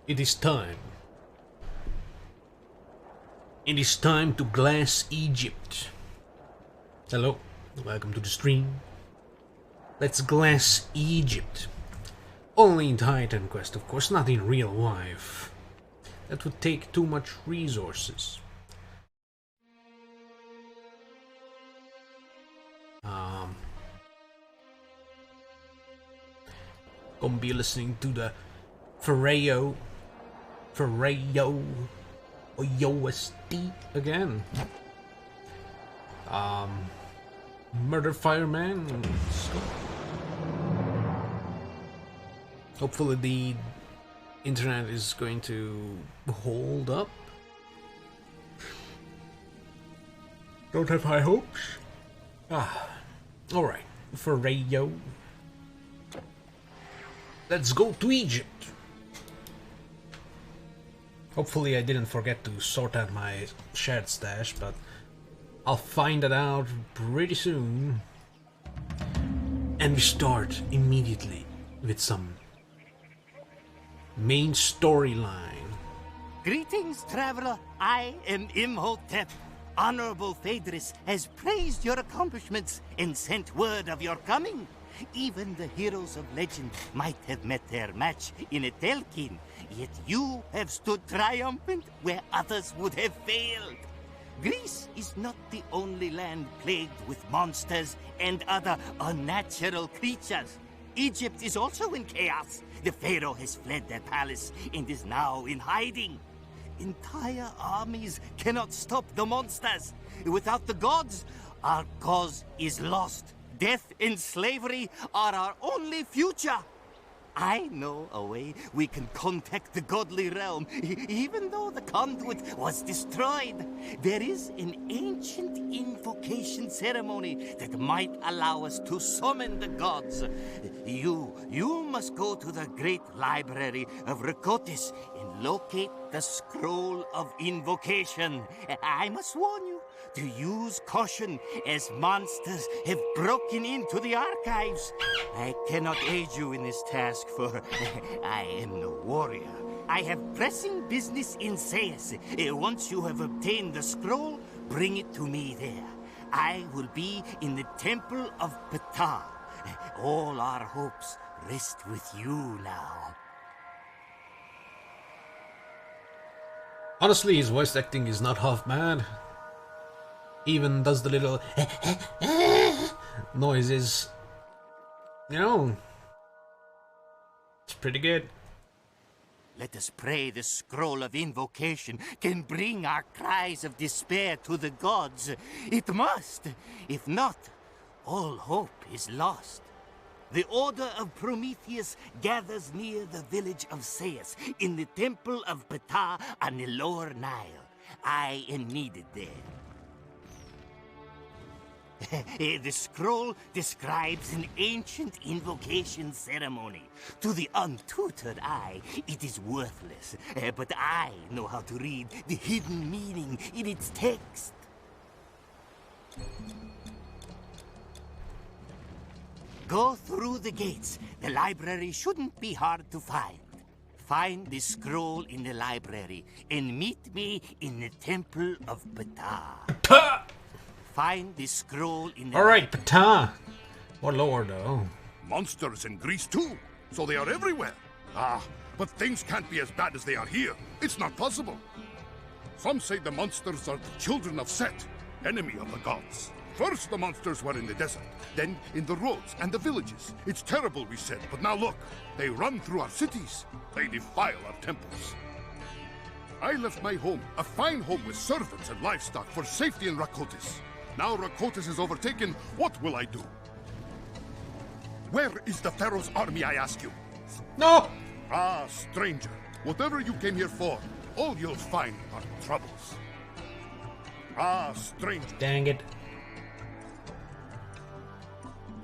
It is time. It is time to glass Egypt. Hello, welcome to the stream. Let's glass Egypt. Only in Titan Quest, of course, not in real life. That would take too much resources. Gonna be listening to the Ferreo OST again. Murder Fireman. Hopefully the internet is going to hold up. Don't have high hopes. Alright, Ferreo. Let's go to Egypt. Hopefully I didn't forget to sort out my shared stash, but I'll find it out pretty soon. And we start immediately with some main storyline. Greetings, traveler. I am Imhotep. Honorable Phaedrus has praised your accomplishments and sent word of your coming. Even the heroes of legend might have met their match in a Telkin, yet you have stood triumphant where others would have failed. Greece is not the only land plagued with monsters and other unnatural creatures. Egypt is also in chaos. The pharaoh has fled their palace and is now in hiding. Entire armies cannot stop the monsters. Without the gods, our cause is lost. Death and slavery are our only future. I know a way we can contact the godly realm, even though the conduit was destroyed. There is an ancient invocation ceremony that might allow us to summon the gods. You must go to the great library of Rakotis and locate the scroll of invocation. I must warn you to use caution, as monsters have broken into the archives. I cannot aid you in this task, for I am no warrior. I have pressing business in Sais. Once you have obtained the scroll, bring it to me there. I will be in the Temple of Ptah. All our hopes rest with you now. Honestly, his voice acting is not half bad. Even does the little noises. You know, it's pretty good. Let us pray the scroll of invocation can bring our cries of despair to the gods. It must. If not, all hope is lost. The Order of Prometheus gathers near the village of Sais in the Temple of Ptah on the Lower Nile. I am needed there. The scroll describes an ancient invocation ceremony. To the untutored eye, it is worthless. But I know how to read the hidden meaning in its text. Go through the gates. The library shouldn't be hard to find. Find the scroll in the library and meet me in the Temple of Ptah. Find the scroll in the... Alright, Ptah. What lord, though? Monsters in Greece too, so they are everywhere. But things can't be as bad as they are here. It's not possible. Some say the monsters are the children of Set, enemy of the gods. First the monsters were in the desert, then in the roads and the villages. It's terrible, we said, but now look. They run through our cities. They defile our temples. I left my home, a fine home with servants and livestock, for safety in Rakotis. Now Rakotis is overtaken, what will I do? Where is the Pharaoh's army, I ask you? No! Stranger, whatever you came here for, all you'll find are troubles. Stranger. Dang it.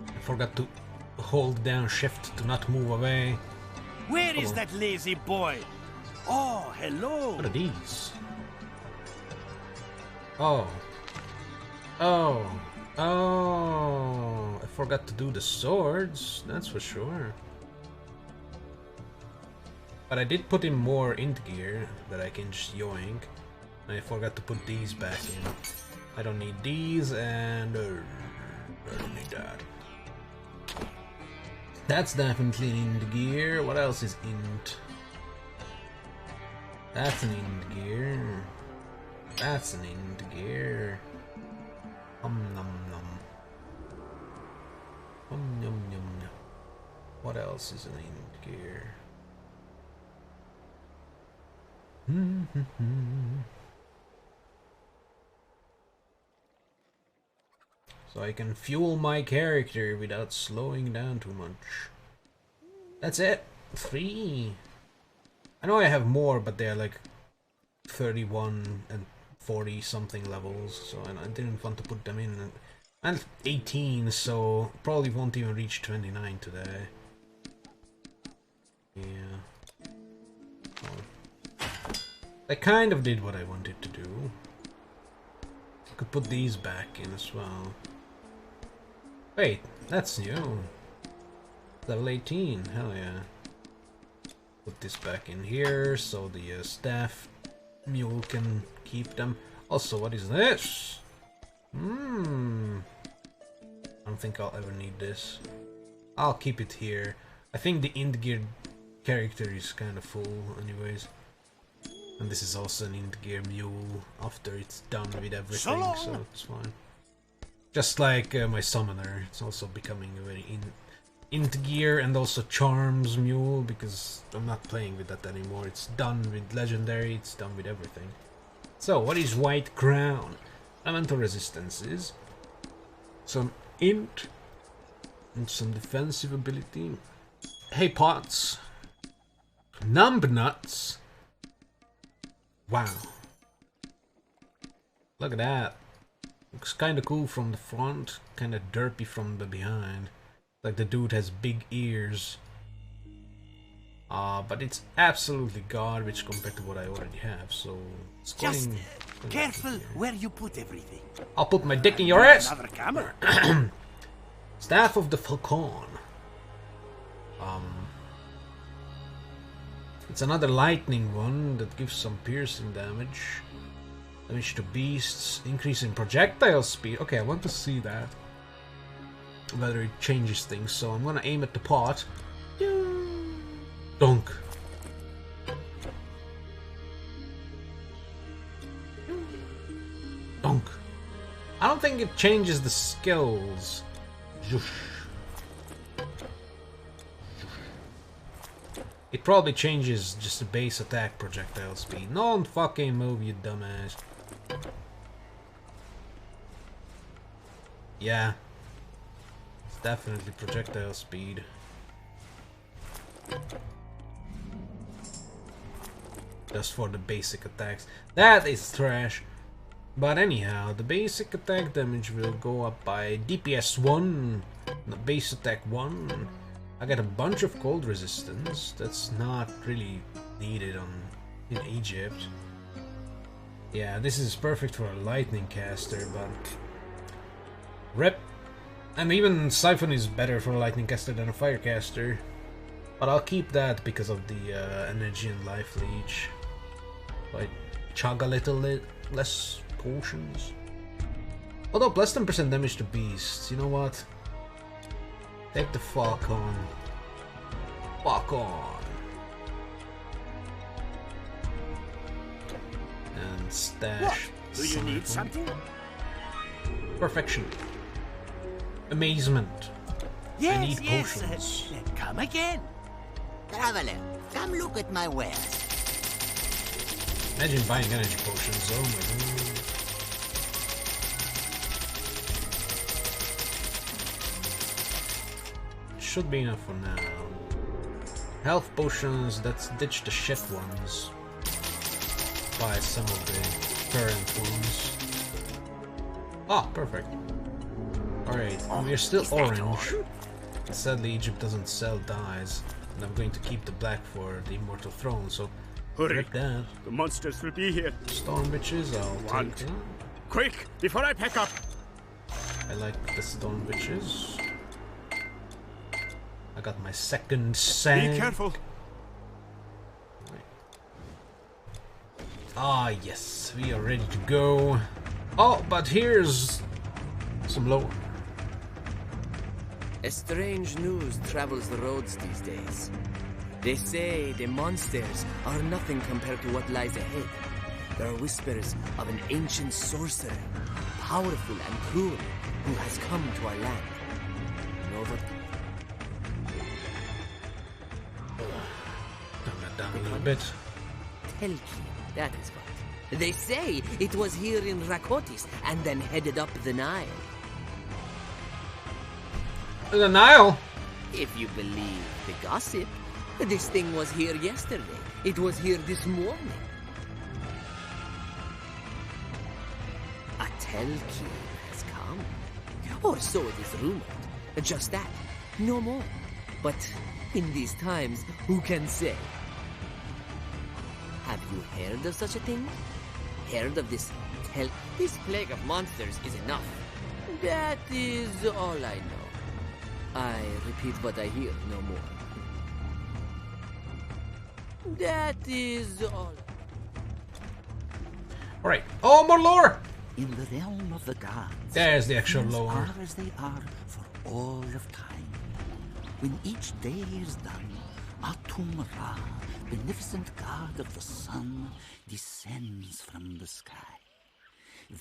I forgot to hold down shift to not move away. Where is that lazy boy? Oh, hello. What are these? Oh. Oh. Oh. I forgot to do the swords, that's for sure. But I did put in more int gear that I can just yoink. And I forgot to put these back in. I don't need these, and I don't need that. That's definitely an int gear. What else is int? That's an int gear. That's an int gear. Nom nom. Yum yum yum. What else is an int gear? So I can fuel my character without slowing down too much. That's it. 3. I know I have more, but they're like 31 and 40 something levels, so I didn't want to put them in. And 18, so probably won't even reach 29 today. Yeah. Oh. I kind of did what I wanted to do. I could put these back in as well. Wait, that's new. Level 18, hell yeah. Put this back in here so the staff mule can keep them. Also, what is this? I don't think I'll ever need this. I'll keep it here. I think the int gear character is kind of full anyways. And this is also an int gear mule after it's done with everything, so it's fine. Just like my summoner, it's also becoming a very int gear and also charms mule, because I'm not playing with that anymore. It's done with legendary, it's done with everything. So, what is white crown? Elemental resistances, some int, and some defensive ability. Hey pots, numb nuts. Wow, look at that. Looks kind of cool from the front, kind of derpy from the behind. Like the dude has big ears. But it's absolutely garbage compared to what I already have, so it's going... Just careful where you put everything. I'll put my dick in your ass! Another camera. Staff of the Falcon. It's another lightning one that gives some piercing damage. Damage to beasts, increase in projectile speed. Okay, I want to see that. Whether it changes things, so I'm gonna aim at the pot. Dunk. Dunk. I don't think it changes the skills. It probably changes just the base attack projectile speed. Don't fucking move, you dumbass. Yeah. It's definitely projectile speed. Just for the basic attacks. That is trash. But anyhow, the basic attack damage will go up by DPS 1, the base attack 1. I got a bunch of cold resistance. That's not really needed in Egypt. Yeah, this is perfect for a lightning caster, but rip. And even Siphon is better for a lightning caster than a fire caster. But I'll keep that because of the energy and life leech. So I chug a little less potions. Although plus 10% damage to beasts, you know what? Take the fuck on. Fuck on. And stash. What? Do you need something? Perfection. Amazement. Yes, I need yes. potions. Come again. Traveler, come look at my wares. Imagine buying energy potions, oh my god. Should be enough for now. Health potions, let's ditch the shit ones. Buy some of the current ones. Ah, perfect. Alright, we're still orange. Sadly, Egypt doesn't sell dyes, and I'm going to keep the black for the Immortal Throne, so hurry! Rip that. The monsters will be here. Storm Witches, I'll take them. Quick, before I pack up! I like the Storm Witches. I got my second sand. Be careful! Ah, yes, we are ready to go. Oh, but here's some lore. A strange news travels the roads these days. They say the monsters are nothing compared to what lies ahead. There are whispers of an ancient sorcerer, powerful and cruel, who has come to our land. Know what? Turn that down a little bit. Telki, that is what. They say it was here in Rakotis and then headed up the Nile. The Nile? If you believe the gossip, this thing was here yesterday. It was here this morning. A Telki has come. Or so it is rumored. Just that. No more. But in these times, who can say? Have you heard of such a thing? Heard of this This plague of monsters is enough. That is all I know. I repeat what I hear, no more. That is all. Alright. Oh, more lore! In the realm of the gods, There's the actual things lore. are as they are for all of time. When each day is done, Atum Ra, beneficent god of the sun, descends from the sky.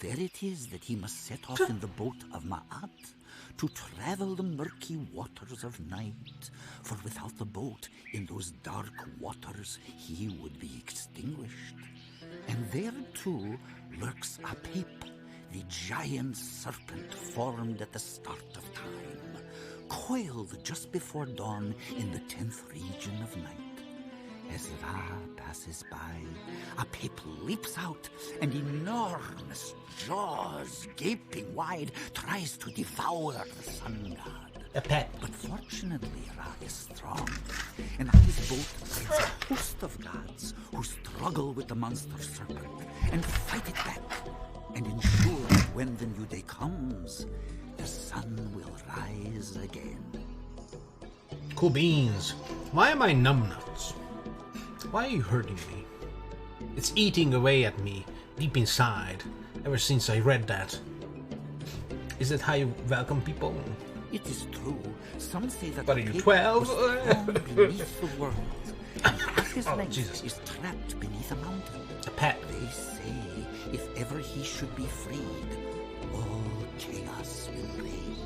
There it is that he must set off in the boat of Ma'at to travel the murky waters of night, for without the boat in those dark waters he would be extinguished. And there too lurks Apep, the giant serpent formed at the start of time, coiled just before dawn in the 10th region of night. As Ra passes by, Apep leaps out, and enormous jaws, gaping wide, tries to devour the sun god. A pet. But fortunately, Ra is strong, and on his boat rides a host of gods who struggle with the monster serpent and fight it back, and ensure that when the new day comes, the sun will rise again. Cool beans. Why am I numbnuts? Why are you hurting me? It's eating away at me, deep inside, ever since I read that. Is that how you welcome people? It is true. Some say that What are you, Apep 12? was thrown beneath the world, and half his Oh, length Jesus. is trapped beneath a mountain. A pet. They say if ever he should be freed, all chaos will reign.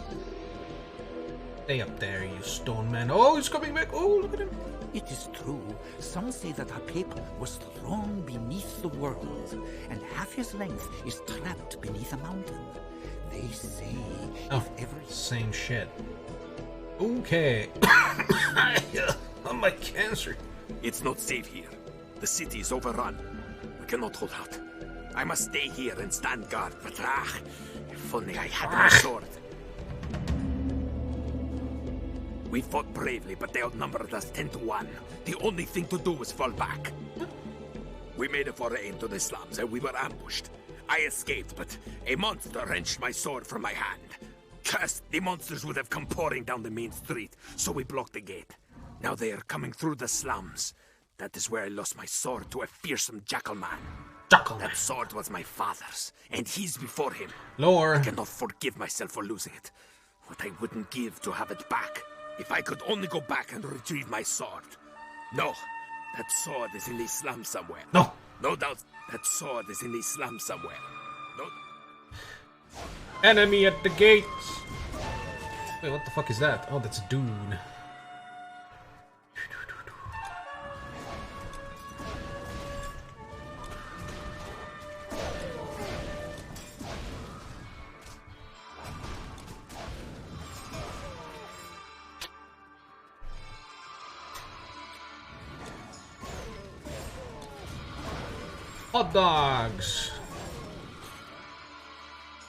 Stay up there, you stone man. Oh, he's coming back. Oh, look at him. It is true. Some say that Apep was thrown beneath the world, and half his length is trapped beneath a mountain. They say if ever Same shit. Okay. Oh, my cancer. It's not safe here. The city is overrun. We cannot hold out. I must stay here and stand guard, but if only I had my sword. We fought bravely, but they outnumbered us 10-1. The only thing to do was fall back. We made a foray into the slums, and we were ambushed. I escaped, but a monster wrenched my sword from my hand. Cursed, the monsters would have come pouring down the main street, so we blocked the gate. Now they are coming through the slums. That is where I lost my sword to a fearsome jackal man. Jackal. That sword was my father's, and his before him. Lore. I cannot forgive myself for losing it. What I wouldn't give to have it back. If I could only go back and retrieve my sword. No, that sword is in the slum somewhere. No. No doubt that sword is in the slum somewhere. No. Enemy at the gates. Wait, what the fuck is that? Oh, that's a dude. Hot dogs!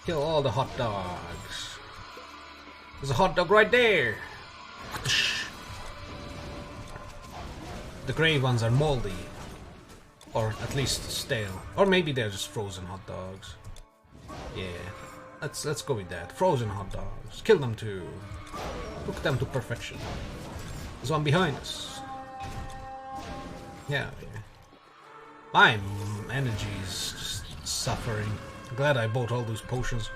Kill all the hot dogs. There's a hot dog right there! The grey ones are moldy. Or at least stale. Or maybe they're just frozen hot dogs. Yeah. Let's go with that. Frozen hot dogs. Kill them too. Cook them to perfection. There's one behind us. Yeah. My energy is just suffering. Glad I bought all those potions.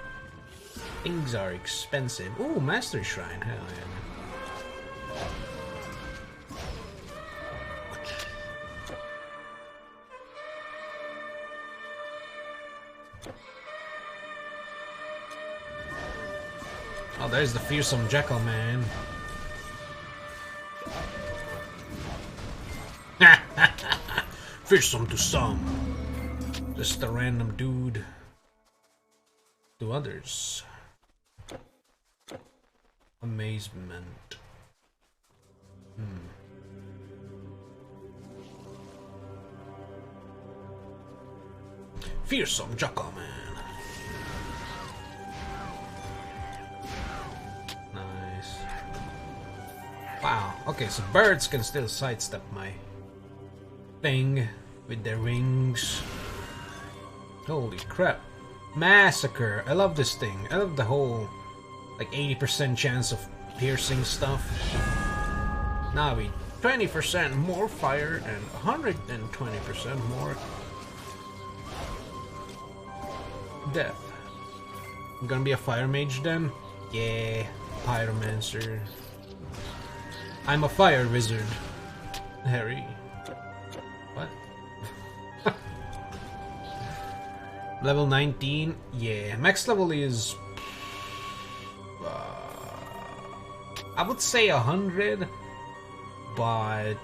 Things are expensive. Ooh, Mastery Shrine. Hell yeah. Oh, there's the fearsome jackal man. Fearsome to some. Just a random dude. To others. Amazement. Fearsome jackal man. Nice. Wow. Okay, so birds can still sidestep my thing with their wings. Holy crap. Massacre. I love this thing. I love the whole like 80% chance of piercing stuff. Now we 20% more fire and 120% more death. I'm gonna be a fire mage then? Yeah, Pyromancer. I'm a fire wizard. Harry. What? Level 19? Yeah, max level is... I would say 100, but...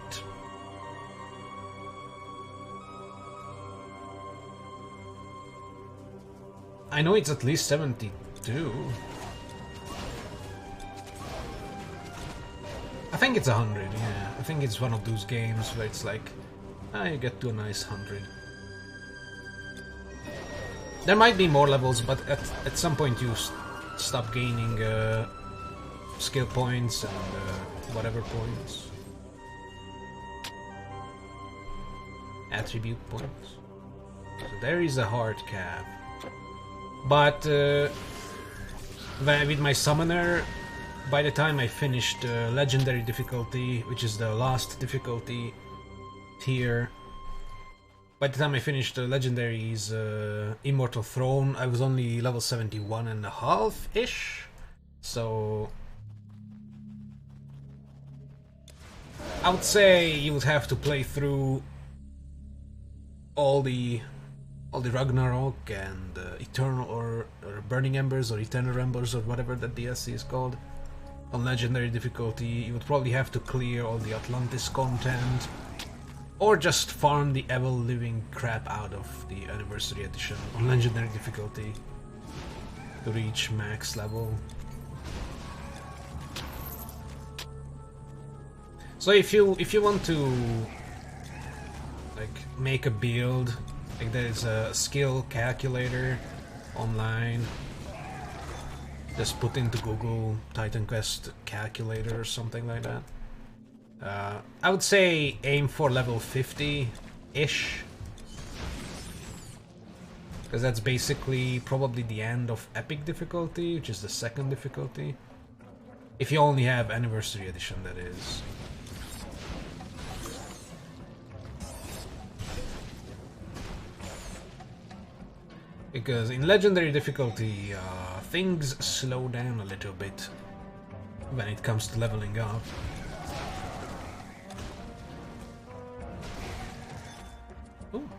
I know it's at least 72. I think it's 100, yeah. I think it's one of those games where it's like, you get to a nice 100. There might be more levels, but at some point you stop gaining skill points and whatever points. Attribute points. So there is a hard cap. But with my summoner, by the time I finished legendary difficulty, which is the last difficulty tier, by the time I finished the legendary's Immortal Throne, I was only level 71 and a half-ish. So I would say you would have to play through all the Ragnarok and Eternal or Burning Embers or Eternal Embers or whatever that DLC is called on legendary difficulty. You would probably have to clear all the Atlantis content or just farm the ever-living crap out of the Anniversary Edition on legendary difficulty to reach max level. So if you want to like make a build, like there's a skill calculator online. Just put into Google Titan Quest calculator or something like that. I would say aim for level 50-ish. Because that's basically probably the end of Epic difficulty, which is the second difficulty. If you only have Anniversary Edition, that is. Because in legendary difficulty, things slow down a little bit when it comes to leveling up. Ooh.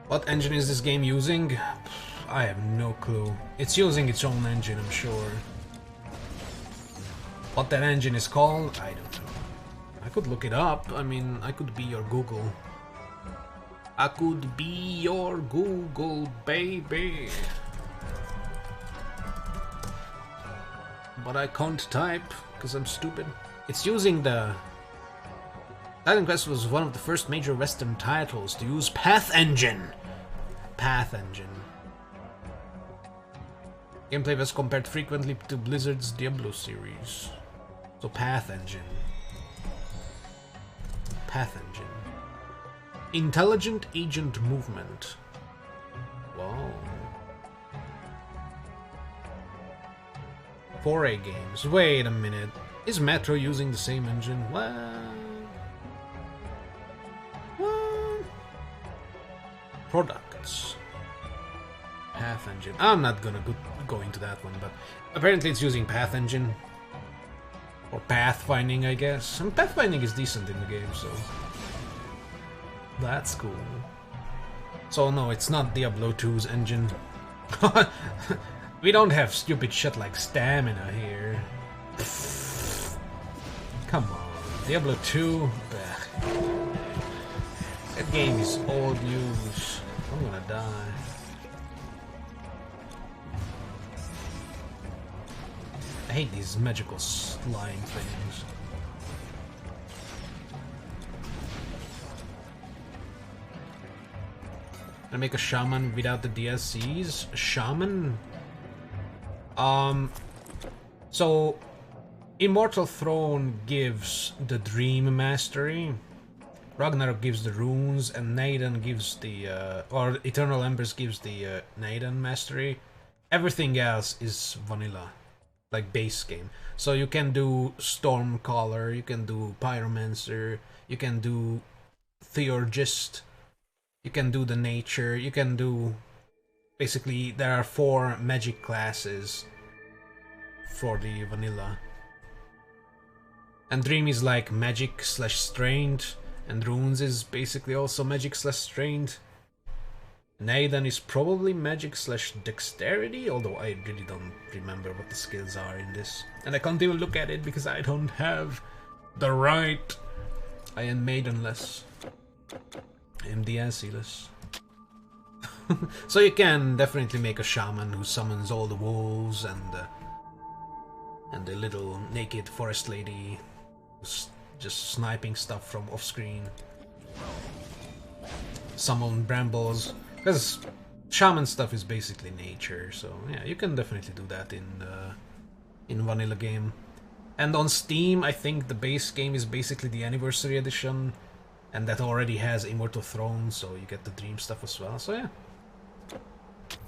What engine is this game using? I have no clue. It's using its own engine, I'm sure. What that engine is called, I don't know. I could look it up. I mean, I could be your Google. I could be your Google, baby. But I can't type, because I'm stupid. It's using the... Titan Quest was one of the first major Western titles to use Path Engine. Path Engine. Gameplay was compared frequently to Blizzard's Diablo series. So Path Engine. Path Engine. Intelligent Agent Movement. Wow. 4A games. Wait a minute. Is Metro using the same engine? What? Products. Path engine. I'm not gonna go into that one, but apparently it's using path engine. Or pathfinding, I guess. And pathfinding is decent in the game, so that's cool. So no, it's not Diablo 2's engine. We don't have stupid shit like stamina here. Come on, Diablo 2? Blech. That game is old news. I'm gonna die. I hate these magical slime things. I make a shaman without the DLCs? A shaman? So Immortal Throne gives the Dream Mastery, Ragnarok gives the runes, and Naden gives the or Eternal Embers gives the Naden Mastery. Everything else is vanilla, like base game. So you can do Stormcaller, you can do Pyromancer, you can do Theurgist, you can do the Nature, you can do... Basically, there are 4 magic classes for the vanilla. And Dream is like magic / strength, and runes is basically also magic / strength. Naden is probably magic / dexterity, although I really don't remember what the skills are in this. And I can't even look at it because I don't have the right. I am maidenless. I am DLC-less. So you can definitely make a shaman who summons all the wolves and the little naked forest lady who's just sniping stuff from off-screen. Summon brambles. Because shaman stuff is basically nature, so yeah, you can definitely do that in vanilla game. And on Steam, I think the base game is basically the Anniversary Edition, and that already has Immortal Throne, so you get the Dream stuff as well. So yeah,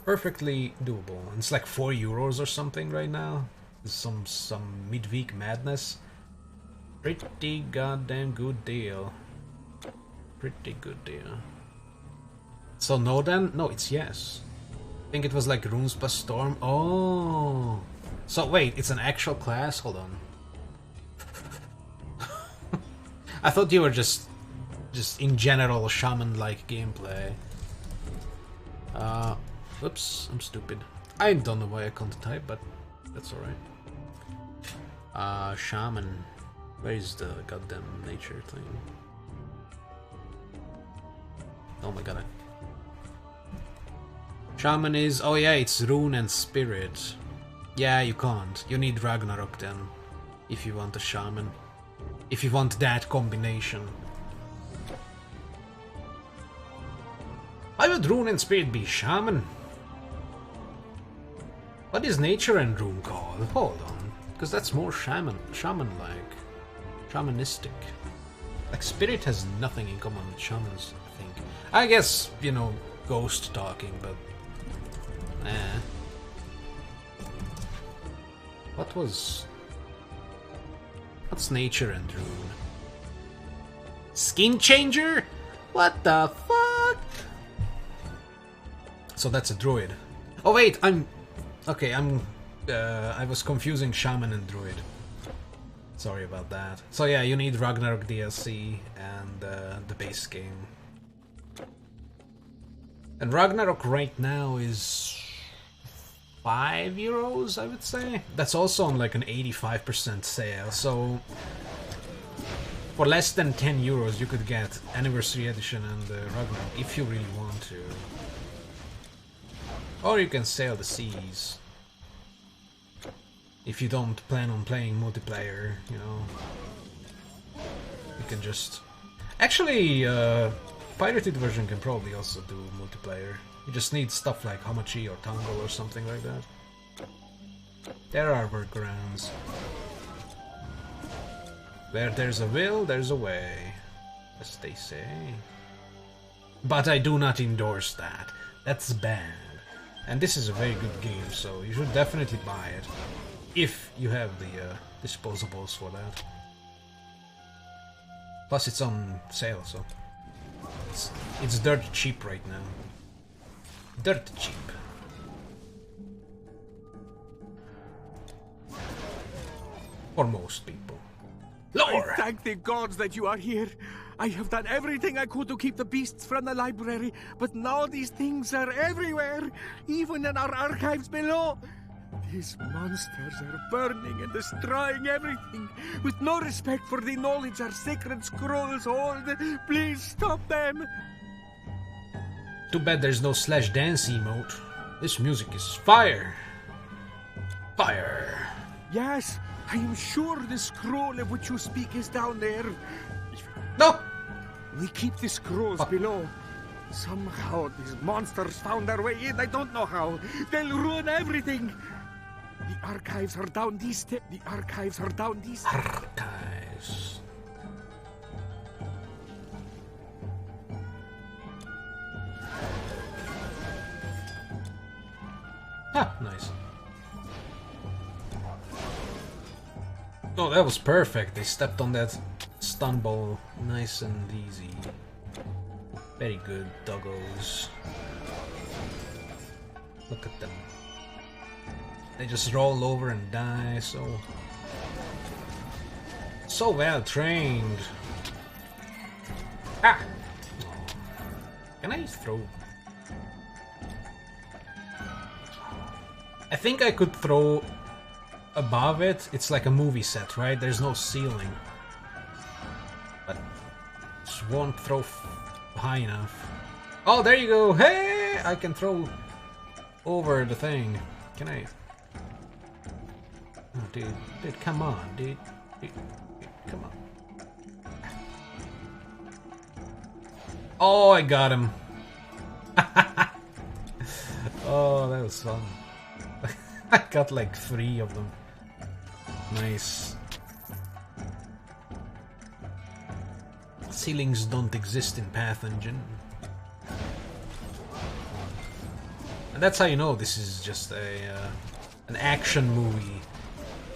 perfectly doable. And it's like €4 or something right now. Some midweek madness. Pretty goddamn good deal. Pretty good deal. So no then? No, it's yes. I think it was like Runes plus Storm. Oh. So wait, it's an actual class? Hold on. I thought you were just in general shaman-like gameplay. Whoops, I'm stupid. I don't know why I can't type, but that's alright. Shaman. Where is the goddamn nature thing? Oh my god. Shaman is... Oh yeah, it's Rune and Spirit. Yeah, you can't. You need Ragnarok then. If you want a Shaman. If you want that combination. Why would Rune and Spirit be Shaman? What is Nature and Rune called? Hold on. Because that's more shaman-like. Shamanistic. Like, Spirit has nothing in common with Shamans, I think. I guess, you know, ghost talking, but... What's Nature and Rune? Skin changer? What the fuck? So that's a druid. Oh wait, I was confusing shaman and druid. Sorry about that. So yeah, you need Ragnarok DLC and the base game. And Ragnarok right now is €5, I would say. That's also on like an 85% sale, so for less than €10 you could get Anniversary Edition and Ragnarok if you really want to. Or you can sail the seas. If you don't plan on playing multiplayer, you know. You can just... Actually, pirated version can probably also do multiplayer. You just need stuff like Hamachi or Tangle or something like that. There are workarounds. Where there's a will, there's a way, as they say. But I do not endorse that. That's bad. And this is a very good game, so you should definitely buy it. If you have the disposables for that. Plus it's on sale, so it's dirt cheap right now. dirt cheap. For most people. Lore! I thank the gods that you are here. I have done everything I could to keep the beasts from the library, but now these things are everywhere, even in our archives below. These monsters are burning and destroying everything, with no respect for the knowledge our sacred scrolls hold. Please stop them! Too bad there's no slash dance emote. This music is fire! Fire! Yes, I am sure the scroll of which you speak is down there. No! We keep the scrolls below. Somehow these monsters found their way in. I don't know how. They'll ruin everything. The archives are down these The archives are down these Archives. Ah, nice. Oh, that was perfect. They stepped on that stun ball nice and easy. Very good, doggos. Look at them. They just roll over and die, so well trained. Ah! Oh. Can I throw? I think I could throw above it. It's like a movie set, right? There's no ceiling. But just won't throw high enough. Oh, there you go! Hey! I can throw over the thing. Can I? Oh, dude, come on, dude, come on. Oh, I got him. Oh, that was fun. I got like 3 of them. Nice. Ceilings don't exist in Path Engine. And that's how you know this is just an action movie.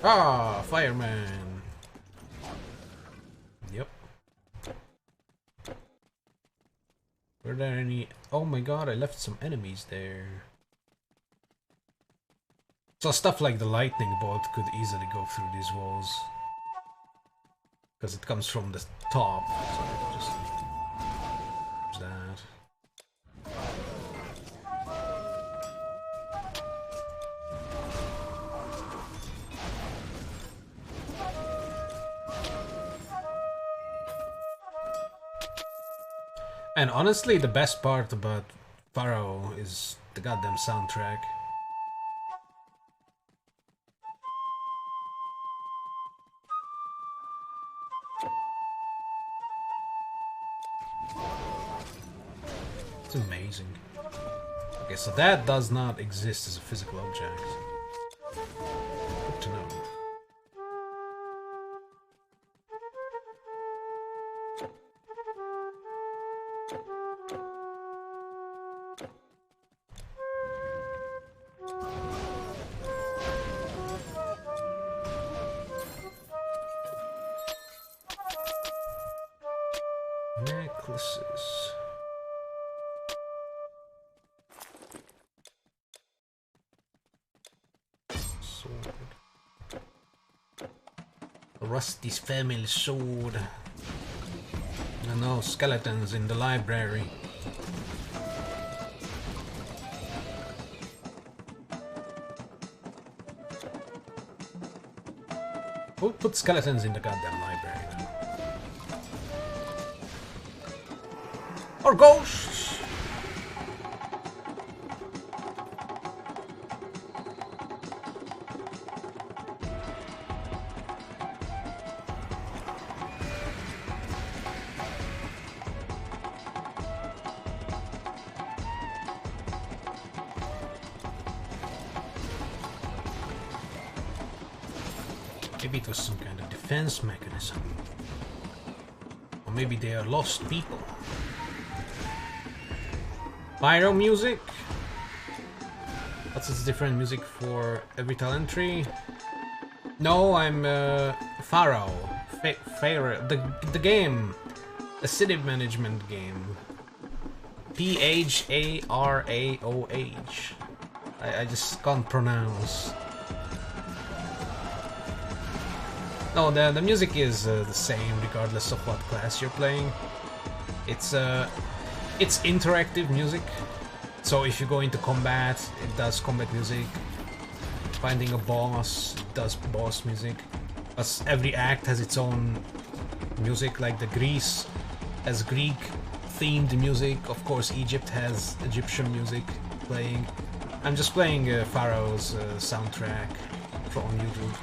Ah, fireman. Yep. Were there any? Oh my god, I left some enemies there. So stuff like the lightning bolt could easily go through these walls. Because it comes from the top. So just that. And honestly, the best part about Pharaoh is the goddamn soundtrack. It's amazing. Okay, so that does not exist as a physical object. Good to know. Necklaces. Sword. Rusty's family sword. I know, skeletons in the library. Who put skeletons in the goddamn library now? Or ghosts! Maybe it was some kind of defense mechanism. Or maybe they are lost people. Pyro music? What's its different music for every talent tree? No, I'm Pharaoh. Pharaoh. The game. A city management game. Pharaoh. I just can't pronounce. No, the music is the same regardless of what class you're playing. It's interactive music. So if you go into combat, it does combat music. Finding a boss, it does boss music. But every act has its own music, like the Greece has Greek themed music. Of course, Egypt has Egyptian music playing. I'm just playing Pharaoh's soundtrack on YouTube.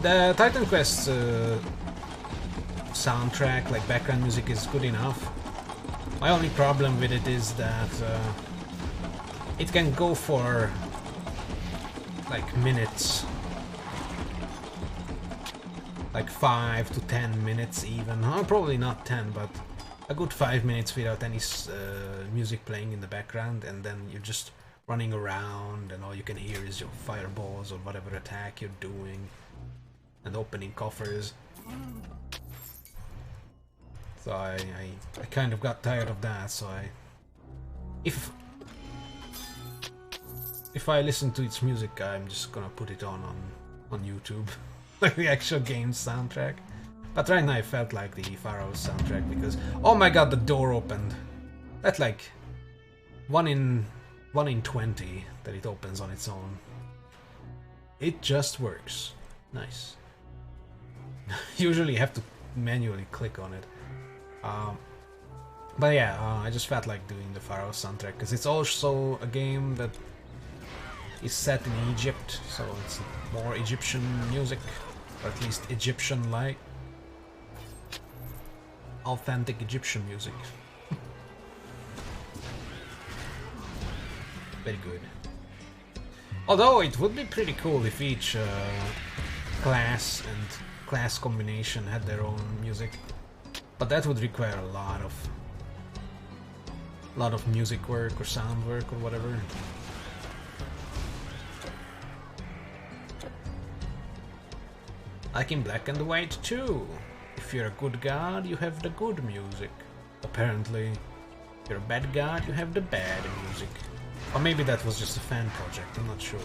The Titan Quest soundtrack, like background music, is good enough. My only problem with it is that it can go for like minutes, like 5 to 10 minutes even. Probably not 10, but a good 5 minutes without any music playing in the background, and then you're just running around and all you can hear is your fireballs or whatever attack you're doing and opening coffers. So I kind of got tired of that, so if I listen to its music, I'm just gonna put it on YouTube, like the actual game soundtrack. But right now I felt like the Pharaoh soundtrack because, oh my god, the door opened. That's like 1 in 20 that it opens on its own. It just works. Nice. Usually you have to manually click on it. But yeah, I just felt like doing the Pharaoh soundtrack because it's also a game that is set in Egypt, so it's more Egyptian music, or at least Egyptian-like. Authentic Egyptian music. Very good. Although it would be pretty cool if each class and class combination had their own music. But that would require a lot of music work or sound work or whatever. Like in Black and White too. If you're a good god, you have the good music. Apparently, if you're a bad god, you have the bad music. Or maybe that was just a fan project, I'm not sure.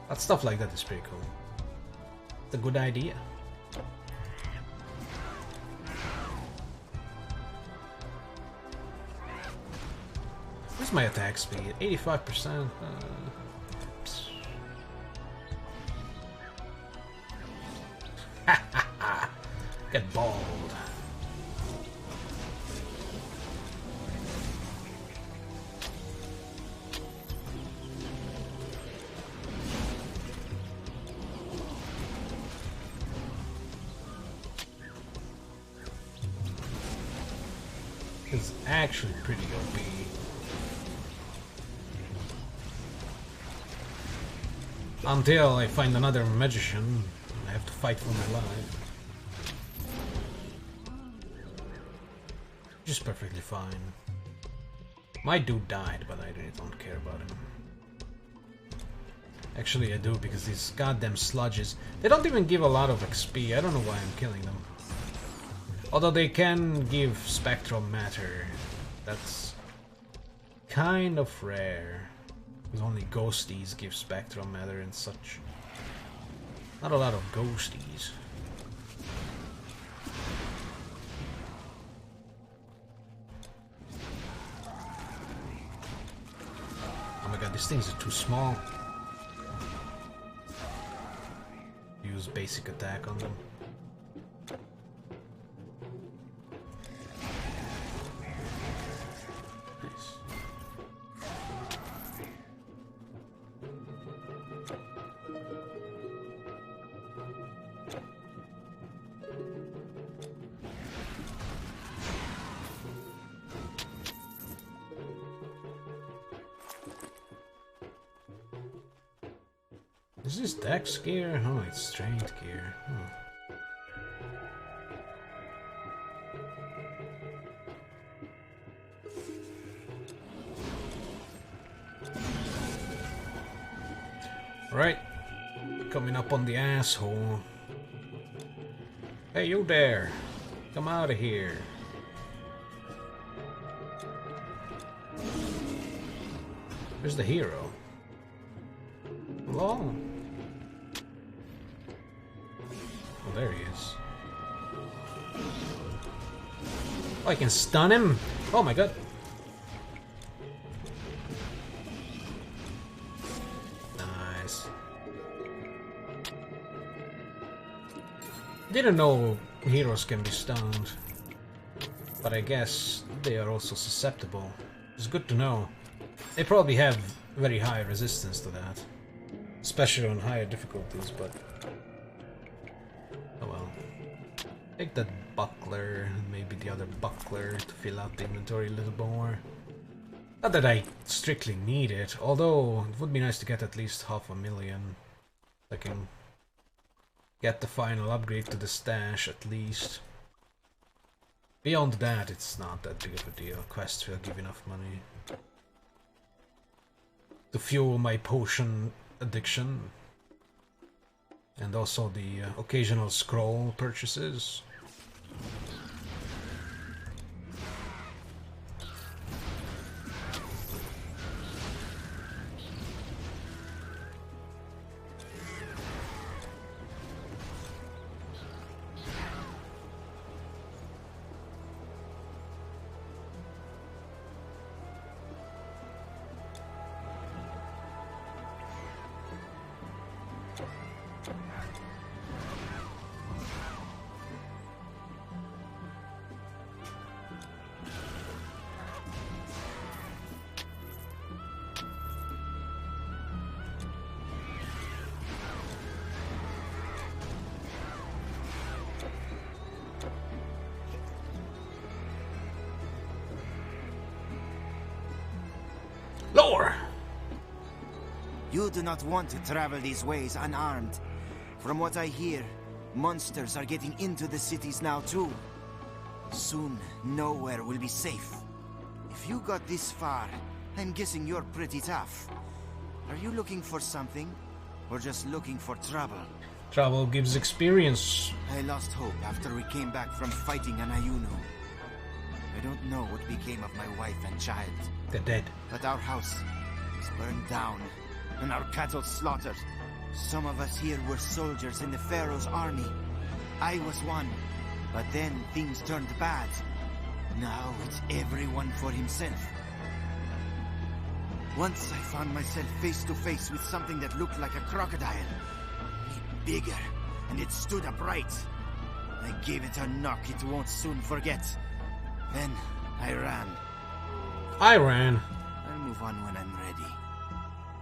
But stuff like that is pretty cool. It's a good idea. Where's my attack speed? 85%. Get bald. It's actually pretty OP. Until I find another magician, I have to fight for my life. Which is perfectly fine. My dude died, but I really don't care about him. Actually I do, because these goddamn sludges, they don't even give a lot of XP. I don't know why I'm killing them. Although they can give spectrum matter. That's kind of rare. Because only ghosties give spectrum matter and such. Not a lot of ghosties. Oh my god, these things are too small. Use basic attack on them. Is this dex gear? Oh, it's strength gear. Oh. Right, coming up on the asshole. Hey, you there! Come out of here! Where's the hero? Hello? Oh, there he is. Oh, I can stun him? Oh my god. Nice. Didn't know heroes can be stunned. But I guess they are also susceptible. It's good to know. They probably have very high resistance to that. Especially on higher difficulties, but... oh well. Take that buckler, and maybe the other buckler to fill out the inventory a little more. Not that I strictly need it, although it would be nice to get at least 500,000. I can get the final upgrade to the stash at least. Beyond that, it's not that big of a deal. Quests will give enough money to fuel my potion addiction. And also the occasional scroll purchases. Lore! You do not want to travel these ways unarmed. From what I hear, monsters are getting into the cities now too. Soon, nowhere will be safe. If you got this far, I'm guessing you're pretty tough. Are you looking for something? Or just looking for trouble? Trouble gives experience. I lost hope after we came back from fighting an Ayuno. I don't know what became of my wife and child. They're dead. But our house was burned down, and our cattle slaughtered. Some of us here were soldiers in the Pharaoh's army. I was one, but then things turned bad. Now it's everyone for himself. Once I found myself face to face with something that looked like a crocodile. Only bigger, and it stood upright. I gave it a knock it won't soon forget. Then I ran. I ran. I'll move on when I'm ready.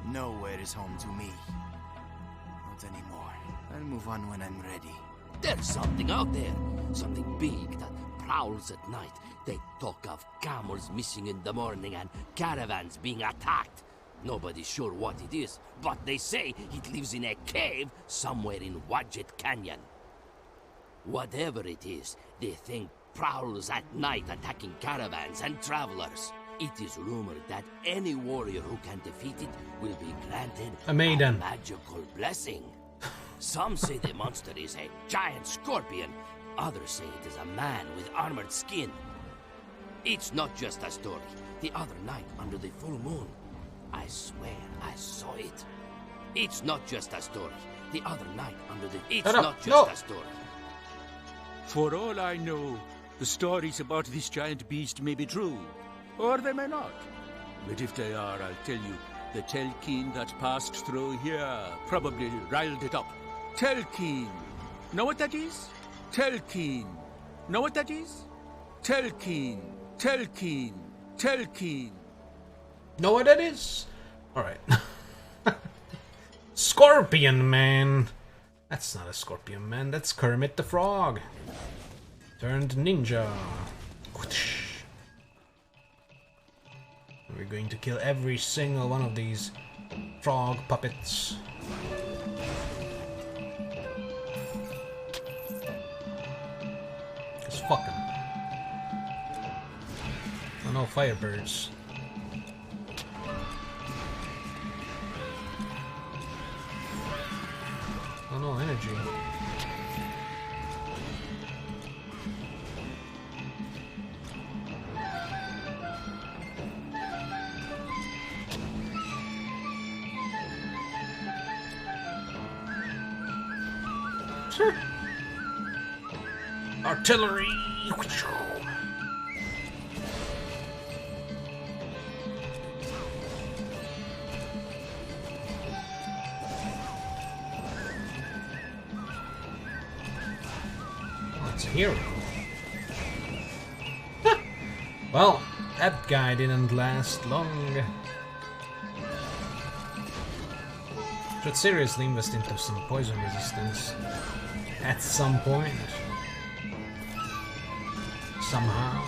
Nowhere is home to me. Not anymore. I'll move on when I'm ready. There's something out there. Something big that prowls at night. They talk of camels missing in the morning and caravans being attacked. Nobody's sure what it is, but they say it lives in a cave somewhere in Wadjet Canyon. Whatever it is, they think prowls at night attacking caravans and travelers. It is rumored that any warrior who can defeat it will be granted a maiden. Magical blessing. Some say the monster is a giant scorpion. Others say it is a man with armored skin. It's not just a story. The other night, under the full moon, I swear I saw it. It's not just a story. The other night, under the... It's not just a story. For all I know, the stories about this giant beast may be true, or they may not. But if they are, I'll tell you, the Telkeen that passed through here probably riled it up. Telkeen! Know what that is? Telkeen! Know what that is? Telkeen! Telkeen! Telkeen! Know what that is? Alright. Scorpion Man! That's not a Scorpion Man, that's Kermit the Frog. Turned ninja. We're going to kill every single one of these frog puppets. Just fuck them. Oh no, firebirds. Oh no, energy. Artillery! That's a hero. Well, that guy didn't last long. Should seriously invest into some poison resistance at some point. Somehow.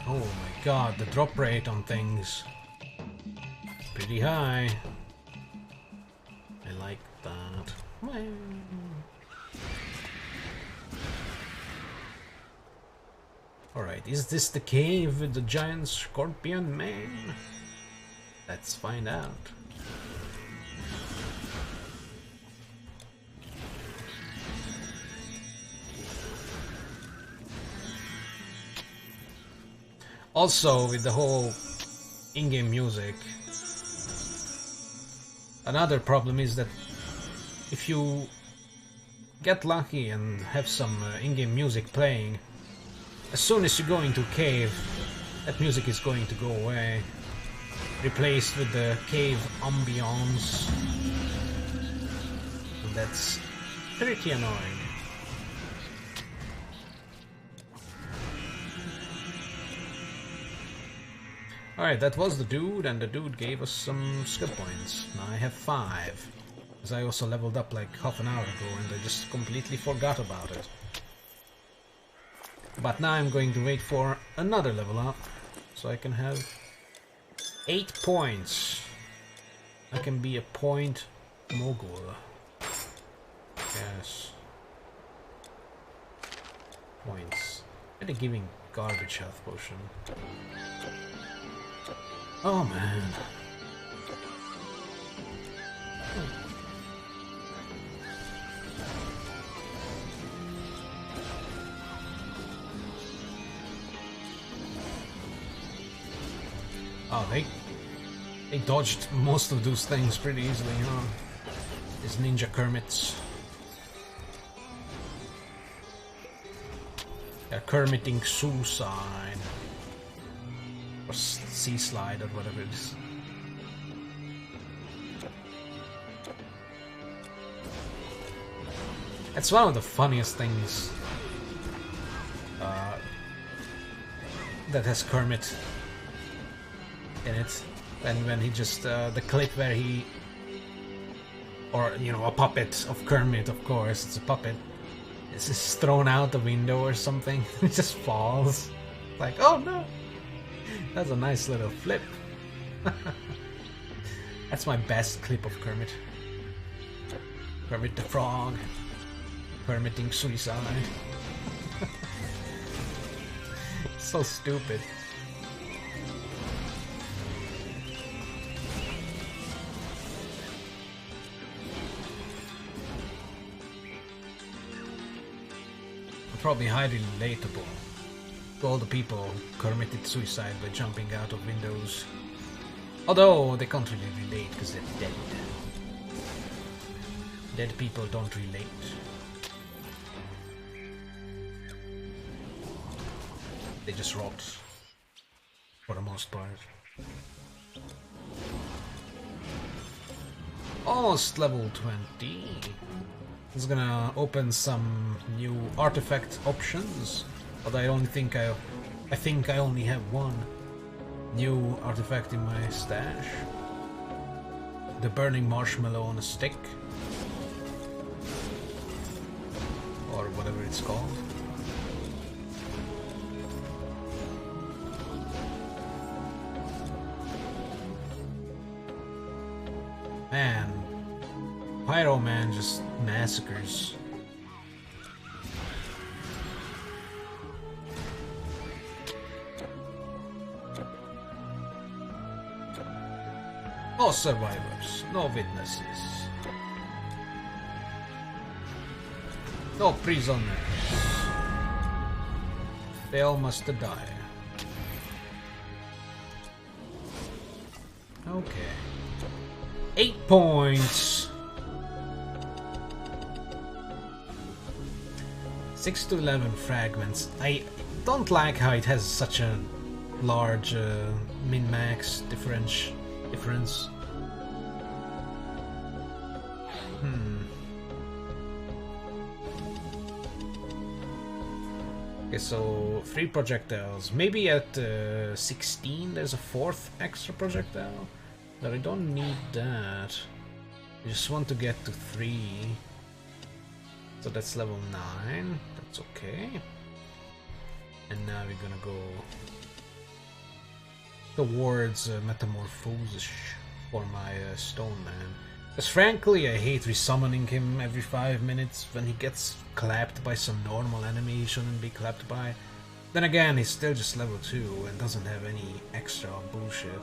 Oh my god, the drop rate on things pretty high. I like that. Alright, is this the cave with the giant scorpion man? Let's find out. Also, with the whole in-game music, another problem is that if you get lucky and have some in-game music playing, as soon as you go into a cave, that music is going to go away, replaced with the cave ambience, and that's pretty annoying. Alright, that was the dude, and the dude gave us some skill points. Now I have 5. Because I also leveled up like half an hour ago and I just completely forgot about it. But now I'm going to wait for another level up, so I can have 8 points. I can be a point mogul. Yes. Points. And they're giving garbage health potion. Oh man. Oh, they dodged most of those things pretty easily, huh? These ninja Kermits. They're Kermiting suicide. Or sea slide or whatever it is. It's one of the funniest things that has Kermit in it. And when he just the clip where he, or you know, a puppet of Kermit, of course, it's a puppet. It's just thrown out the window or something. It just falls. Like, oh no. That's a nice little flip. That's my best clip of Kermit. Kermit the Frog. Permitting suicide. So stupid. Probably highly relatable to all the people who committed suicide by jumping out of windows. Although they can't really relate because they're dead. Dead people don't relate. They just rot, for the most part. Almost level 20. It's gonna open some new artifact options, but I don't think I think I only have one new artifact in my stash. The burning marshmallow on a stick, or whatever it's called. Man, Pyroman just massacres. survivors, no witnesses, no prisoners. They all must die. Okay. 8 points. 6 to 11 fragments. I don't like how it has such a large min-max difference. Okay, so 3 projectiles. Maybe at 16 there's a 4th extra projectile, but I don't need that. I just want to get to 3. So that's level 9. That's okay. And now we're gonna go towards Metamorphosis for my Stone Man. Because frankly, I hate resummoning him every 5 minutes when he gets clapped by some normal enemy he shouldn't be clapped by. Then again, he's still just level 2 and doesn't have any extra bullshit.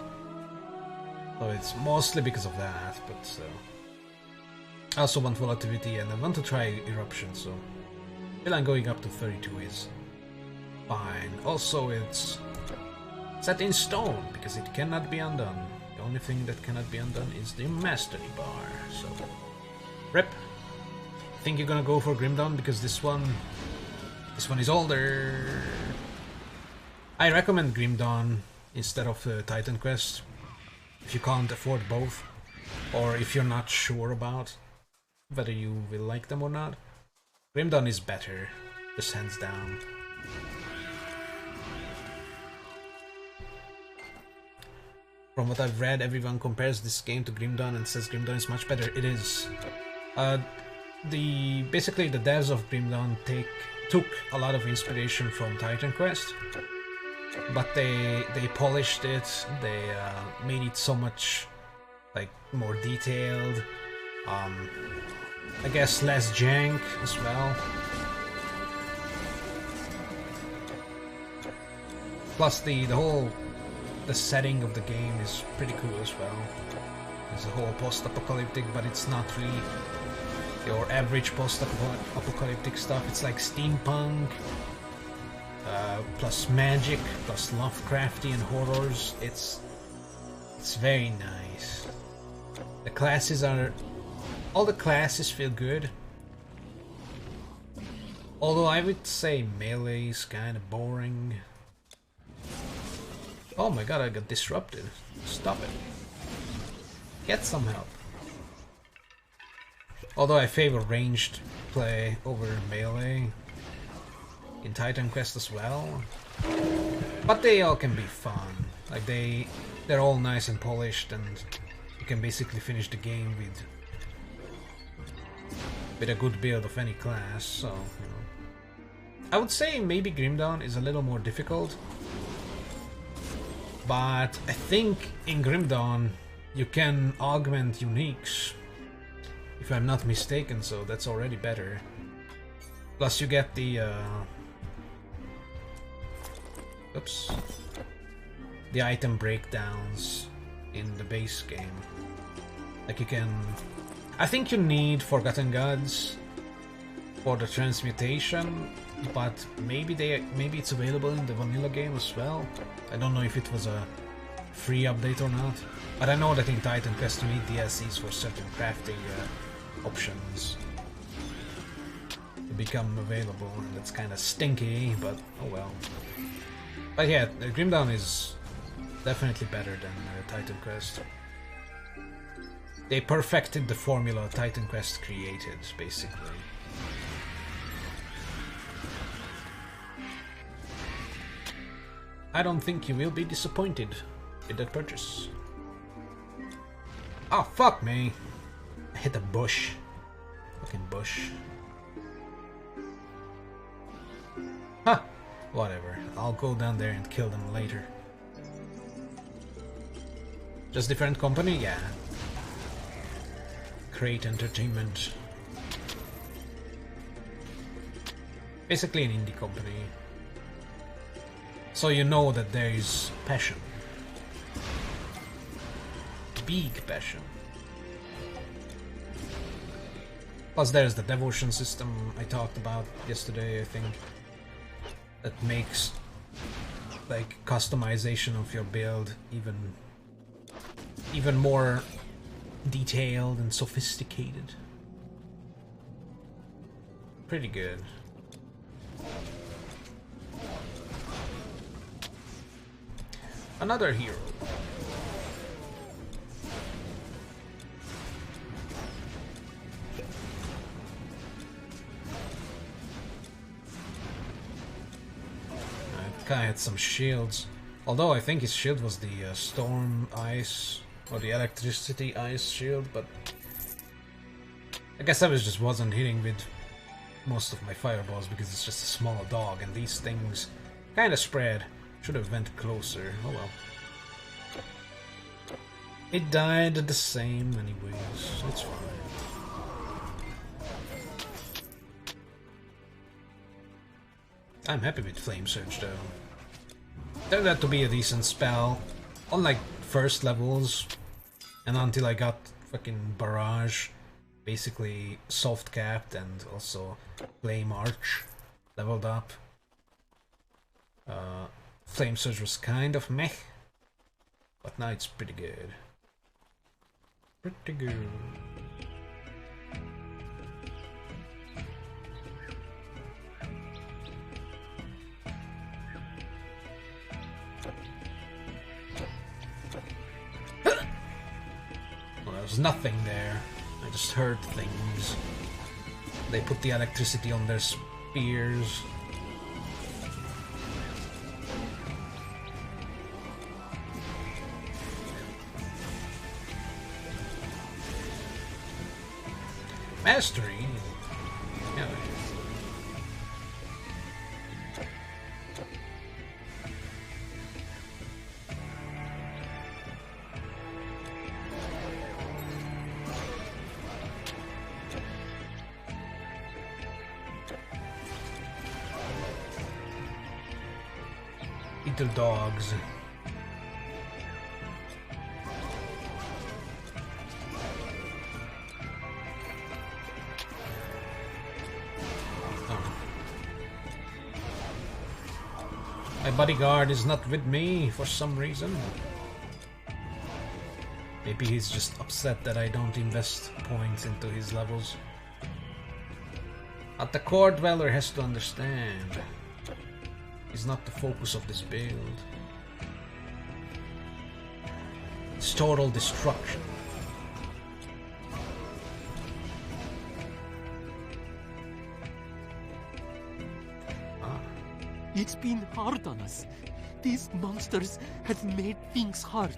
So it's mostly because of that, but I also want volatility and I want to try Eruption, so still I'm going up to 32 is fine. Also, it's set in stone because it cannot be undone. The only thing that cannot be undone is the Mastery Bar, so rip. I think you're gonna go for Grim Dawn because this one is older. I recommend Grim Dawn instead of Titan Quest if you can't afford both, or if you're not sure about whether you will like them or not. Grim Dawn is better, just hands down. From what I've read, everyone compares this game to Grim Dawn and says Grim Dawn is much better. It is. Basically the devs of Grim Dawn took a lot of inspiration from Titan Quest, but they polished it. They made it so much like more detailed. I guess less jank as well. Plus the setting of the game is pretty cool as well. It's a whole post-apocalyptic, but it's not really your average post-apocalyptic stuff. It's like steampunk, plus magic, plus Lovecraftian horrors. It's very nice. The classes all the classes feel good. Although I would say melee is kind of boring. Oh my god, I got disrupted. Stop it. Get some help. Although I favor ranged play over melee in Titan Quest as well. But they all can be fun. Like they're all nice and polished, and you can basically finish the game with a good build of any class, so you know. I would say maybe Grim Dawn is a little more difficult. But I think in Grim Dawn you can augment uniques, if I'm not mistaken, so that's already better. Plus you get the the item breakdowns in the base game. Like you can, I think you need Forgotten Gods for the transmutation, but maybe it's available in the vanilla game as well. I don't know if it was a free update or not, but I know that in Titan Quest you need DLCs for certain crafting options to become available, and that's kind of stinky, but oh well. But yeah, Grim Dawn is definitely better than Titan Quest. They perfected the formula Titan Quest created, basically. I don't think you will be disappointed with that purchase. Oh, fuck me! I hit a bush. Fucking bush. Huh! Whatever. I'll go down there and kill them later. Just different company? Yeah. Crate Entertainment. Basically an indie company. So you know that there is passion peak passion. Plus there's the devotion system I talked about yesterday, I think, that makes like customization of your build even more detailed and sophisticated. Pretty good. Another hero. That guy had some shields. Although I think his shield was the storm ice or the electricity ice shield, but I guess I just wasn't hitting with most of my fireballs because it's just a small dog and these things kind of spread. Should have went closer. Oh well. It died the same anyways. It's fine. I'm happy with Flame Surge though. Turned out to be a decent spell. Unlike first levels, and until I got fucking Barrage, basically soft capped, and also Flame Arch leveled up. Flame Surge was kind of meh, but now it's pretty good. Pretty good. Well, there was nothing there. I just heard things. They put the electricity on their spears. Mastery? Yeah. Little dogs. My bodyguard is not with me for some reason. Maybe he's just upset that I don't invest points into his levels. But the core dweller has to understand. He's not the focus of this build. It's total destruction. It's been hard on us. These monsters have made things hard.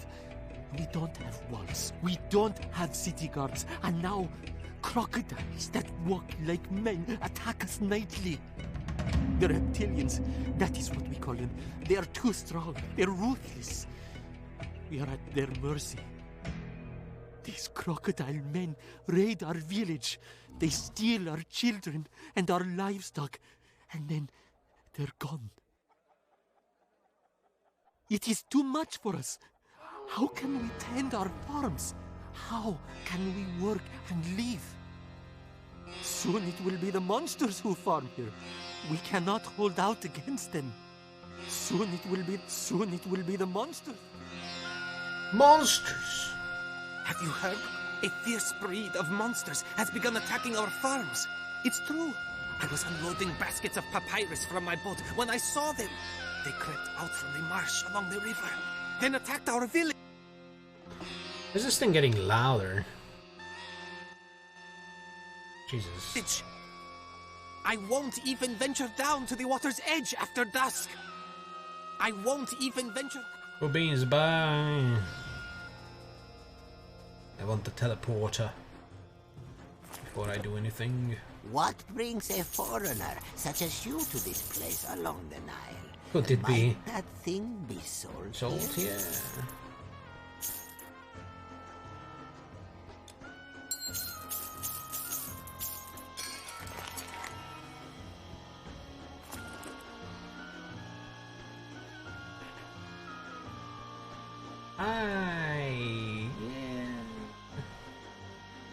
We don't have walls. We don't have city guards. And now, crocodiles that walk like men attack us nightly. The reptilians, that is what we call them. They are too strong. They're ruthless. We are at their mercy. These crocodile men raid our village. They steal our children and our livestock. And then they're gone. It is too much for us. How can we tend our farms? How can we work and live? Soon it will be the monsters who farm here. We cannot hold out against them. Soon it will be the monsters. Monsters! Have you heard? A fierce breed of monsters has begun attacking our farms. It's true. I was unloading baskets of papyrus from my boat when I saw them. They crept out from the marsh along the river, then attacked our village. Is this thing getting louder? Jesus. I won't even venture down to the water's edge after dusk. I won't even venture... Beans, bye. I want the teleporter before I do anything. What brings a foreigner such as you to this place along the Nile? Could it be? Might that thing be sold? Salt, yeah. Yeah.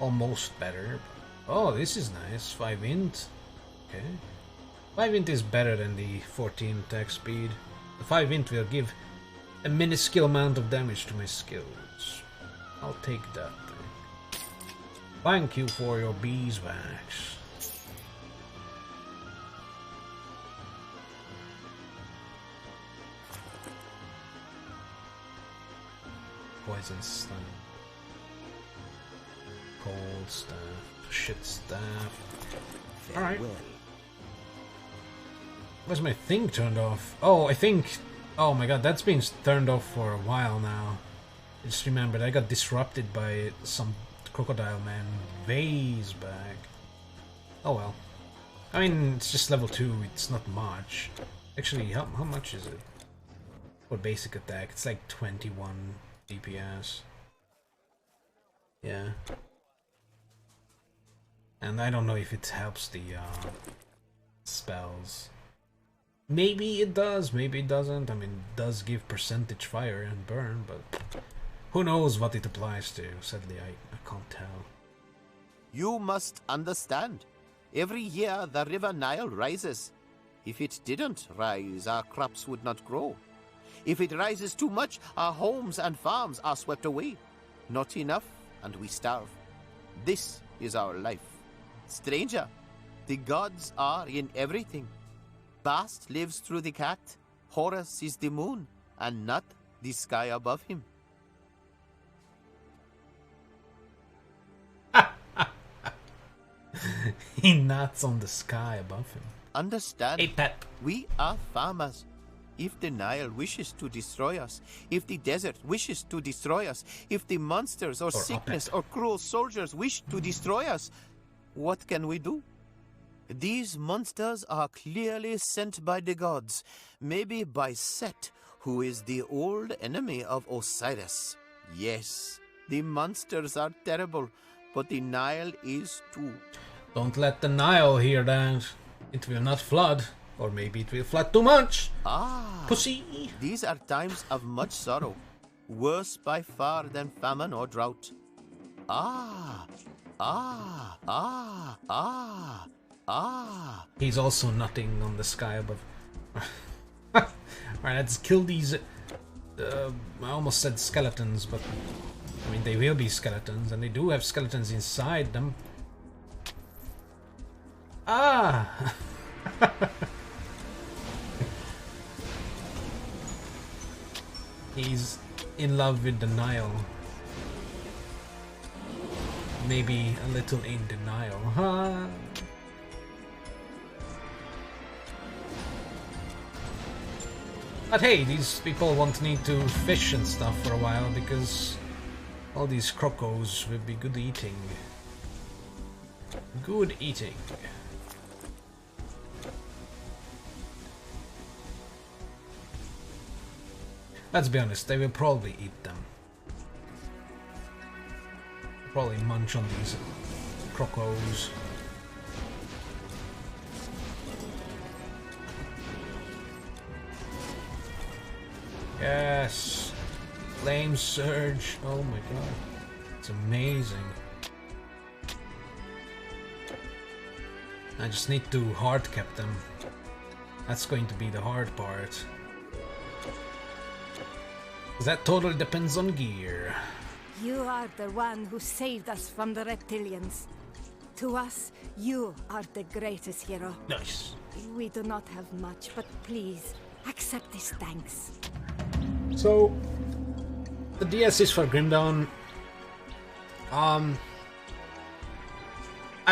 almost better. Oh, this is nice. 5 int. Okay. 5 int is better than the 14 attack speed. The 5 int will give a minuscule amount of damage to my skills. I'll take that thing. Thank you for your beeswax. Poison stun. Cold staff. Shit staff. Alright. Where's my thing turned off? Oh, I think... Oh my god, that's been turned off for a while now. I just remembered I got disrupted by some crocodile man ways back. Oh well. I mean, it's just level 2, it's not much. Actually, how much is it? For basic attack, it's like 21 DPS. Yeah. And I don't know if it helps the spells. Maybe it does, maybe it doesn't. I mean, it does give percentage fire and burn, but who knows what it applies to. Sadly, I can't tell. You must understand. Every year the river Nile rises. If it didn't rise, our crops would not grow. If it rises too much, our homes and farms are swept away. Not enough, and we starve. This is our life. Stranger, the gods are in everything. Bast lives through the cat. Horus is the moon, and not the sky above him. He nuts on the sky above him. Understand, hey, Pep. We are farmers. If the Nile wishes to destroy us, if the desert wishes to destroy us, if the monsters or sickness or cruel soldiers wish to destroy us, what can we do? These monsters are clearly sent by the gods, maybe by Set, who is the old enemy of Osiris. Yes, the monsters are terrible, but the Nile is too. Don't let the Nile hear that. It will not flood. Or maybe it will flood too much. Ah, pussy. These are times of much sorrow, worse by far than famine or drought. Ah. He's also nutting on the sky above. Alright, let's kill these... I almost said skeletons, but... I mean, they will be skeletons, and they do have skeletons inside them. Ah! He's in love with the Nile. Maybe a little in denial, huh? But hey, these people won't need to fish and stuff for a while because all these crocos will be good eating. Good eating. Let's be honest, they will probably eat them. Probably munch on these crocos. Yes! Flame surge! Oh my god. It's amazing. I just need to hard cap them. That's going to be the hard part. That totally depends on gear. You are the one who saved us from the reptilians. To us, you are the greatest hero. Nice. We do not have much, but please, accept this thanks. So, the DLCs for Grim Dawn, I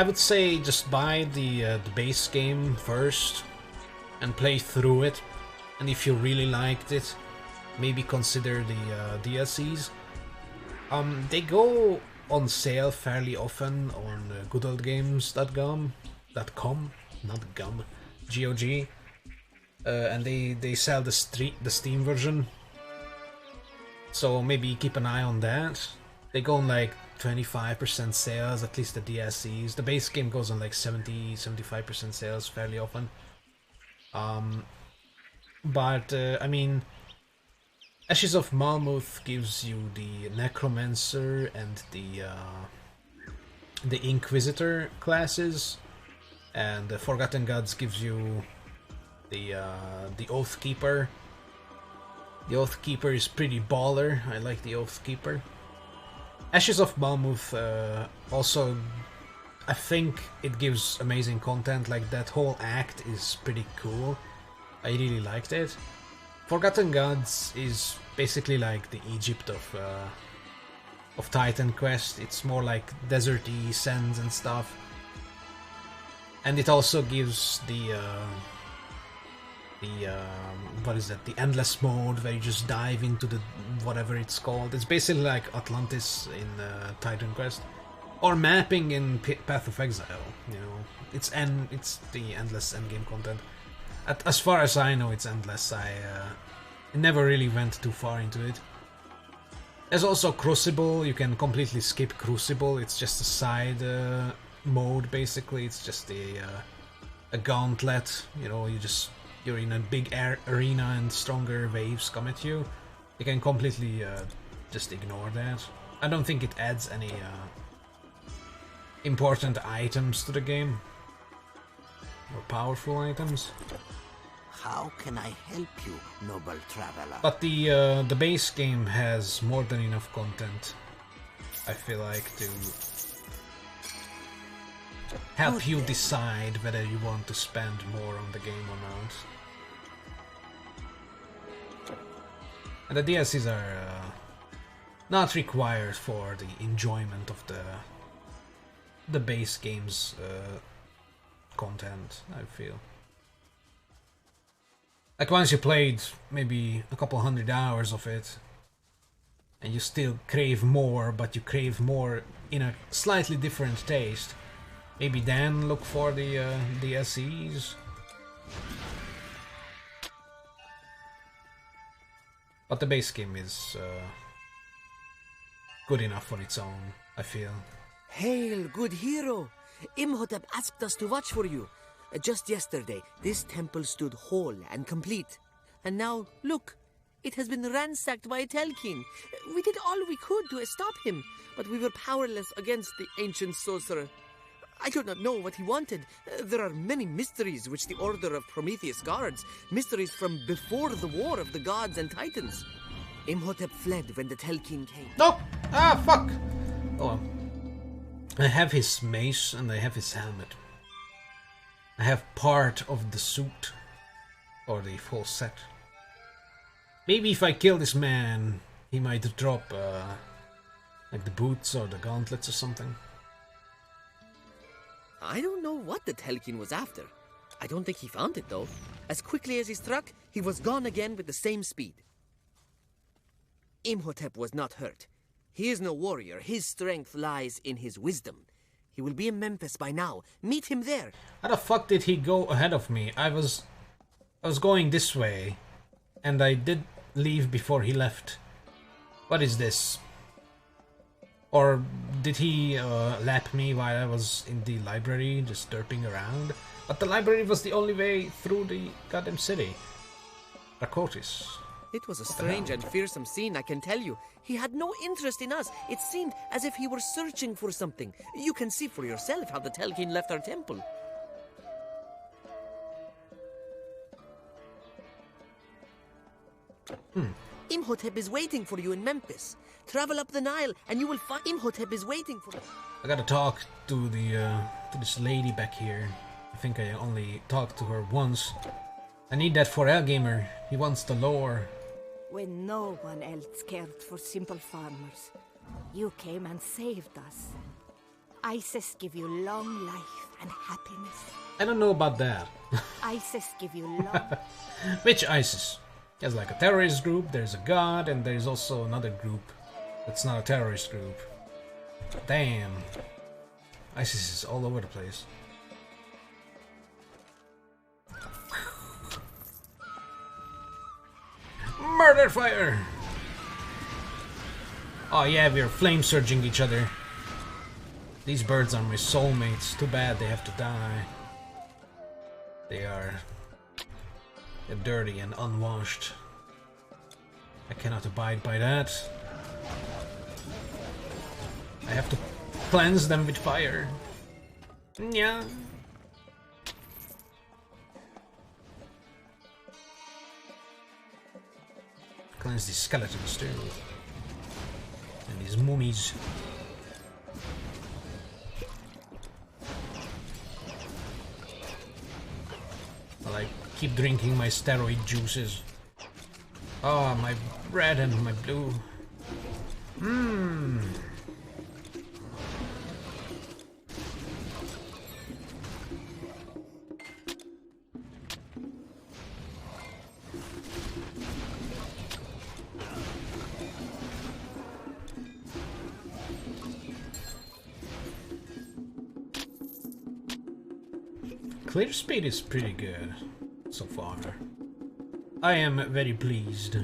would say just buy the base game first and play through it, and if you really liked it, maybe consider the DLCs. They go on sale fairly often on goodoldgames.com, not gum, GOG, and they sell the Steam version. So maybe keep an eye on that. They go on like 25% sales, at least the DLCs. The base game goes on like 70-75% sales fairly often. But I mean, Ashes of Malmuth gives you the Necromancer and the the Inquisitor classes, and the Forgotten Gods gives you the Oathkeeper. The Oathkeeper is pretty baller. I like the Oathkeeper. Ashes of Malmuth also, I think it gives amazing content. Like that whole act is pretty cool. I really liked it. Forgotten Gods is basically like the Egypt of Titan Quest. It's more like deserty sands and stuff. And it also gives the what is that? The endless mode where you just dive into the whatever it's called. It's basically like Atlantis in Titan Quest, or mapping in Path of Exile. You know, it's the endless endgame content. As far as I know, it's endless. I never really went too far into it. There's also Crucible. You can completely skip Crucible. It's just a side mode basically. It's just a gauntlet. You know, you're in a big arena and stronger waves come at you. You can completely just ignore that. I don't think it adds any important items to the game, or powerful items. How can I help you, noble traveler? But the base game has more than enough content, I feel like, to help you decide whether you want to spend more on the game or not. And the DLCs are not required for the enjoyment of the base game's content, I feel. Like once you played maybe a couple 100 hours of it, and you still crave more, but you crave more in a slightly different taste, maybe then look for the DLCs. But the base game is good enough on its own, I feel. Hail, good hero! Imhotep asked us to watch for you. Just yesterday, this temple stood whole and complete. And now, look, it has been ransacked by a Telkin. We did all we could to stop him, but we were powerless against the ancient sorcerer. I do not know what he wanted. There are many mysteries which the Order of Prometheus guards, mysteries from before the war of the gods and titans. Imhotep fled when the Telkin came. No! Ah, fuck! Oh, I have his mace and I have his helmet. I have part of the suit, or the full set. Maybe if I kill this man, he might drop like the boots or the gauntlets or something. I don't know what the Telkin was after. I don't think he found it though. As quickly as he struck, he was gone again with the same speed. Imhotep was not hurt. He is no warrior. His strength lies in his wisdom. He will be in Memphis by now. Meet him there. How the fuck did he go ahead of me? I was going this way, and I did leave before he left. What is this? Or did he lap me while I was in the library, just derping around? But the library was the only way through the goddamn city. Rakotis. It was a strange and fearsome scene, I can tell you. He had no interest in us. It seemed as if he were searching for something. You can see for yourself how the Telkin left our temple. Imhotep is waiting for you in Memphis. Travel up the Nile and you will find Imhotep is waiting for you. I gotta talk to this lady back here. I think I only talked to her once. I need that for Elgamer. He wants the lore. When no one else cared for simple farmers, you came and saved us. Isis give you long life and happiness. I don't know about that. Isis give you long... Which Isis? There's like a terrorist group, there's a god, and there's also another group that's not a terrorist group. Damn. Isis is all over the place. Murder fire! Oh yeah, we're flame surging each other. These birds are my soulmates. Too bad they have to die. They're dirty and unwashed. I cannot abide by that. I have to cleanse them with fire. Yeah. Cleanse these skeletons too. And these mummies. While I keep drinking my steroid juices. Oh, my red and my blue. Mmm. Clear speed is pretty good so far. I am very pleased.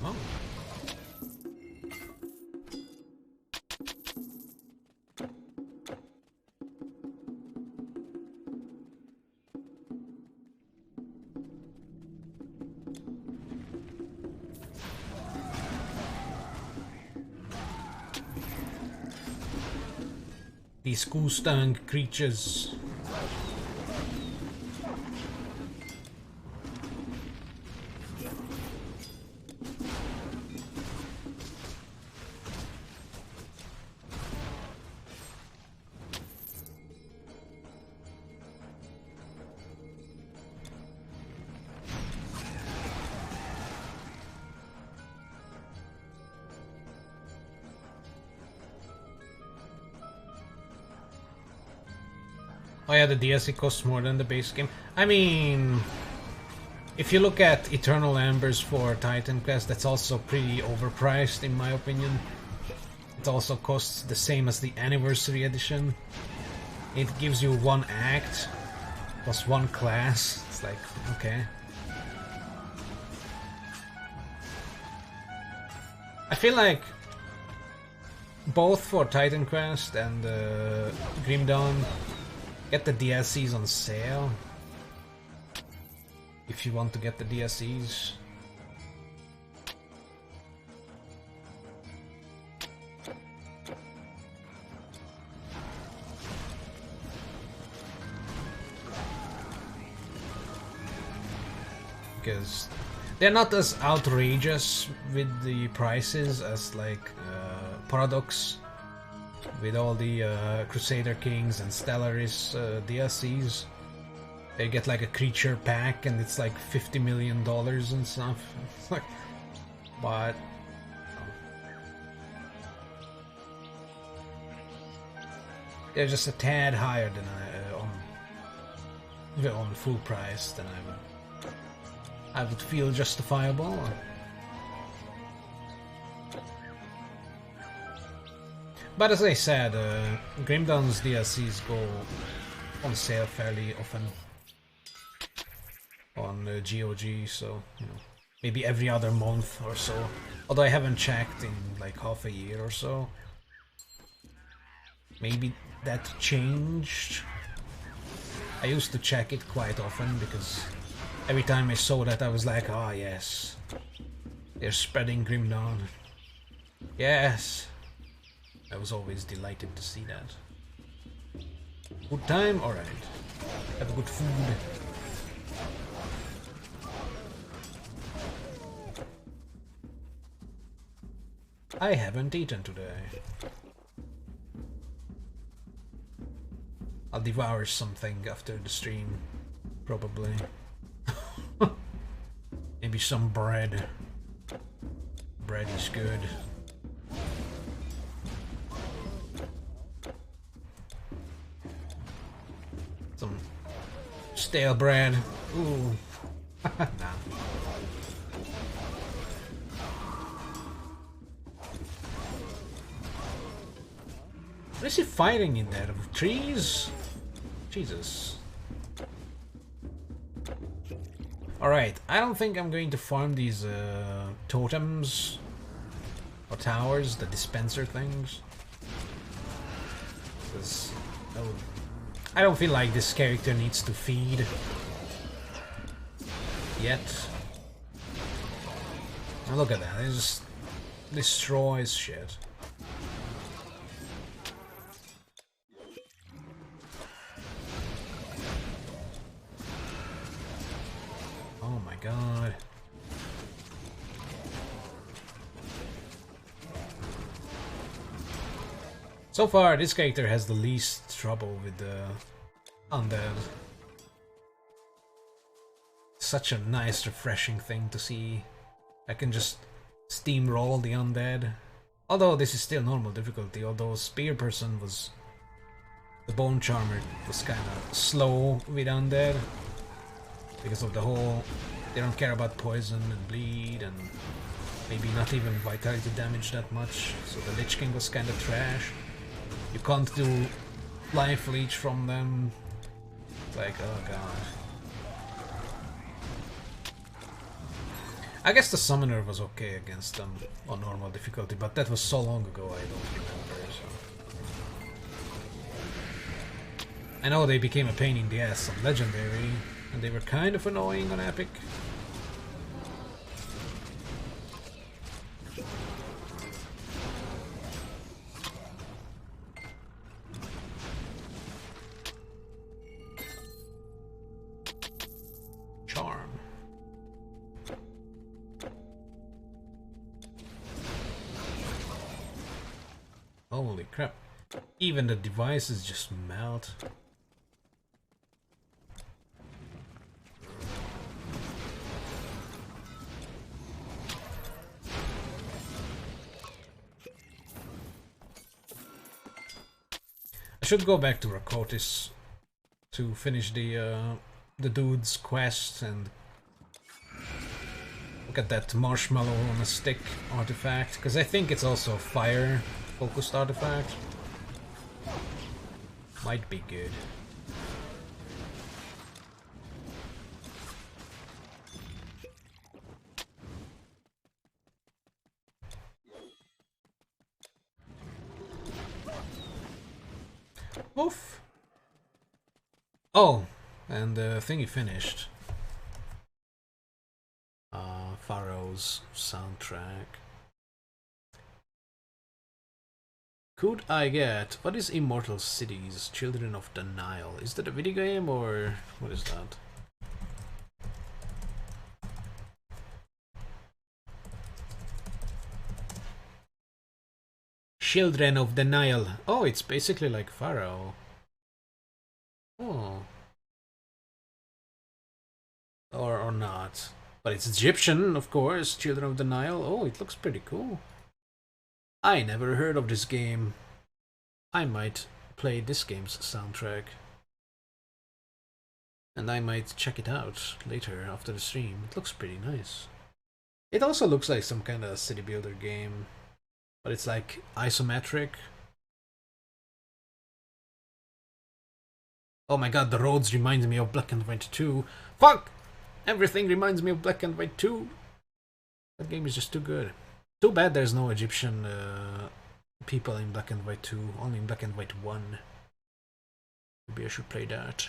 Oh. These Kushtang creatures. Oh yeah, the DLC costs more than the base game. I mean, if you look at Eternal Embers for Titan Quest, that's also pretty overpriced in my opinion. It also costs the same as the Anniversary Edition. It gives you one act plus one class. It's like, okay. I feel like both for Titan Quest and Grim Dawn, get the DLCs on sale if you want to get the DLCs. Because they're not as outrageous with the prices as like Paradox, with all the Crusader Kings and Stellaris DLCs. They get like a creature pack and it's like $50 million and stuff. It's like, but they're just a tad higher than on full price than I would feel justifiable. But as I said, Grim Dawn's DLCs go on sale fairly often on GOG, so you know, maybe every other month or so. Although I haven't checked in like half a year or so. Maybe that changed. I used to check it quite often because every time I saw that I was like, ah, yes, they're spreading Grim Dawn. Yes. I was always delighted to see that. Good time? Alright. Have good food. I haven't eaten today. I'll devour something after the stream. Probably. Maybe some bread. Bread is good. Some stale bread. Ooh. Nah. What is he fighting in there? Trees? Jesus. Alright, I don't think I'm going to farm these totems or towers, the dispenser things. Because I don't feel like this character needs to feed yet. Look at that, it just destroys shit. Oh my god. So far, this character has the least trouble with the undead. Such a nice, refreshing thing to see. I can just steamroll the undead. Although this is still normal difficulty, although Spear Person was... The Bone Charmer was kinda slow with undead. Because of the whole... They don't care about poison and bleed and... Maybe not even vitality damage that much. So the Lich King was kinda trash. You can't do life leech from them. It's like, oh god. I guess the Summoner was okay against them on normal difficulty, but that was so long ago I don't remember, so... I know they became a pain in the ass on Legendary, and they were kind of annoying on Epic. Charm. Holy crap. Even the devices just melt. I should go back to Rakotis to finish the dude's quest and look at that marshmallow on a stick artifact, because I think it's also a fire focused artifact. Might be good. Oof. Oh, and the thingy finished. Pharaoh's soundtrack. Could I get... What is Immortal Cities, Children of the Nile? Is that a video game or what is that? Children of the Nile. Oh, it's basically like Pharaoh. Oh. Or not. But it's Egyptian, of course. Children of the Nile. Oh, it looks pretty cool. I never heard of this game. I might play this game's soundtrack. And I might check it out later after the stream. It looks pretty nice. It also looks like some kind of city builder game. But it's like isometric. Oh my god, the roads remind me of Black and White 2. Fuck! Everything reminds me of Black and White 2. That game is just too good. Too bad there's no Egyptian people in Black and White 2, only in Black and White 1. Maybe I should play that.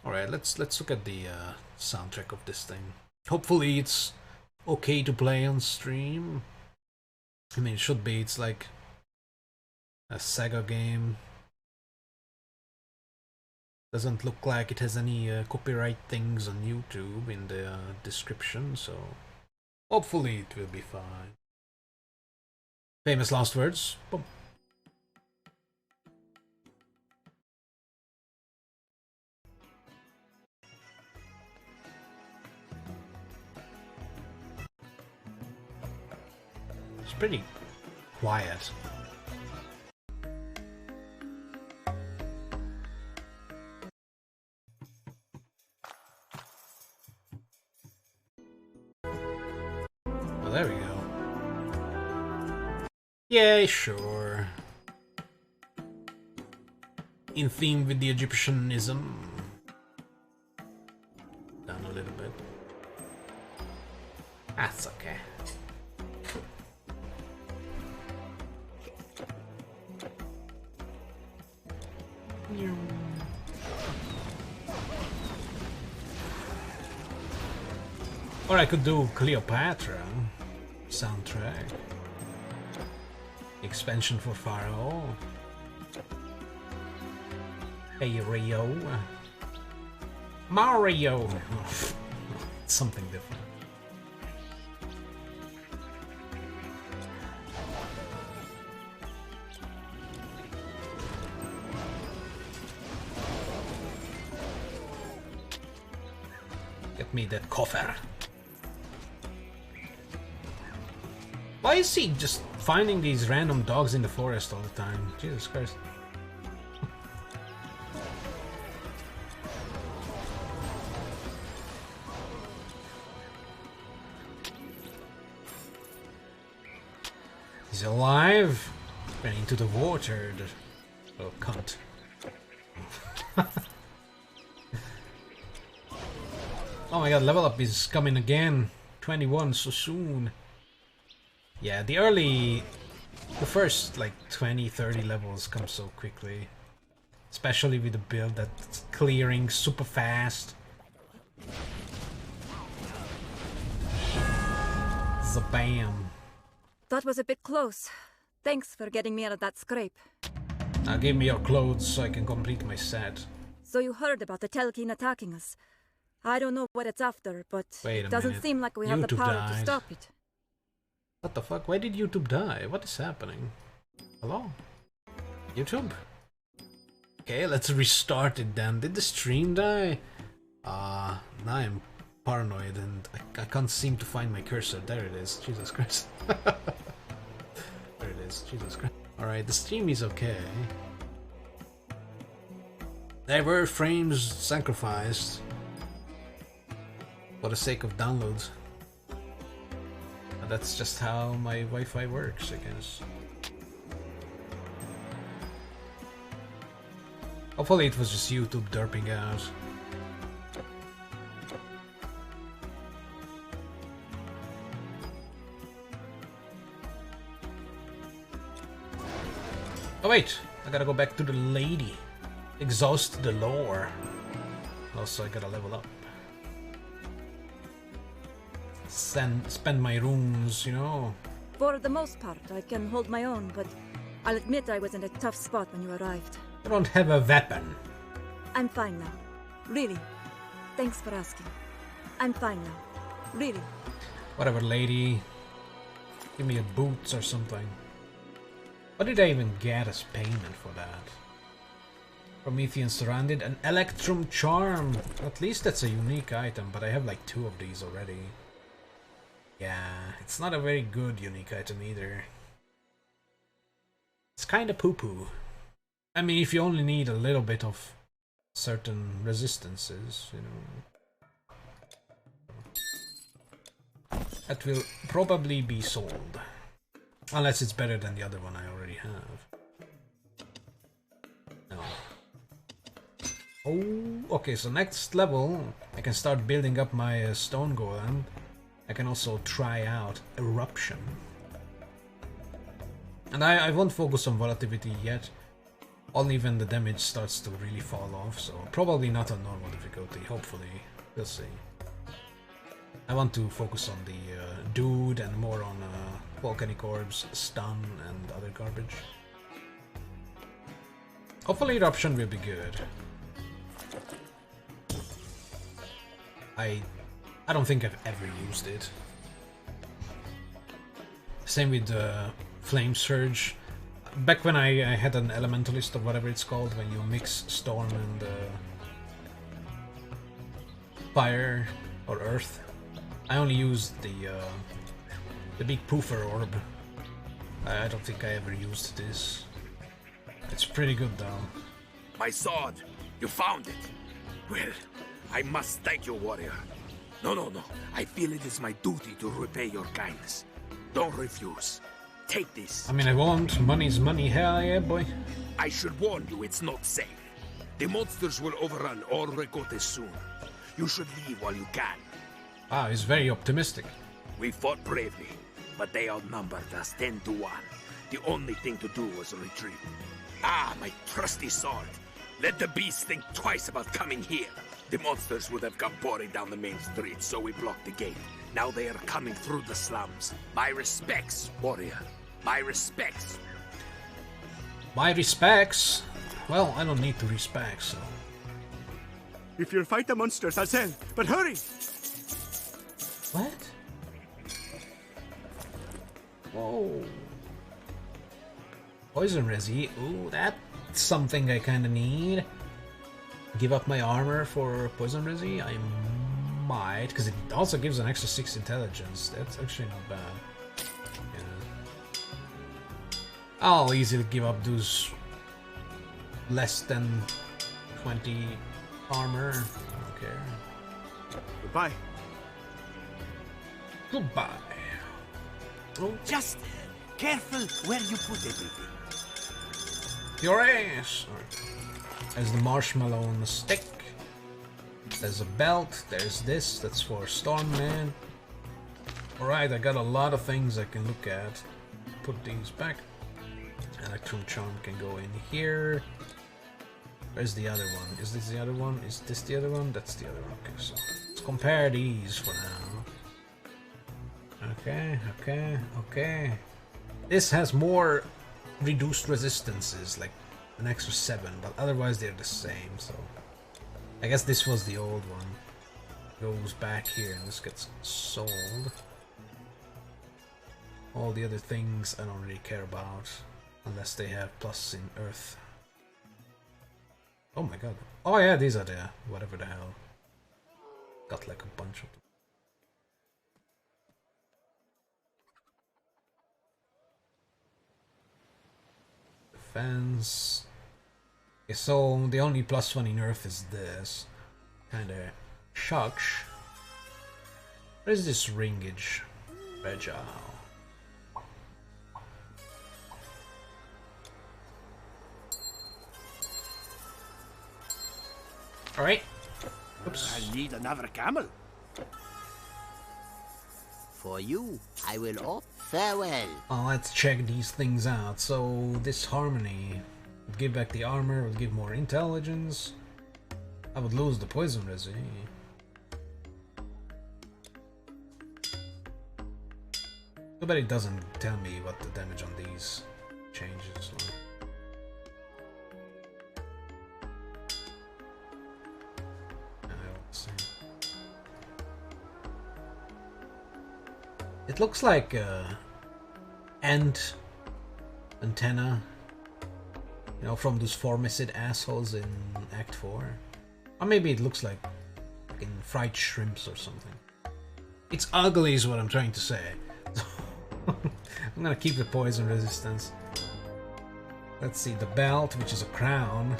Alright, let's look at the soundtrack of this thing. Hopefully it's okay to play on stream. I mean, it should be. It's like a Sega game. Doesn't look like it has any copyright things on YouTube in the description, so hopefully it will be fine. Famous last words. Boom. It's pretty quiet. Well, there we go. Yeah, sure. In theme with the Egyptianism. Down a little bit. That's okay. Or I could do Cleopatra soundtrack. Expansion for Pharaoh. Hey Rio. Mario! Something different. Get me that coffer. Why is he just finding these random dogs in the forest all the time? Jesus Christ. He's alive. Ran into the water. Oh, cunt. Oh my god, level up is coming again. 21 so soon. Yeah, the first like 20-30 levels come so quickly. Especially with the build that's clearing super fast. Zabam. That was a bit close. Thanks for getting me out of that scrape. Now give me your clothes so I can complete my set. So you heard about the Telkin attacking us. I don't know what it's after, but it doesn't seem like we have the power to stop it. What the fuck? Why did YouTube die? What is happening? Hello? YouTube? Okay, let's restart it then. Did the stream die? Now I'm paranoid and I can't seem to find my cursor. There it is. Jesus Christ. There it is. Jesus Christ. Alright, the stream is okay. There were frames sacrificed for the sake of downloads. And that's just how my Wi-Fi works, I guess. Hopefully it was just YouTube derping out. Oh wait, I gotta go back to the lady. Exhaust the lore. Also I gotta level up. Spend my runes, you know. For the most part, I can hold my own, but I'll admit I was in a tough spot when you arrived. I don't have a weapon. I'm fine now. Really. Thanks for asking. I'm fine now. Really. Whatever, lady. Give me a boots or something. What did I even get as payment for that? Promethean Surrounded, an Electrum Charm. At least that's a unique item, but I have like 2 of these already. Yeah, it's not a very good unique item either. It's kinda poo-poo. I mean, if you only need a little bit of certain resistances, you know. That will probably be sold. Unless it's better than the other one I already have. No. Oh, okay, so next level I can start building up my stone golem. I can also try out Eruption. And I won't focus on volatility yet. Only when the damage starts to really fall off, so probably not on normal difficulty, hopefully. We'll see. I want to focus on the dude and more on volcanic orbs, stun and other garbage. Hopefully Eruption will be good. I don't think I've ever used it. Same with Flame Surge. Back when I had an Elementalist or whatever it's called, when you mix Storm and Fire or Earth, I only used the big poofer orb. I don't think I ever used this. It's pretty good though. My sword! You found it! Well, I must thank you, warrior. No. I feel it is my duty to repay your kindness. Don't refuse. Take this. I mean, I won't. Money's money. Hell yeah, boy. I should warn you, it's not safe. The monsters will overrun all Regotes soon. You should leave while you can. Ah, he's very optimistic. We fought bravely, but they outnumbered us 10 to 1. The only thing to do was retreat. Ah, my trusty sword. Let the beast think twice about coming here. The monsters would have come pouring down the main street, so we blocked the gate. Now they are coming through the slums. My respects, warrior. My respects. My respects? Well, I don't need to respect, so... If you'll fight the monsters, I'll sell. But hurry! What? Whoa. Poison resi. Ooh, that's something I kinda need. Give up my armor for poison resi? I might, because it also gives an extra 6 intelligence. That's actually not bad. Yeah. I'll easily give up those less than 20 armor. I don't care. Goodbye. Goodbye. Oh. Just careful where you put everything. Your ass! There's the marshmallow on the stick. There's a belt. There's this. That's for Stormman. Alright, I got a lot of things I can look at. Put these back. Electrum Charm can go in here. Where's the other one? Is this the other one? Is this the other one? That's the other one. Okay, so let's compare these for now. Okay, okay, okay. This has more reduced resistances, like an extra 7, but otherwise they're the same, so... I guess this was the old one. Goes back here and this gets sold. All the other things I don't really care about, unless they have plus in Earth. Oh my god. Oh yeah, these are the... whatever the hell. Got like a bunch of them. Defense. Okay, so the only +1 in Earth is this. Kinda shocks. What is this ringage? Fragile. Alright. Oops. I need another camel. For you, I will opt farewell. Let's check these things out. So this harmony would give back the armor, would give more intelligence. I would lose the poison resi. Too bad it doesn't tell me what the damage on these changes. It looks like ant antenna, you know, from those formicid assholes in Act 4. Or maybe it looks like fucking fried shrimps or something. It's ugly is what I'm trying to say. I'm gonna keep the poison resistance. Let's see, the belt, which is a crown.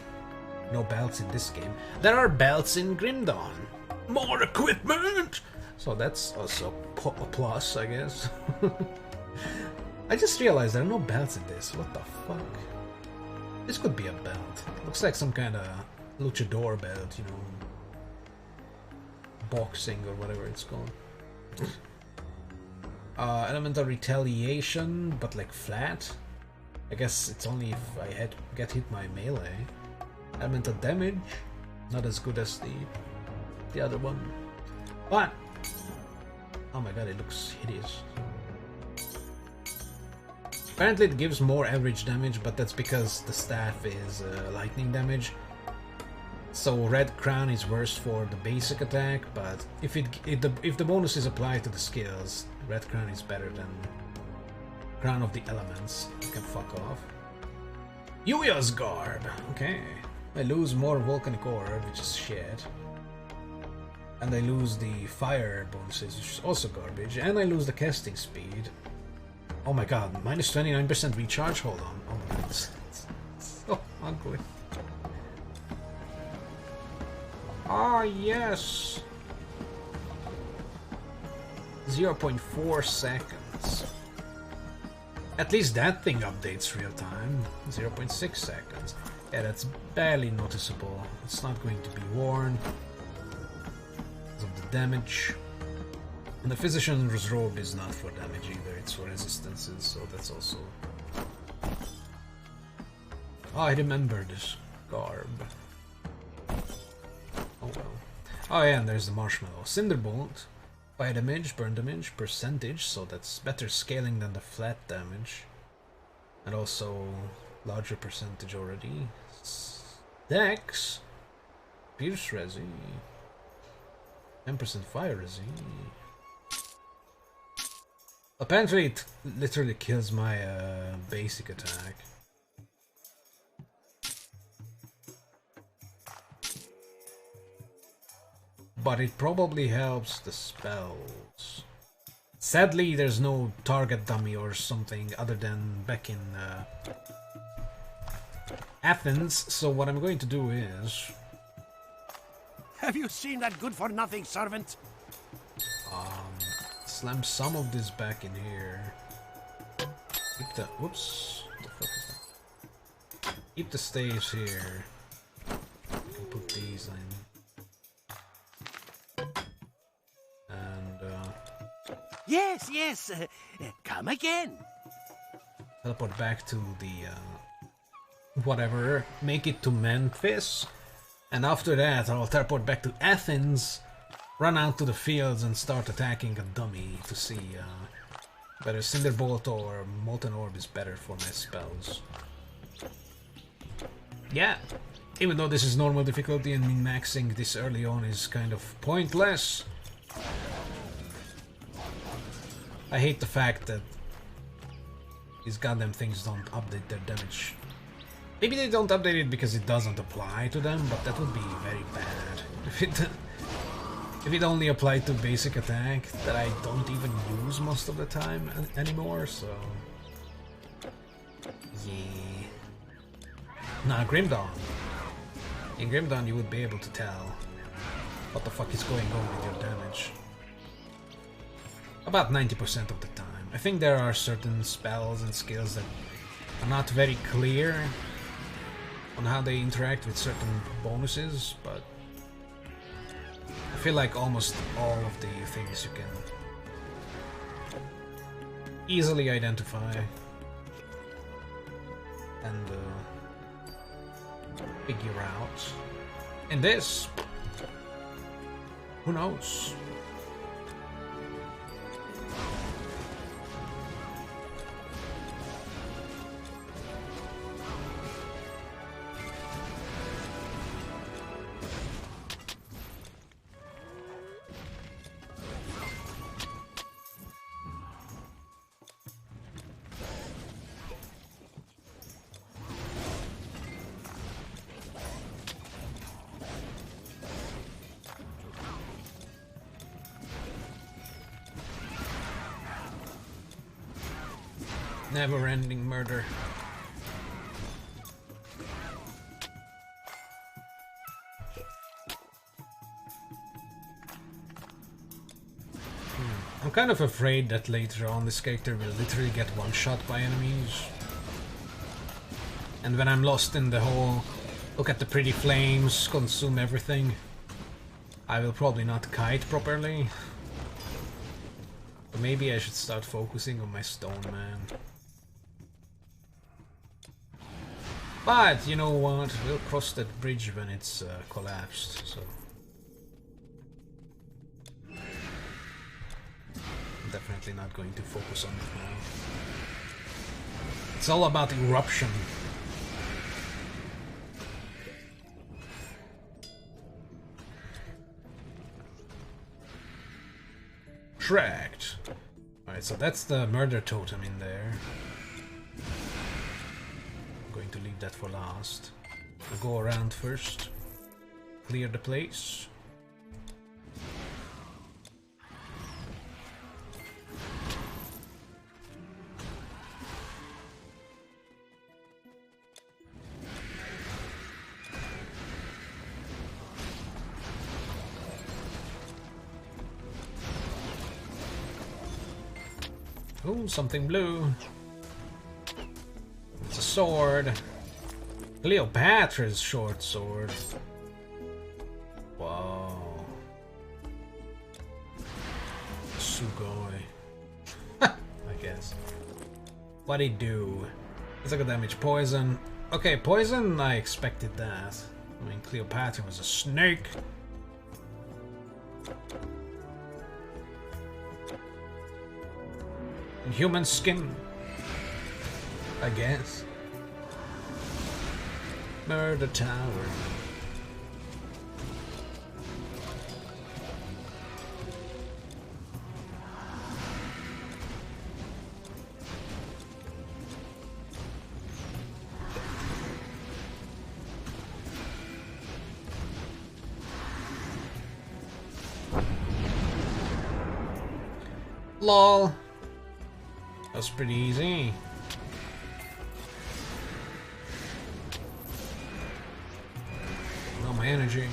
No belts in this game. There are belts in Grim Dawn. More equipment! So that's also a plus, I guess. I just realized there are no belts in this. What the fuck? This could be a belt. Looks like some kind of luchador belt, you know. Boxing or whatever it's called. Elemental retaliation, but like flat. I guess it's only if I get hit by melee. Elemental damage, not as good as the other one. But oh my god, it looks hideous. Apparently it gives more average damage, but that's because the staff is lightning damage. So Red Crown is worse for the basic attack, but if the bonus is applied to the skills, Red Crown is better than Crown of the Elements. You can fuck off. Yuya's Garb! Okay. I lose more Volcanic Orb, which is shit. And I lose the fire bonuses, which is also garbage. And I lose the casting speed. Oh my god, minus 29% recharge? Hold on. Oh my god, it's so ugly. Ah, yes! 0.4 seconds. At least that thing updates real time. 0.6 seconds. Yeah, that's barely noticeable. It's not going to be worn because of the damage. And the Physician's Robe is not for damage either, it's for resistances, so that's also... Oh, I remember this garb. Oh well. Oh yeah, and there's the Marshmallow. Cinderbolt. Fire damage, burn damage, percentage, so that's better scaling than the flat damage. And also larger percentage already. Dex, pierce resi, 10% fire resi. Apparently it literally kills my basic attack. But it probably helps the spells. Sadly, there's no target dummy or something other than back in Athens, so what I'm going to do is... Have you seen that good-for-nothing servant? Slam some of this back in here. Keep the... Whoops. What the fuck is that? Keep the staves here. I can put these in. Yes, yes. Come again. Teleport back to the whatever. Make it to Memphis, and after that I'll teleport back to Athens, run out to the fields and start attacking a dummy to see whether Cinderbolt or Molten Orb is better for my spells. Yeah, even though this is normal difficulty and min-maxing this early on is kind of pointless. I hate the fact that these goddamn things don't update their damage. Maybe they don't update it because it doesn't apply to them, but that would be very bad. If it only applied to basic attack that I don't even use most of the time anymore, so... Yeah. Nah, Grim Dawn. In Grim Dawn you would be able to tell what the fuck is going on with your damage. About 90% of the time. I think there are certain spells and skills that are not very clear on how they interact with certain bonuses, but I feel like almost all of the things you can easily identify and figure out. In this, who knows? Never-ending murder. I'm kind of afraid that later on this character will literally get one-shot by enemies. And when I'm lost in the whole look at the pretty flames, consume everything, I will probably not kite properly. But maybe I should start focusing on my Stone Man. But, you know what, we'll cross that bridge when it's collapsed, so... I'm definitely not going to focus on it now. It's all about eruption. Tracked. Alright, so that's the murder totem in there. Going to leave that for last. We'll go around first, clear the place. Oh, something blue. It's a sword. Cleopatra's short sword. Wow. Sugoi. I guess. What'd he do? Physical damage, poison. Okay, poison, I expected that. I mean, Cleopatra was a snake. In human skin, I guess. Murder Tower. LOL. That's pretty easy. My energy.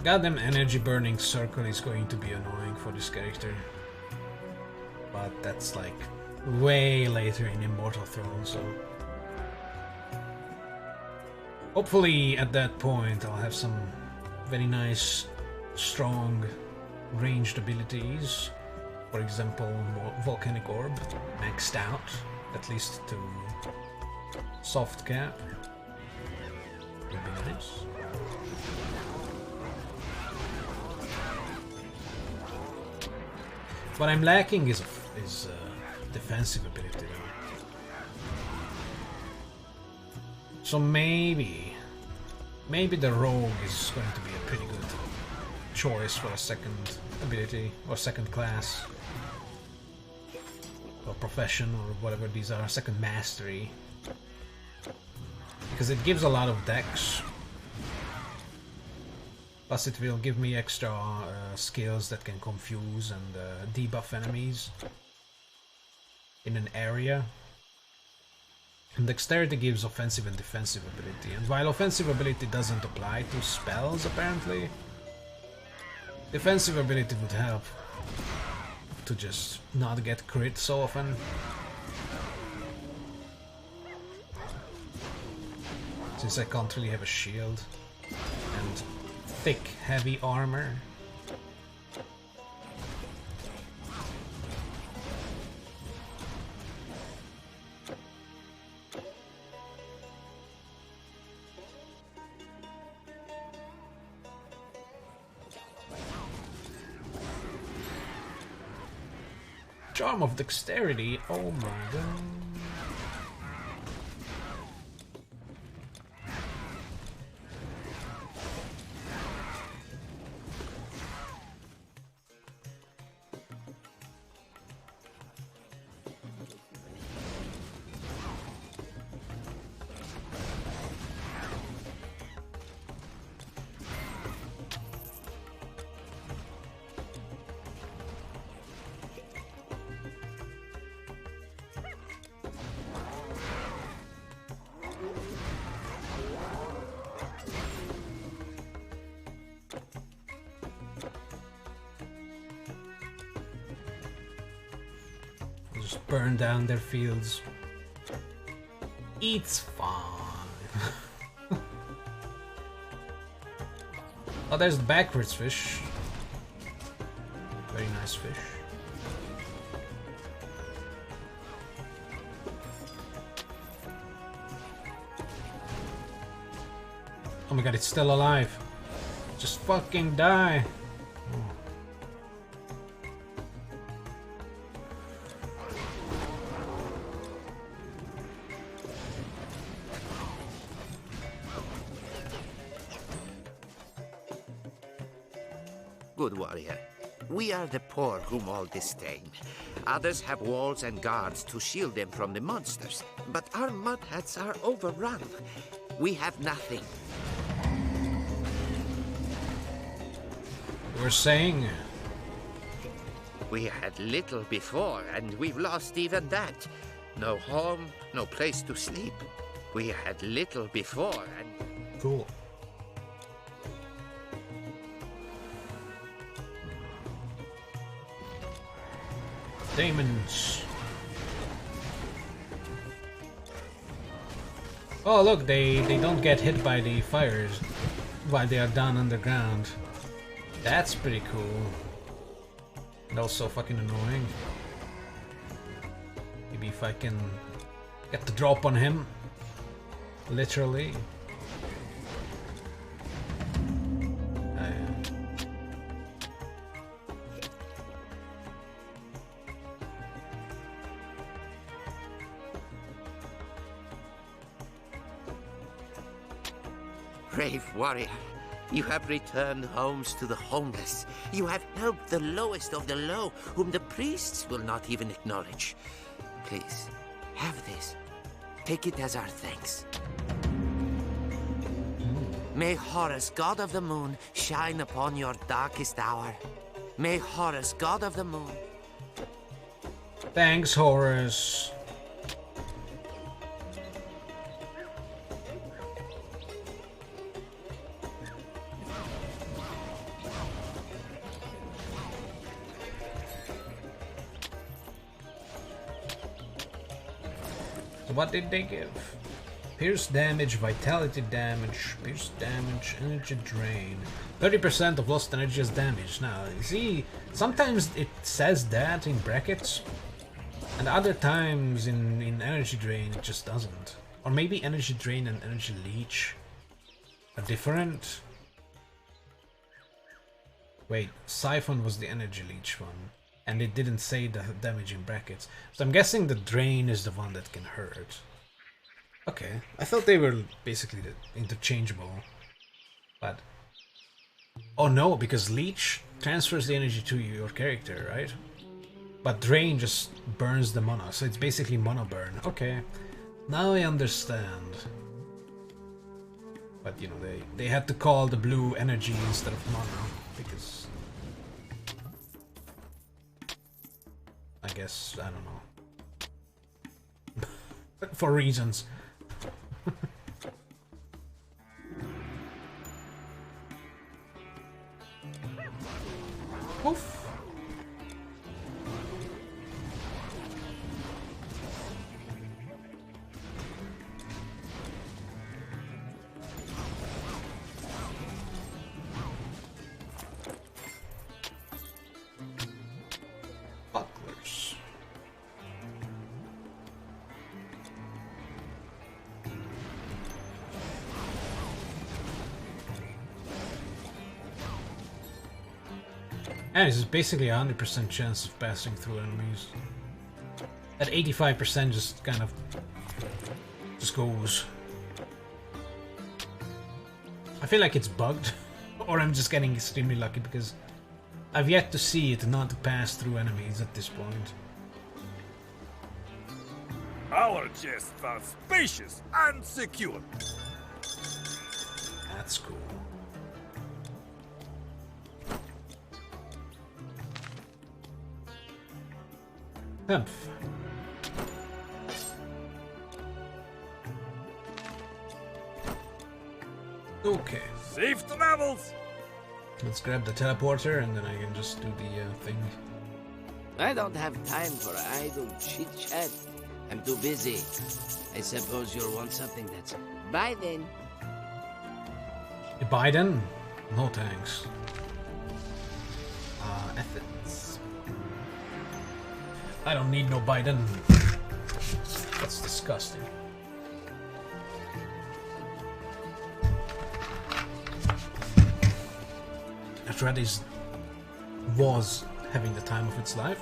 Goddamn energy burning circle is going to be annoying for this character. But that's like way later in Immortal Throne, so hopefully at that point I'll have some very nice, strong, ranged abilities. For example, Volcanic Orb, maxed out. At least to soft cap. Would be nice. What I'm lacking is defensive ability though. So maybe the rogue is going to be a pretty good choice for a second ability or second class. Or profession, or whatever these are, second mastery, because it gives a lot of dex, plus it will give me extra skills that can confuse and debuff enemies in an area, and dexterity gives offensive and defensive ability, and while offensive ability doesn't apply to spells apparently, defensive ability would help to just not get crit so often. Since I can't really have a shield and thick, heavy armor. Charm of Dexterity, oh my god. Just burn down their fields. It's fine. Oh, there's the backwards fish. Very nice fish. Oh my god, it's still alive. Just fucking die. Good warrior. We are the poor whom all disdain. Others have walls and guards to shield them from the monsters, but our mud huts are overrun. We have nothing. We're saying we had little before, and we've lost even that. No home, no place to sleep. We had little before, and... Cool. Demons. Oh look, they don't get hit by the fires while they are down underground. That's pretty cool. And also fucking annoying. Maybe if I can get the drop on him. Literally. Brave warrior, you have returned homes to the homeless. You have helped the lowest of the low, whom the priests will not even acknowledge. Please, have this. Take it as our thanks. May Horus, god of the moon, shine upon your darkest hour. May Horus, god of the moon... Thanks, Horus. So what did they give? Pierce damage, vitality damage, pierce damage, energy drain. 30% of lost energy is damage. Now, see, sometimes it says that in brackets, and other times in energy drain it just doesn't. Or maybe energy drain and energy leech are different. Wait, siphon was the energy leech one, and it didn't say the damage in brackets. So I'm guessing the drain is the one that can hurt. Okay, I thought they were basically interchangeable, but... Oh no, because leech transfers the energy to your character, right? But drain just burns the mana, so it's basically mana burn. Okay, now I understand. But you know, they had to call the blue energy instead of mana, because... I guess, I don't know. For reasons. Oof. Bucklers. And this is basically a 100% chance of passing through enemies. That 85% just kind of just goes. I feel like it's bugged, or I'm just getting extremely lucky because I've yet to see it not pass through enemies at this point. Our chests are spacious and secure. That's cool. Humph. Okay. Safe travels! Let's grab the teleporter and then I can just do the thing. I don't have time for idle chit-chat. I'm too busy. I suppose you'll want something that's... Bye then. Biden? No thanks. Ethics. I don't need no Biden. That's disgusting. Atreides was having the time of its life.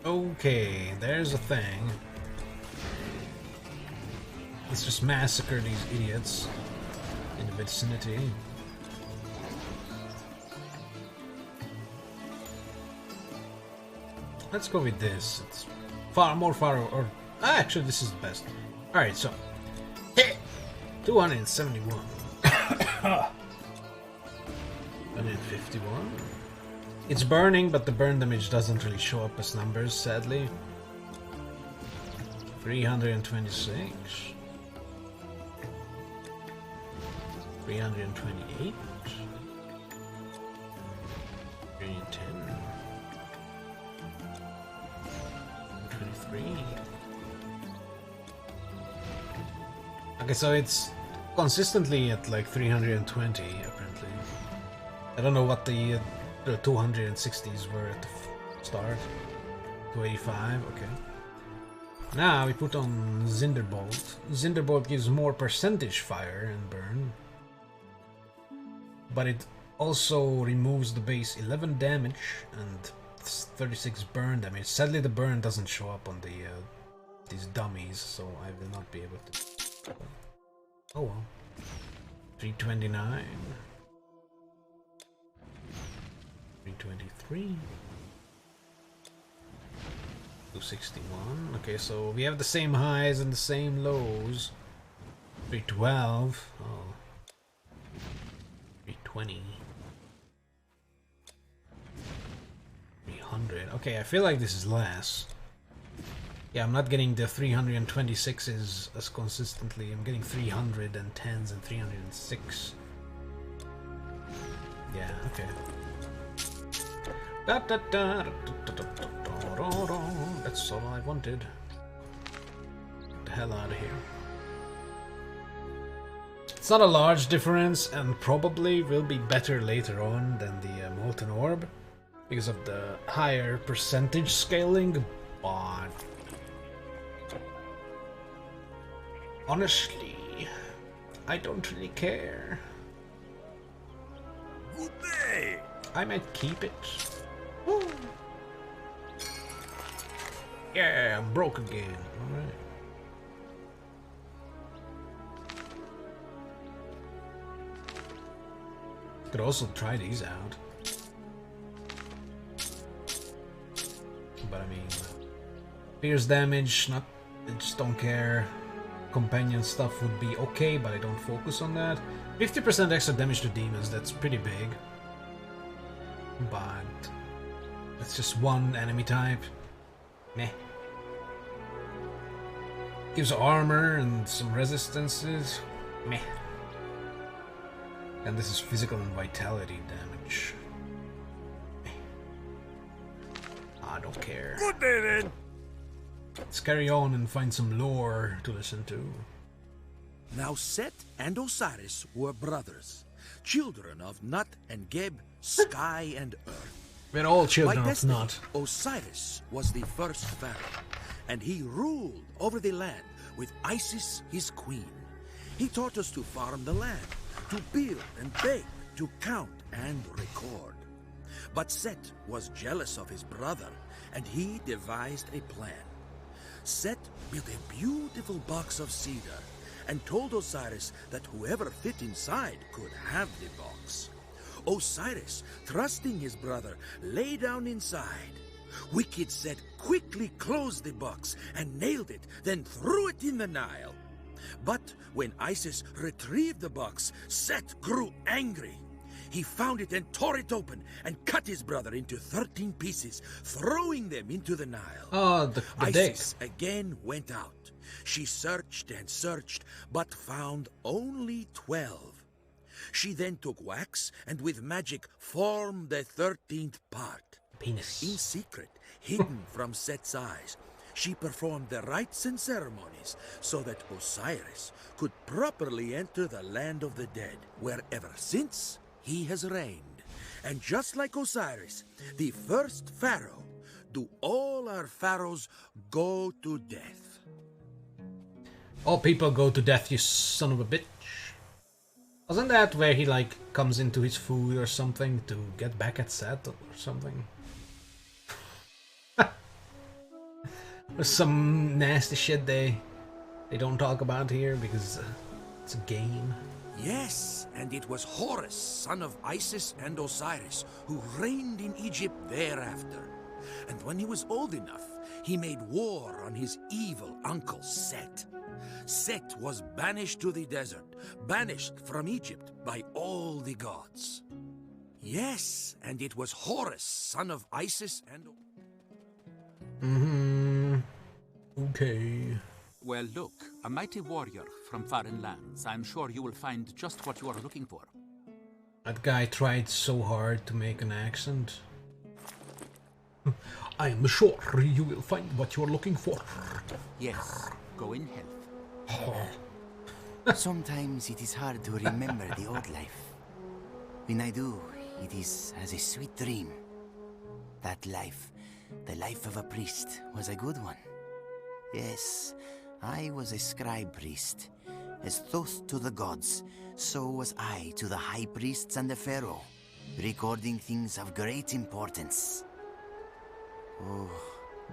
Okay, there's a thing. Let's just massacre these idiots in the vicinity. Let's go with this. It's or actually this is the best. Alright, so 271. 151. It's burning, but the burn damage doesn't really show up as numbers, sadly. 326. 328. 310. 23. Okay, so it's consistently at like 320 apparently. I don't know what the 260s were at the start. 285, okay. Now we put on Zinderbolt. Zinderbolt gives more percentage fire and burn, but it Also removes the base 11 damage and 36 burn damage. Sadly, the burn doesn't show up on the these dummies, so I will not be able to. Oh well. 329. 323. 261. Okay, so we have the same highs and the same lows. 312. Oh. 320. 300. Okay, I feel like this is less. Yeah, I'm not getting the 326s as consistently. I'm getting 310s and 306. Yeah, okay. That's all I wanted. Get the hell out of here. It's not a large difference, and probably will be better later on than the Molten Orb because of the higher percentage scaling, but honestly, I don't really care. Good day. I might keep it. Woo. Yeah, I'm broke again. Alright. Could also try these out. But I mean, pierce damage, not, I just don't care. Companion stuff would be okay, but I don't focus on that. 50% extra damage to demons, that's pretty big. But that's just one enemy type. Meh. Gives armor and some resistances. Meh. And this is physical and vitality damage. Meh. I don't care. Good day then. Let's carry on and find some lore to listen to. Now Set and Osiris were brothers, children of Nut and Geb, sky and earth. We're all children By of destiny, Nut. Osiris was the first pharaoh, and he ruled over the land with Isis his queen. He taught us to farm the land, to build and bake, to count and record. But Set was jealous of his brother, and he devised a plan. Set built a beautiful box of cedar and told Osiris that whoever fit inside could have the box. Osiris, trusting his brother, lay down inside. Wicked Set quickly closed the box and nailed it, then threw it in the Nile. But when Isis retrieved the box, Set grew angry. He found it and tore it open and cut his brother into 13 pieces, throwing them into the Nile. Oh, the Isis again went out. She searched and searched, but found only 12. She then took wax and with magic formed the 13th part. Penis. In secret, hidden from Set's eyes, she performed the rites and ceremonies so that Osiris could properly enter the land of the dead, where ever since he has reigned. And just like Osiris, the first pharaoh, do all our pharaohs go to death? All people go to death, you son of a bitch. Wasn't that where he like comes into his food or something to get back at Set or something? There's some nasty shit they don't talk about here because it's a game. Yes, and it was Horus, son of Isis and Osiris, who reigned in Egypt thereafter. And when he was old enough, he made war on his evil uncle Set. Set was banished to the desert, banished from Egypt by all the gods. Yes, and it was Horus, son of Isis and... Okay. Well, look, a mighty warrior from foreign lands. I'm sure you will find just what you are looking for. That guy tried so hard to make an accent. I am sure you will find what you are looking for. Yes, go in health. Sometimes it is hard to remember the old life. When I do, it is as a sweet dream. That life, the life of a priest, was a good one. Yes, I was a scribe priest. As Thoth to the gods, so was I to the high priests and the pharaoh. recording things of great importance. Oh,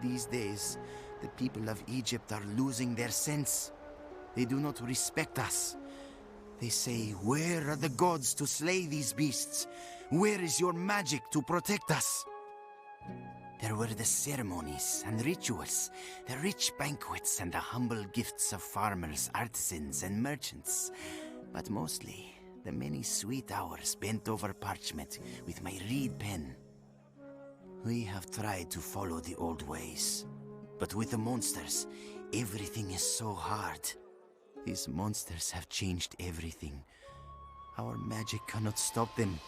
these days, the people of Egypt are losing their sense. They do not respect us. They say, where are the gods to slay these beasts? Where is your magic to protect us? There were the ceremonies and rituals, the rich banquets and the humble gifts of farmers, artisans, and merchants. But mostly, the many sweet hours bent over parchment with my reed pen. We have tried to follow the old ways, but with the monsters, everything is so hard. These monsters have changed everything. Our magic cannot stop them.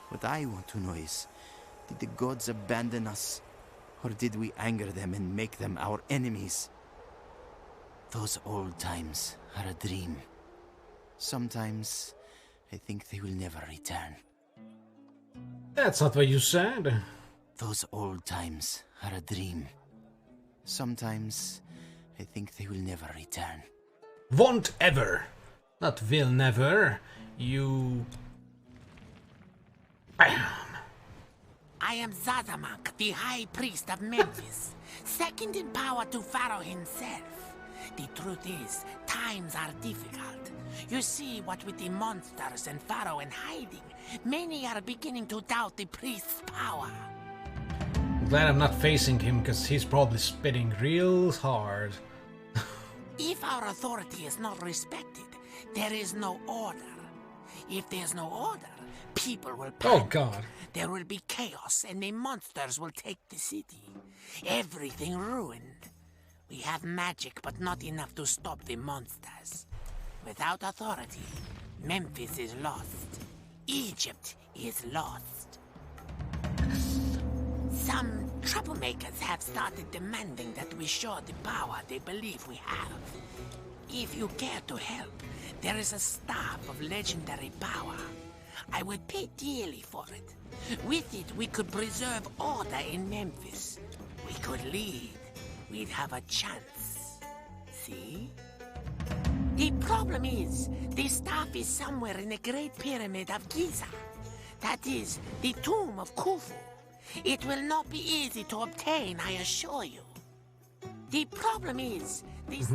What I want to know is, did the gods abandon us? Or did we anger them and make them our enemies? Those old times are a dream. Sometimes, I think they will never return. That's not what you said. Those old times are a dream. Sometimes, I think they will never return. Won't ever. Not will never. You... Bam. I am Zazamak, the High Priest of Memphis, second in power to Pharaoh himself. The truth is, times are difficult. You see, what with the monsters and Pharaoh in hiding, many are beginning to doubt the priest's power. I'm glad I'm not facing him, because he's probably spitting real hard. If our authority is not respected, there is no order. If there's no order, people will panic. Oh God. There will be chaos and the monsters will take the city. Everything ruined. We have magic, but not enough to stop the monsters. Without authority, Memphis is lost. Egypt is lost. Some troublemakers have started demanding that we show the power they believe we have. If you care to help, there is a staff of legendary power. I would pay dearly for it. With it, we could preserve order in Memphis. We could lead. We'd have a chance. See? The problem is, the staff is somewhere in the Great Pyramid of Giza. That is, the tomb of Khufu. It will not be easy to obtain, I assure you. The problem is, this...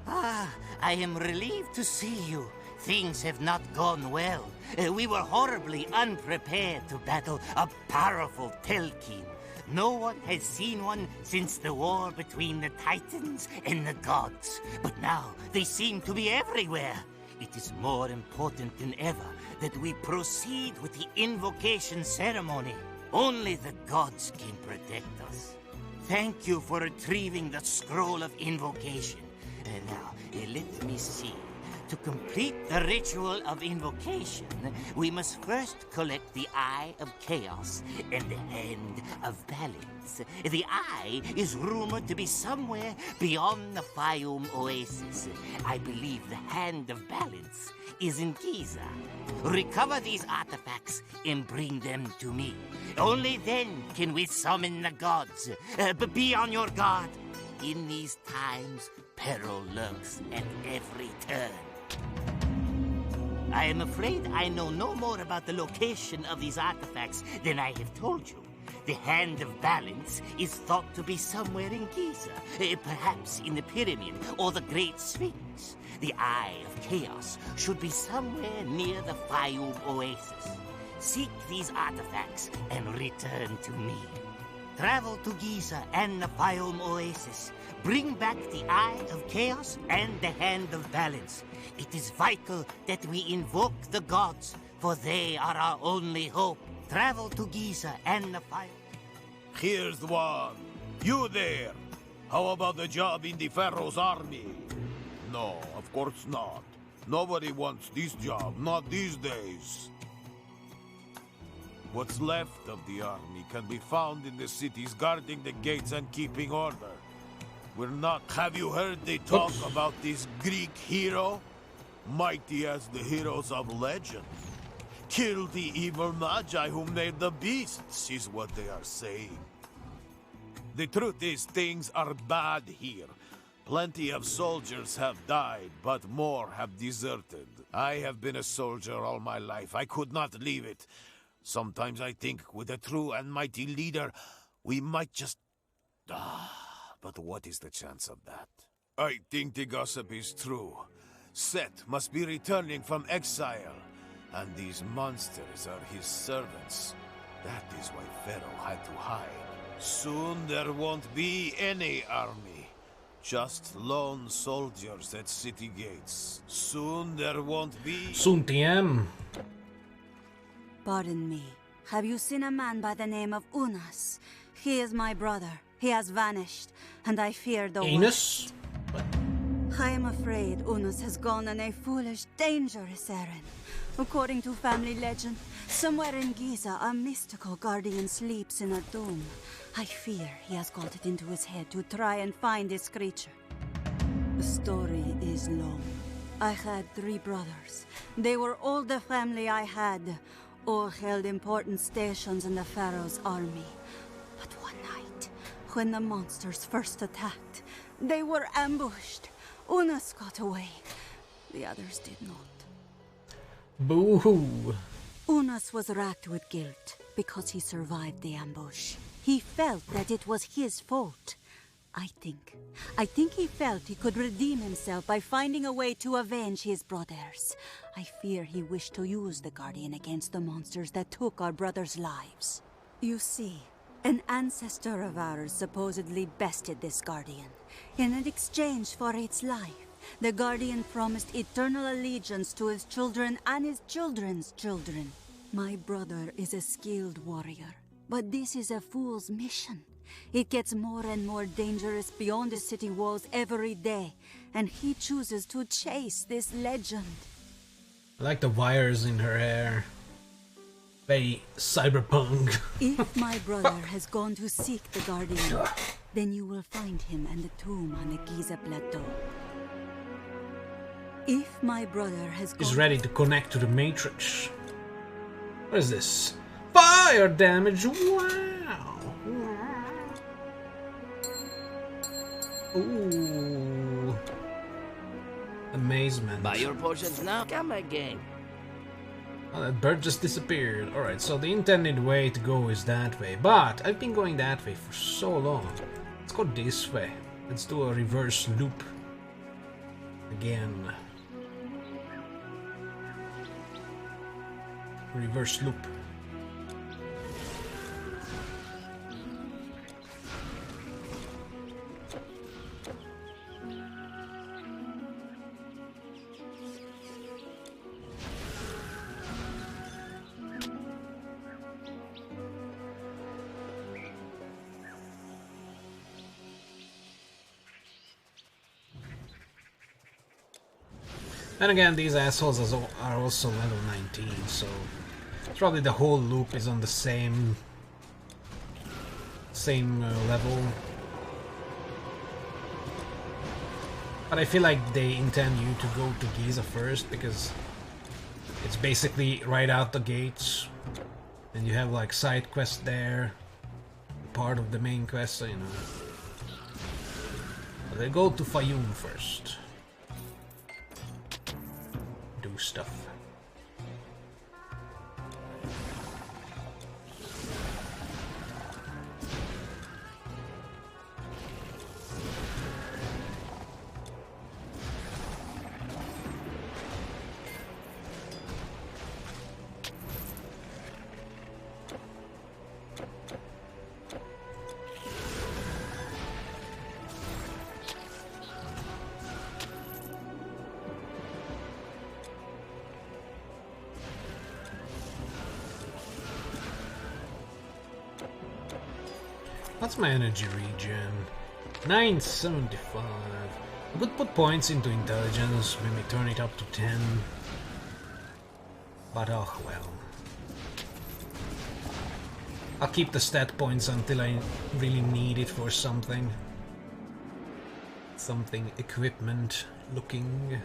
Ah, I am relieved to see you. Things have not gone well. We were horribly unprepared to battle a powerful Telkin. No one has seen one since the war between the Titans and the gods. But now they seem to be everywhere. It is more important than ever that we proceed with the invocation ceremony. Only the gods can protect us. Thank you for retrieving the scroll of invocation. Now, let me see. To complete the ritual of invocation, we must first collect the Eye of Chaos and the Hand of Balance. The Eye is rumored to be somewhere beyond the Fayum Oasis. I believe the Hand of Balance is in Giza. Recover these artifacts and bring them to me. Only then can we summon the gods. But be on your guard. In these times, peril lurks at every turn. I am afraid I know no more about the location of these artifacts than I have told you. The Hand of Balance is thought to be somewhere in Giza, perhaps in the pyramid or the Great Sphinx. The Eye of Chaos should be somewhere near the Fayum Oasis. Seek these artifacts and return to me. Travel to Giza and the Fayum Oasis. Bring back the Eye of Chaos and the Hand of Balance. It is vital that we invoke the gods, for they are our only hope. Travel to Giza and the Fayum. Here's one. You there. How about the job in the Pharaoh's army? No, of course not. Nobody wants this job, not these days. What's left of the army can be found in the cities guarding the gates and keeping order. We're not... Have you heard they talk about this Greek hero? Mighty as the heroes of legend. Kill the evil magi who made the beasts, is what they are saying. The truth is, things are bad here. Plenty of soldiers have died, but more have deserted. I have been a soldier all my life. I could not leave it. Sometimes I think with a true and mighty leader, we might just... but what is the chance of that? I think the gossip is true. Set must be returning from exile, and these monsters are his servants. That is why Pharaoh had to hide. Soon there won't be any army. Just lone soldiers at city gates. Soon there won't be... Soon, TM. Pardon me. Have you seen a man by the name of Unas? He is my brother. He has vanished, and I fear the worst. I am afraid Unas has gone on a foolish, dangerous errand. According to family legend, somewhere in Giza, a mystical guardian sleeps in a tomb. I fear he has got it into his head to try and find this creature. The story is long. I had 3 brothers. They were all the family I had. All held important stations in the Pharaoh's army. But one night, when the monsters first attacked, they were ambushed. Unas got away. The others did not. Boo-hoo. Unas was racked with guilt because he survived the ambush. He felt that it was his fault. I think he felt he could redeem himself by finding a way to avenge his brothers. I fear he wished to use the Guardian against the monsters that took our brothers' lives. You see, an ancestor of ours supposedly bested this Guardian. In an exchange for its life, the Guardian promised eternal allegiance to his children and his children's children. My brother is a skilled warrior, but this is a fool's mission. It gets more and more dangerous beyond the city walls every day, and he chooses to chase this legend. I like the wires in her hair. Very cyberpunk. If my brother has gone to seek the Guardian, then you will find him in the tomb on the Giza Plateau. If my brother has gone... is ready to connect to the Matrix. What is this? Fire damage! Wow! Ooh. Amazement. Buy your potions now. Come again. Oh, that bird just disappeared. Alright, so the intended way to go is that way. But I've been going that way for so long. Let's go this way. Let's do a reverse loop. Again. Reverse loop. And again, these assholes are also level 19, so probably the whole loop is on the same level. But I feel like they intend you to go to Giza first, because it's basically right out the gates, and you have like side quests there, part of the main quest, so you know. But they go to Fayum first. Do stuff. What's my energy regen? 975. I could put points into intelligence, maybe turn it up to 10. But oh well. I'll keep the stat points until I really need it for something. Something equipment looking.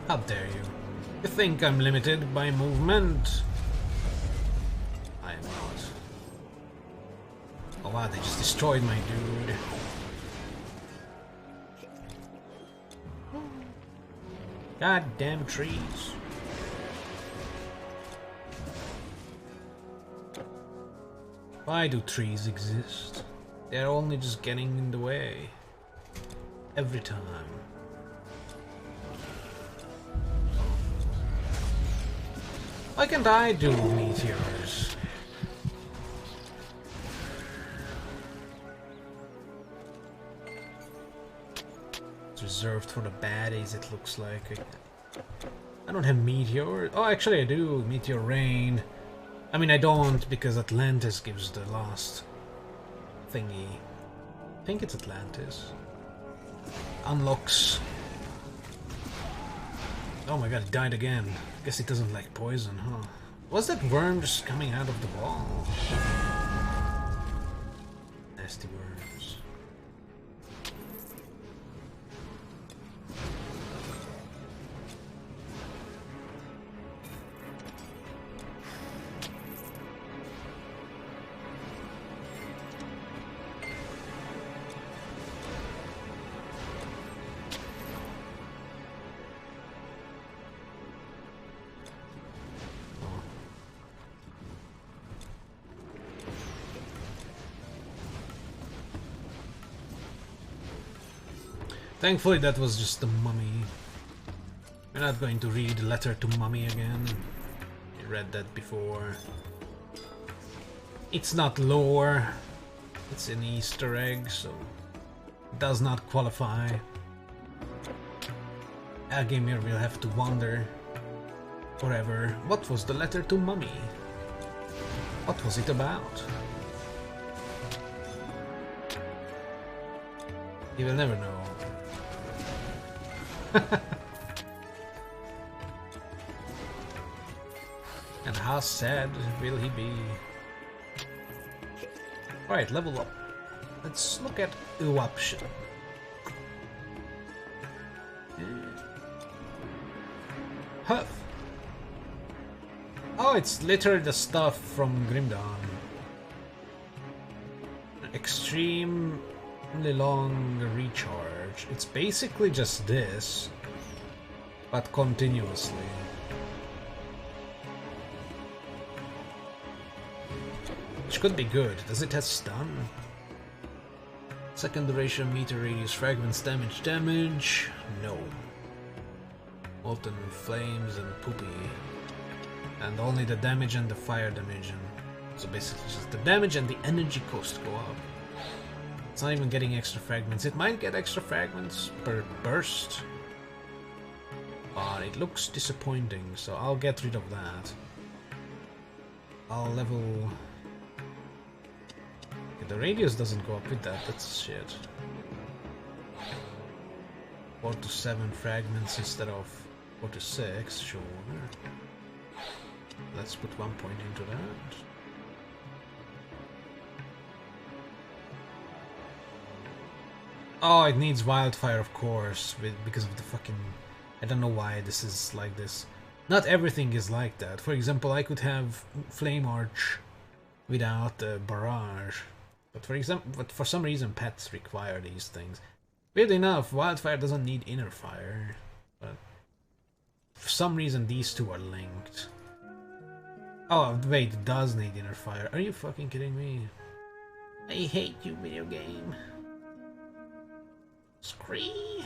How dare you? You think I'm limited by movement? I am not. Oh wow, they just destroyed my dude. God damn trees. Why do trees exist? They're only just getting in the way. Every time. Why can't I do meteors? It's reserved for the baddies, it looks like. I don't have meteor. Oh, actually I do. Meteor rain. I mean, I don't, because Atlantis gives the last thingy. I think it's Atlantis. Unlocks. Oh my god, it died again. Guess it doesn't like poison, huh? Was that worm just coming out of the wall? Nasty worms. Thankfully that was just the mummy. We're not going to read Letter to Mummy again. I read that before. It's not lore. It's an Easter egg, so it does not qualify. Agamir will have to wonder forever, what was the Letter to Mummy? What was it about? He will never know. And how sad will he be? Alright, level up. Let's look at eruption. Huff. Oh, it's literally the stuff from Grimdawn. Extremely long recharge. It's basically just this, but continuously. Which could be good. Does it have stun? Second duration, meter radius, fragments, damage. No. Molten flames and poopy. And only the damage and the fire damage. So basically just the damage and the energy cost go up. It's not even getting extra fragments. It might get extra fragments per burst. But it looks disappointing, so I'll get rid of that. I'll level... Okay, the radius doesn't go up with that, that's shit. 4 to 7 fragments instead of 4 to 6, sure. Let's put 1 point into that. Oh, it needs wildfire, of course, because of the fucking... I don't know why this is like this. Not everything is like that. For example, I could have Flame Arch without a barrage. But for some reason, pets require these things. Weird enough, wildfire doesn't need inner fire. But for some reason, these two are linked. Oh, wait, it does need inner fire. Are you fucking kidding me? I hate you, video game. Scree.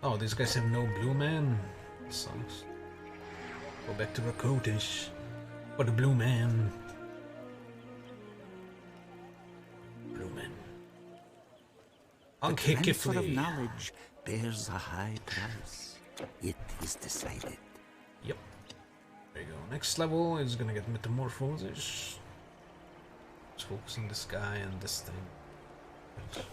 Oh, these guys have no blue man. Sucks. Go back to Rakotish for the blue man. The transfer of knowledge bears a high price. It is decided. Yep. There you go. Next level is gonna get Metamorphosis. Let's focus on this guy and this thing.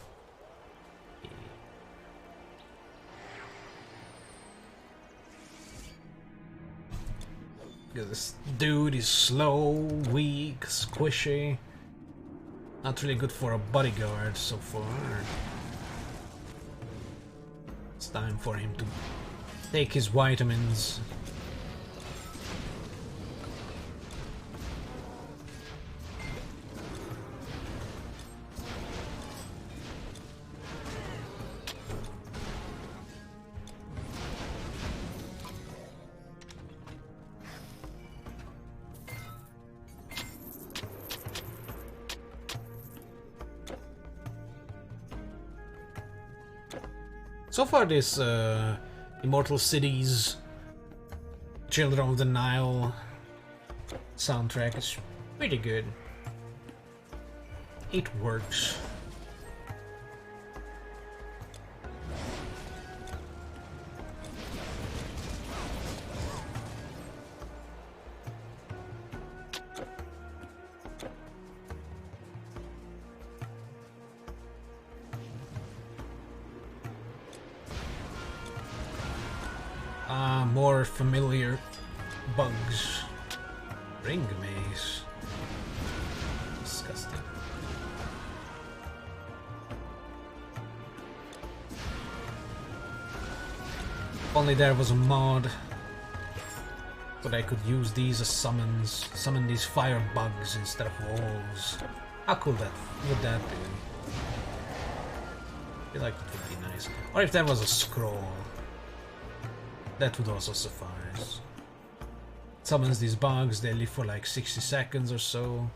Because this dude is slow, weak, squishy. Not really good for a bodyguard so far. It's time for him to take his vitamins. So far this Immortal Cities, Children of the Nile soundtrack is pretty good. It works. More familiar bugs. Ring maze. Disgusting. If only there was a mod so that I could use these as summons. Summon these fire bugs instead of wolves. How cool would that be? I feel like it would be nice. Or if there was a scroll. That would also suffice. Summons these bugs, they live for like 60 seconds or so.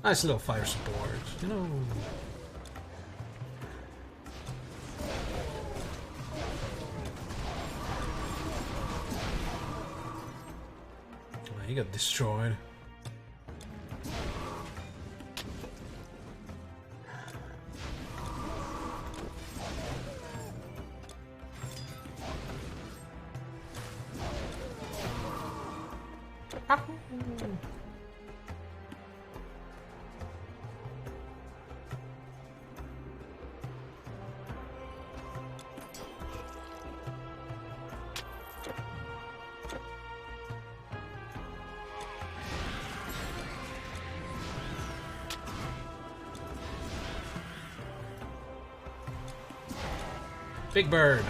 Nice little fire support, you know. He got destroyed. Big Bird.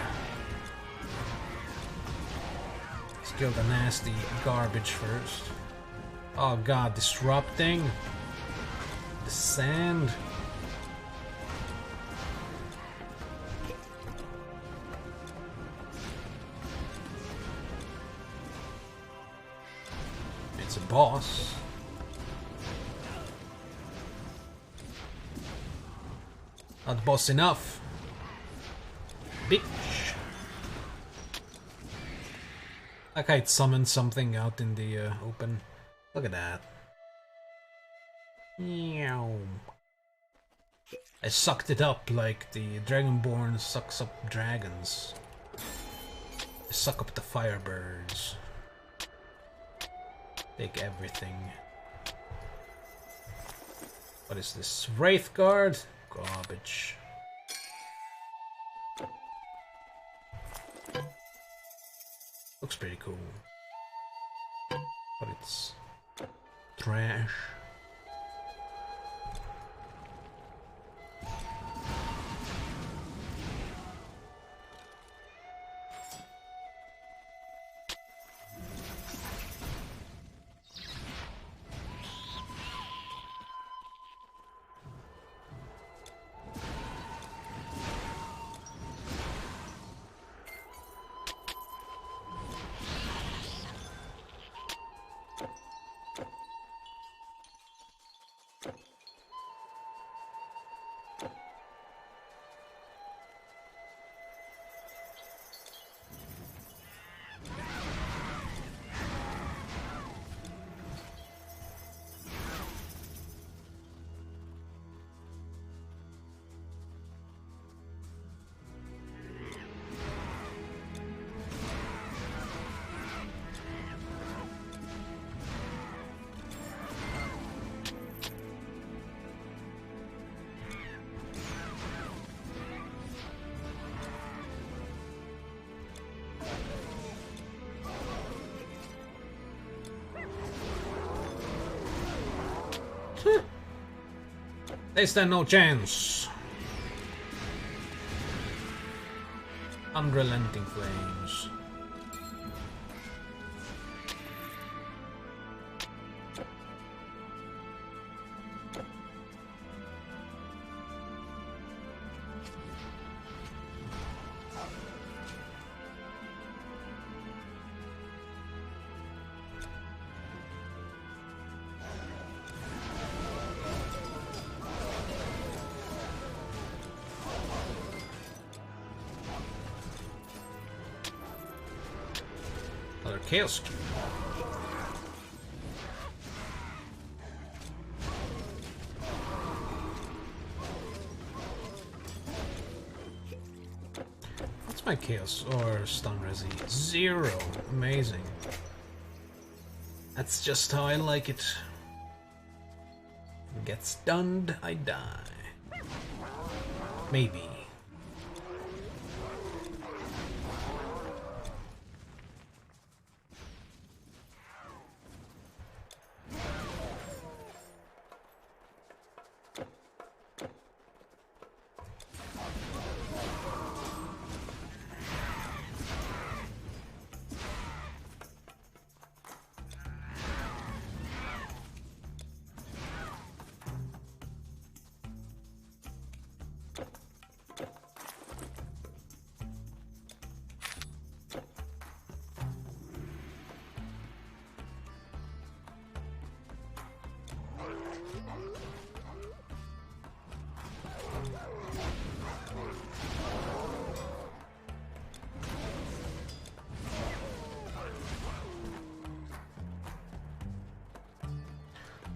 Let's kill the nasty garbage first. Oh god, disrupting the sand. It's a boss. Not boss enough. Bitch. Like I'd summoned something out in the open. Look at that. Meow. I sucked it up like the Dragonborn sucks up dragons. I suck up the firebirds. Take everything. What is this? Wraithguard? Garbage. Looks pretty cool. But it's trash. They stand no chance. Unrelenting flames. Chaos Cube. What's my chaos or stun resi? 0. Amazing. That's just how I like it. Get stunned, I die. Maybe.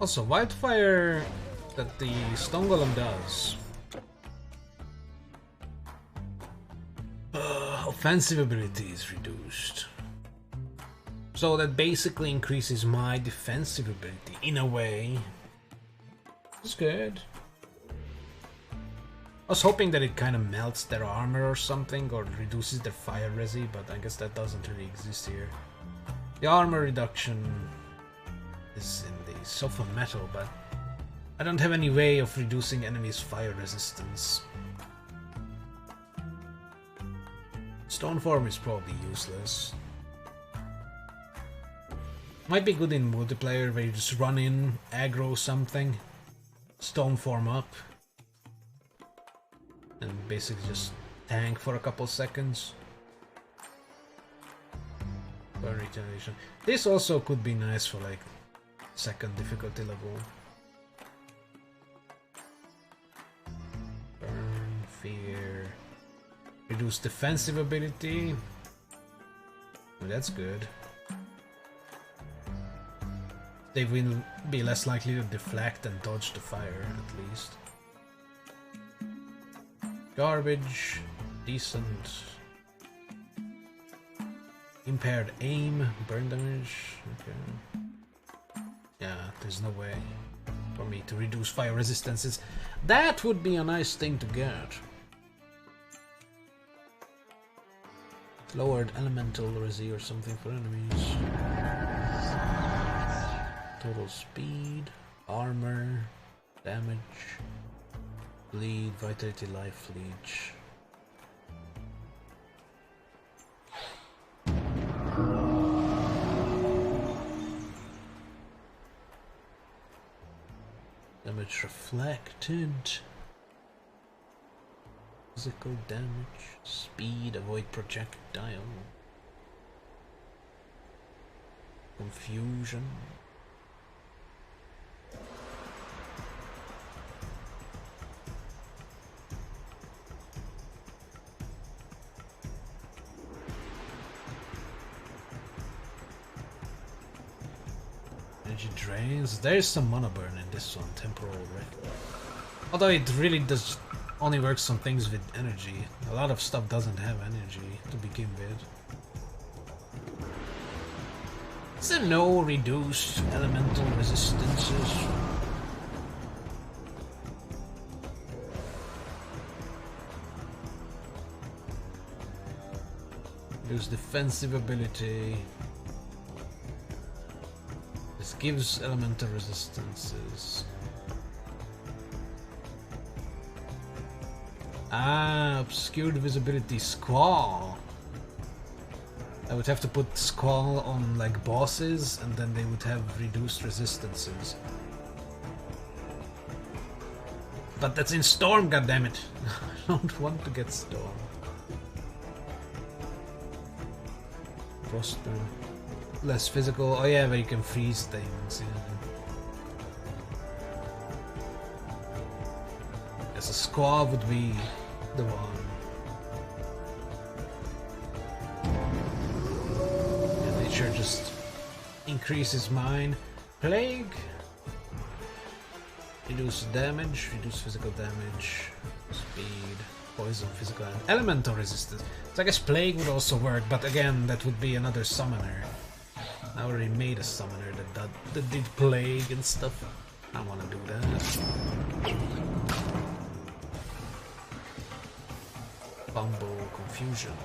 Also, wildfire that the stone golem does. Offensive ability is reduced. So that basically increases my defensive ability in a way. It's good. I was hoping that it kind of melts their armor or something, or reduces their fire resi, but I guess that doesn't really exist here. The armor reduction is in the sofa metal, but I don't have any way of reducing enemies' fire resistance. Stone form is probably useless. Might be good in multiplayer where you just run in, aggro something, stone form up, and basically just tank for a couple seconds. Burn retaliation. This also could be nice for like second difficulty level. Burn, fear, reduce defensive ability. Oh, that's good. They will be less likely to deflect and dodge the fire, at least. Garbage, decent. Impaired aim, burn damage. Okay. Yeah, there's no way for me to reduce fire resistances. That would be a nice thing to get. Lowered elemental resi or something for enemies. Total speed, armor, damage, bleed, vitality, life leech. Damage reflected. Physical damage, speed, avoid projectile. Confusion. Energy drains. There's some mana burn in this one, temporal red. Although it really does only works on things with energy. A lot of stuff doesn't have energy to begin with. Is there no reduced elemental resistances? Reduce defensive ability. This gives elemental resistances. Ah, obscured visibility Squall. I would have to put Squall on like bosses, and then they would have reduced resistances. But that's in Storm, goddammit! I don't want to get Storm. Frostburn. Less physical. Oh yeah, but you can freeze things. Yeah. Yes, a Squall would be the one. Yeah, nature just increases mine. Plague. Reduce damage, reduce physical damage, speed, poison, physical, and elemental resistance. So I guess Plague would also work, but again, that would be another summoner. I already made a summoner that did Plague and stuff. I don't want to do that. Bumble, Confusion.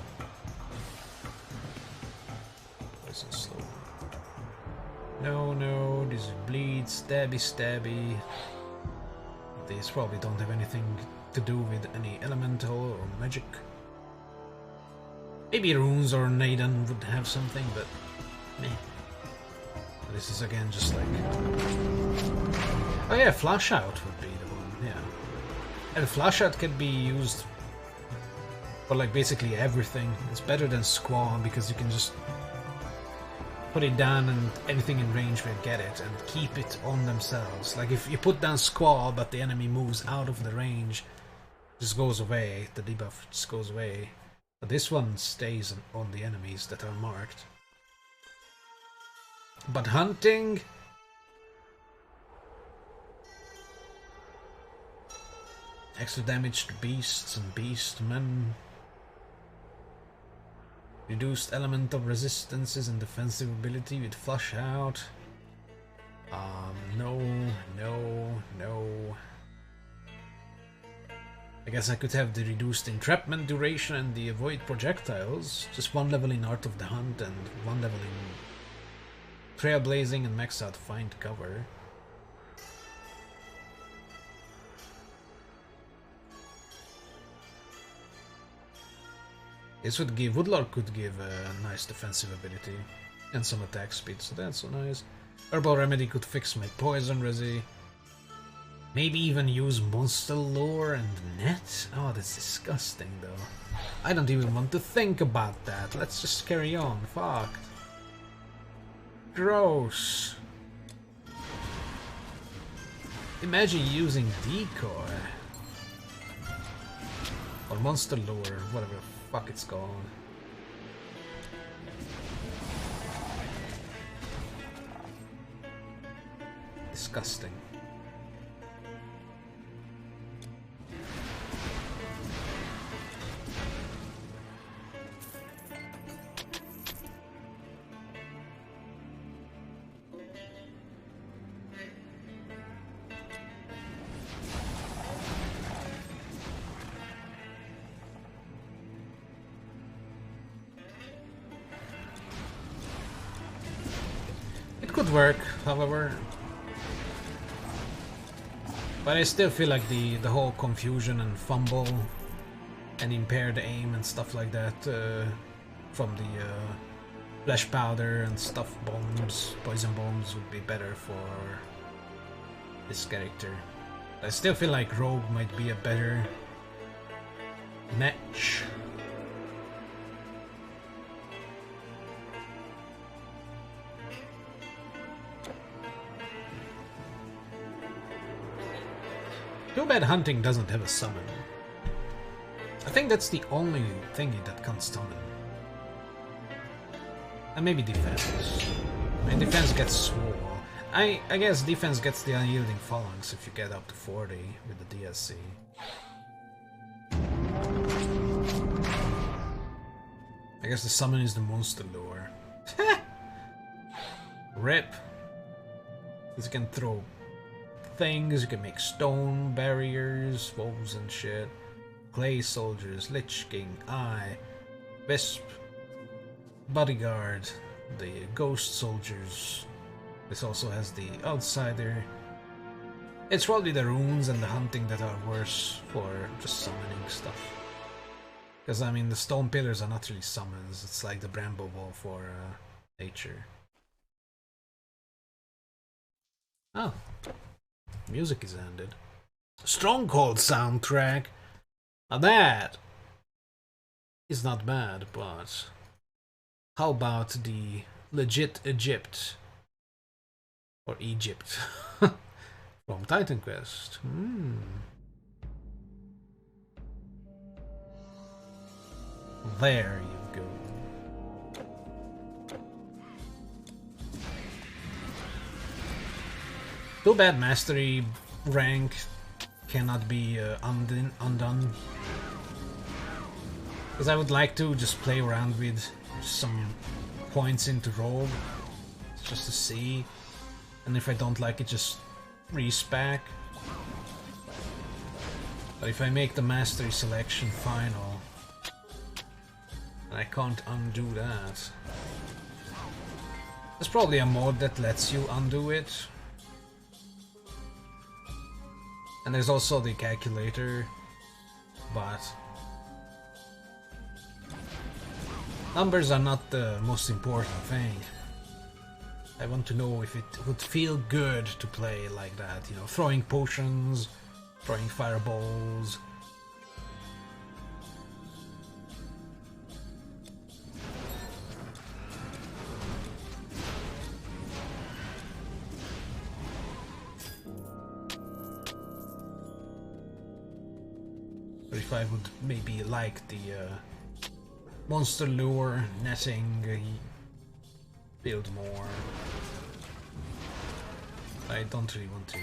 Poison slow. No, this is bleed, stabby. These probably don't have anything to do with any elemental or magic. Maybe runes or Naden would have something, but meh. This is again just like... Oh yeah, Flash Out would be the one, yeah. And Flash Out can be used for like basically everything. It's better than Squall because you can just put it down and anything in range will get it and keep it on themselves. Like if you put down Squall but the enemy moves out of the range, it just goes away, the debuff just goes away. But this one stays on the enemies that are marked. But hunting... Extra damage to beasts and beastmen. Reduced elemental resistances and defensive ability with Flush Out. No. I guess I could have the reduced entrapment duration and the avoid projectiles. Just one level in Art of the Hunt and one level in Trailblazing and max out Find Cover. This would give, Woodlark could give a nice defensive ability and some attack speed, so that's so nice. Herbal Remedy could fix my poison resi. Maybe even use Monster Lore and Net? Oh, that's disgusting though. I don't even want to think about that. Let's just carry on. Fuck. Gross. Imagine using Decoy. Or Monster Lore, whatever the fuck it's called. Disgusting. Could work, however, but I still feel like the whole confusion and fumble and impaired aim and stuff like that from the flesh powder and stuff bombs, poison bombs would be better for this character. I still feel like Rogue might be a better match. Too bad hunting doesn't have a summon. I think that's the only thingy that can summon. And maybe defense. I mean, defense gets swole. I guess defense gets the unyielding phalanx if you get up to 40 with the DSC. I guess the summon is the Monster Lure. Rip. Because you can throw things, you can make stone barriers, wolves and shit, clay soldiers, Lich King, Eye, Wisp, Bodyguard, the ghost soldiers. This also has the outsider. It's probably the runes and the hunting that are worse for just summoning stuff. Because, I mean, the stone pillars are not really summons, it's like the Bramble Ball for nature. Oh. Music is ended. Stronghold soundtrack! Now that is not bad, but how about the legit Egypt? Or Egypt? From Titan Quest. There you go. Too bad mastery rank cannot be undone. Because I would like to just play around with some points into rogue, just to see. And if I don't like it, just respec. But if I make the mastery selection final, I can't undo that. There's probably a mod that lets you undo it. And there's also the calculator, but numbers are not the most important thing. I want to know if it would feel good to play like that, you know, throwing potions, throwing fireballs. Or if I would maybe like the monster lure, netting, build more. I don't really want to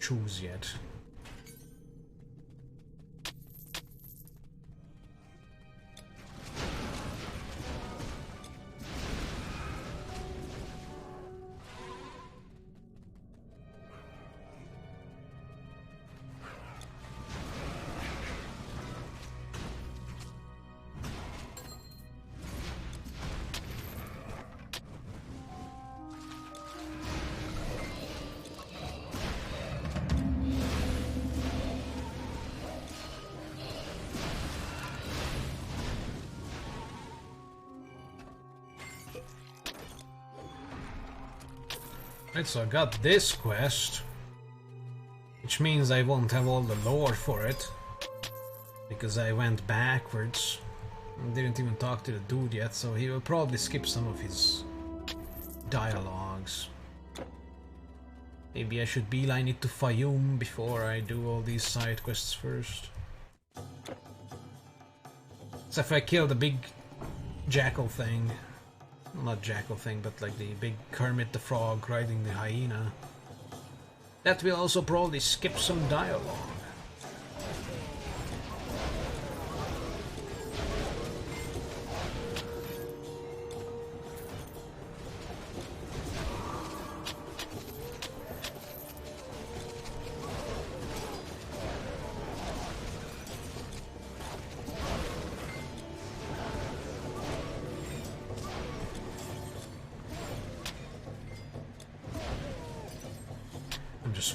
choose yet. Right, so I got this quest, which means I won't have all the lore for it, because I went backwards and didn't even talk to the dude yet, so he will probably skip some of his dialogues. Maybe I should beeline it to Fayum before I do all these side quests first. So if I kill the big jackal thing, not jackal thing, but like the big Kermit the Frog riding the hyena, that will also probably skip some dialogue.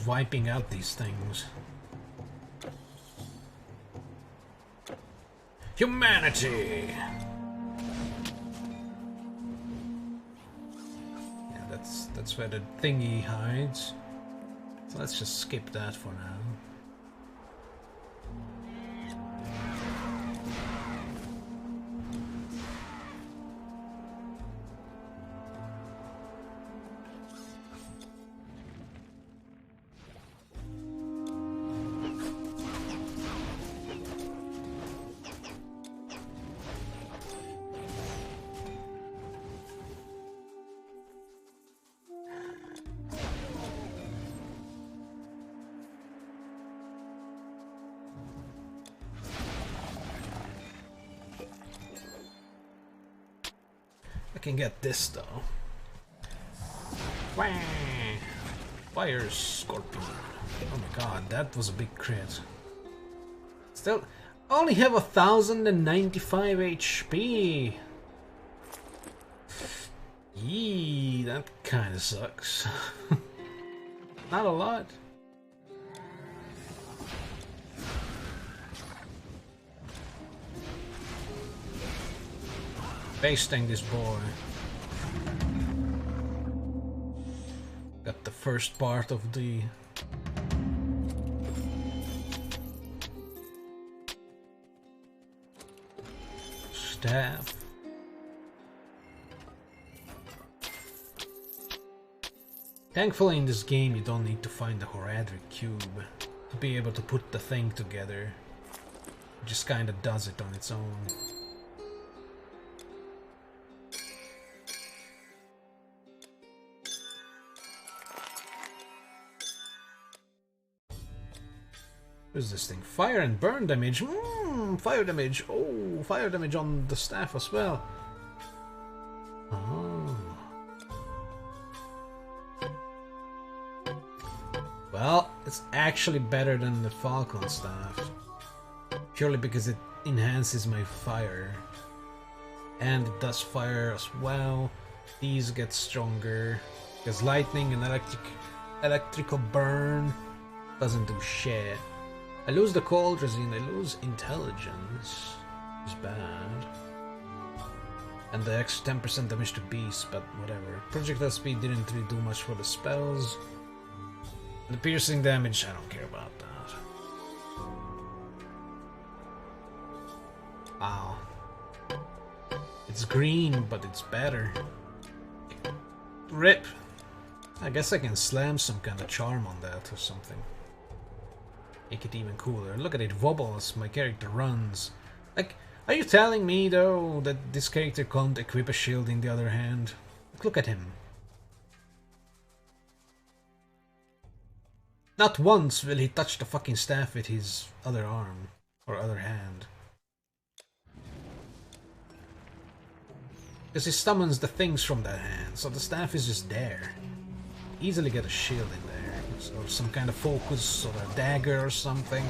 Wiping out these things. Humanity! Yeah, that's where the thingy hides. So let's just skip that for now. I can get this though. Wah! Fire Scorpion. Oh my god, that was a big crit. Still, I only have 1095 HP. Yee, that kinda sucks. Not a lot. Basting this boy. Got the first part of the staff. Thankfully in this game you don't need to find the Horadric cube to be able to put the thing together. It just kinda does it on its own. What is this thing? Fire and burn damage. Fire damage. Oh, fire damage on the staff as well. Oh. Well, it's actually better than the Falcon staff. Purely because it enhances my fire. And it does fire as well. These get stronger. Because lightning and electrical burn doesn't do shit. I lose the cold resin, I lose intelligence. It's bad. And the extra 10% damage to beasts, but whatever. Projectile speed didn't really do much for the spells. The piercing damage, I don't care about that. Wow. It's green, but it's better. RIP. I guess I can slam some kind of charm on that or something. Make it even cooler. Look at it wobble as my character runs. Like, are you telling me though that this character can't equip a shield in the other hand? Look at him. Not once will he touch the fucking staff with his other arm or other hand. Because he summons the things from that hand, so the staff is just there. Easily get a shield in there. Or some kind of focus or a dagger or something.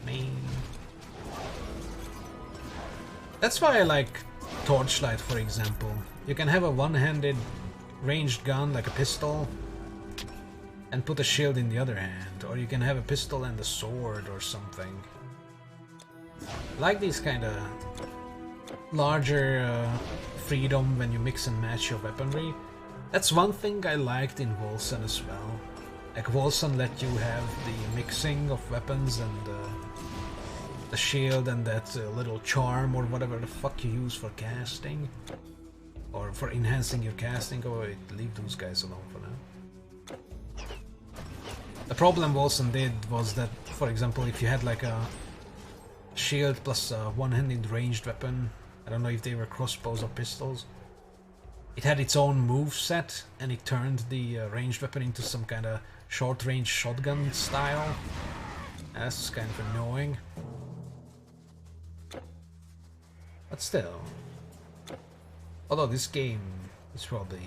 Man. That's why I like Torchlight, for example. You can have a one-handed ranged gun like a pistol and put a shield in the other hand, or you can have a pistol and a sword or something. I like these kind of larger freedom when you mix and match your weaponry. That's one thing I liked in Wolcen as well. Like Wolcen let you have the mixing of weapons and the shield and that little charm or whatever the fuck you use for casting. Or for enhancing your casting. Oh wait, leave those guys alone for now. The problem Wolcen did was that, for example, if you had like a shield plus a one-handed ranged weapon, I don't know if they were crossbows or pistols, it had its own move set, and it turned the ranged weapon into some kind of short-range shotgun style. That's kind of annoying. But still. Although this game is probably...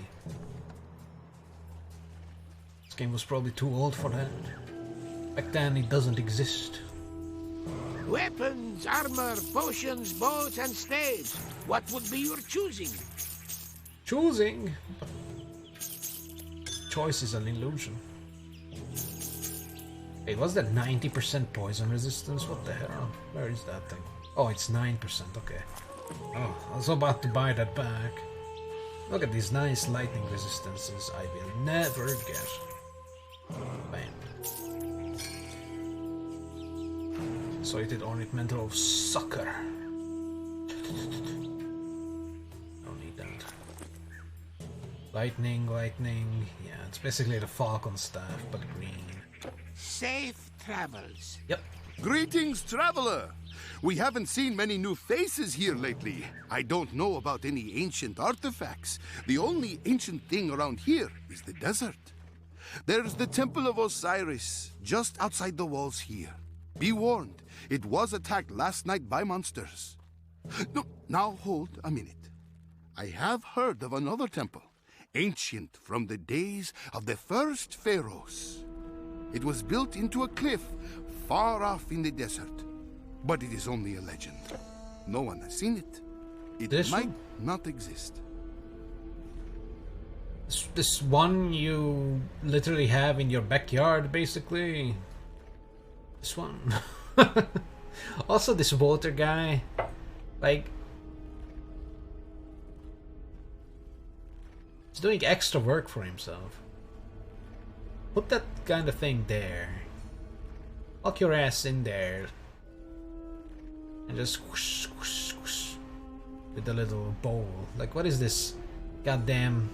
This game was probably too old for that. Back then it doesn't exist. Weapons, armor, potions, bows, and staves. What would be your choosing? Choosing? Choice is an illusion. Hey, was that 90% poison resistance? What the hell? Where is that thing? Oh, it's 9%, okay. Oh, I was about to buy that back. Look at these nice lightning resistances I will never get. Bam. Excited ornamental of sucker. Lightning, lightning. Yeah, it's basically the Falcon staff, but green. Safe travels. Yep. Greetings, traveler. We haven't seen many new faces here lately. I don't know about any ancient artifacts. The only ancient thing around here is the desert. There's the Temple of Osiris, just outside the walls here. Be warned, it was attacked last night by monsters. No, now hold a minute. I have heard of another temple. Ancient from the days of the first pharaohs. It was built into a cliff far off in the desert, but it is only a legend. No one has seen it. It might not exist. This one you literally have in your backyard, basically. This one. Also, this water guy, like, he's doing extra work for himself. Put that kind of thing there. Lock your ass in there. And just whoosh, whoosh, whoosh, with the little bowl. Like, what is this? Goddamn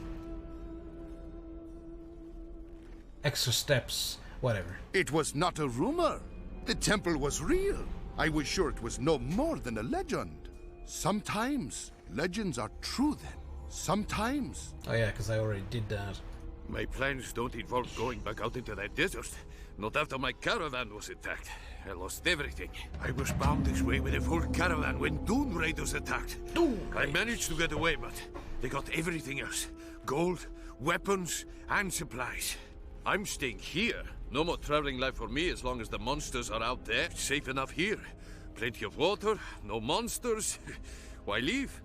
extra steps, whatever. It was not a rumor. The temple was real. I was sure it was no more than a legend. Sometimes legends are true then. Sometimes. Oh yeah, because I already did that. My plans don't involve going back out into that desert. Not after my caravan was attacked. I lost everything. I was bound this way with a full caravan when Dune Raiders attacked. I managed to get away, but they got everything else. Gold, weapons, and supplies. I'm staying here. No more traveling life for me as long as the monsters are out there. Safe enough here. Plenty of water, no monsters. Why leave?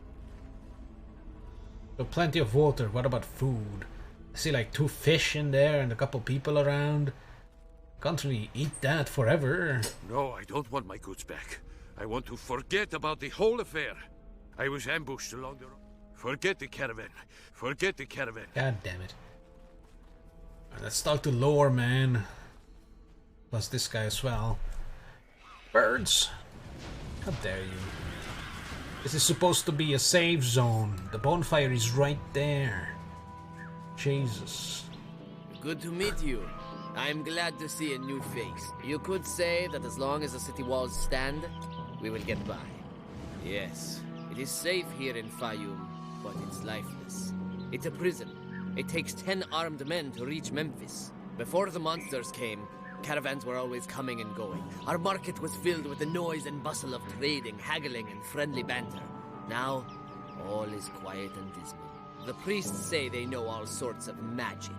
So plenty of water. What about food? I see like 2 fish in there and a couple people around. Can't really eat that forever. No, I don't want my goods back. I want to forget about the whole affair. I was ambushed along the road. Forget the caravan. Forget the caravan. God damn it. Let's talk to lore, man. Plus this guy as well. Birds! How dare you. This is supposed to be a safe zone. The bonfire is right there. Jesus. Good to meet you. I'm glad to see a new face. You could say that as long as the city walls stand, we will get by. Yes, it is safe here in Fayum, but it's lifeless. It's a prison. It takes 10 armed men to reach Memphis. Before the monsters came, caravans were always coming and going. Our market was filled with the noise and bustle of trading, haggling, and friendly banter. Now, all is quiet and dismal. The priests say they know all sorts of magic.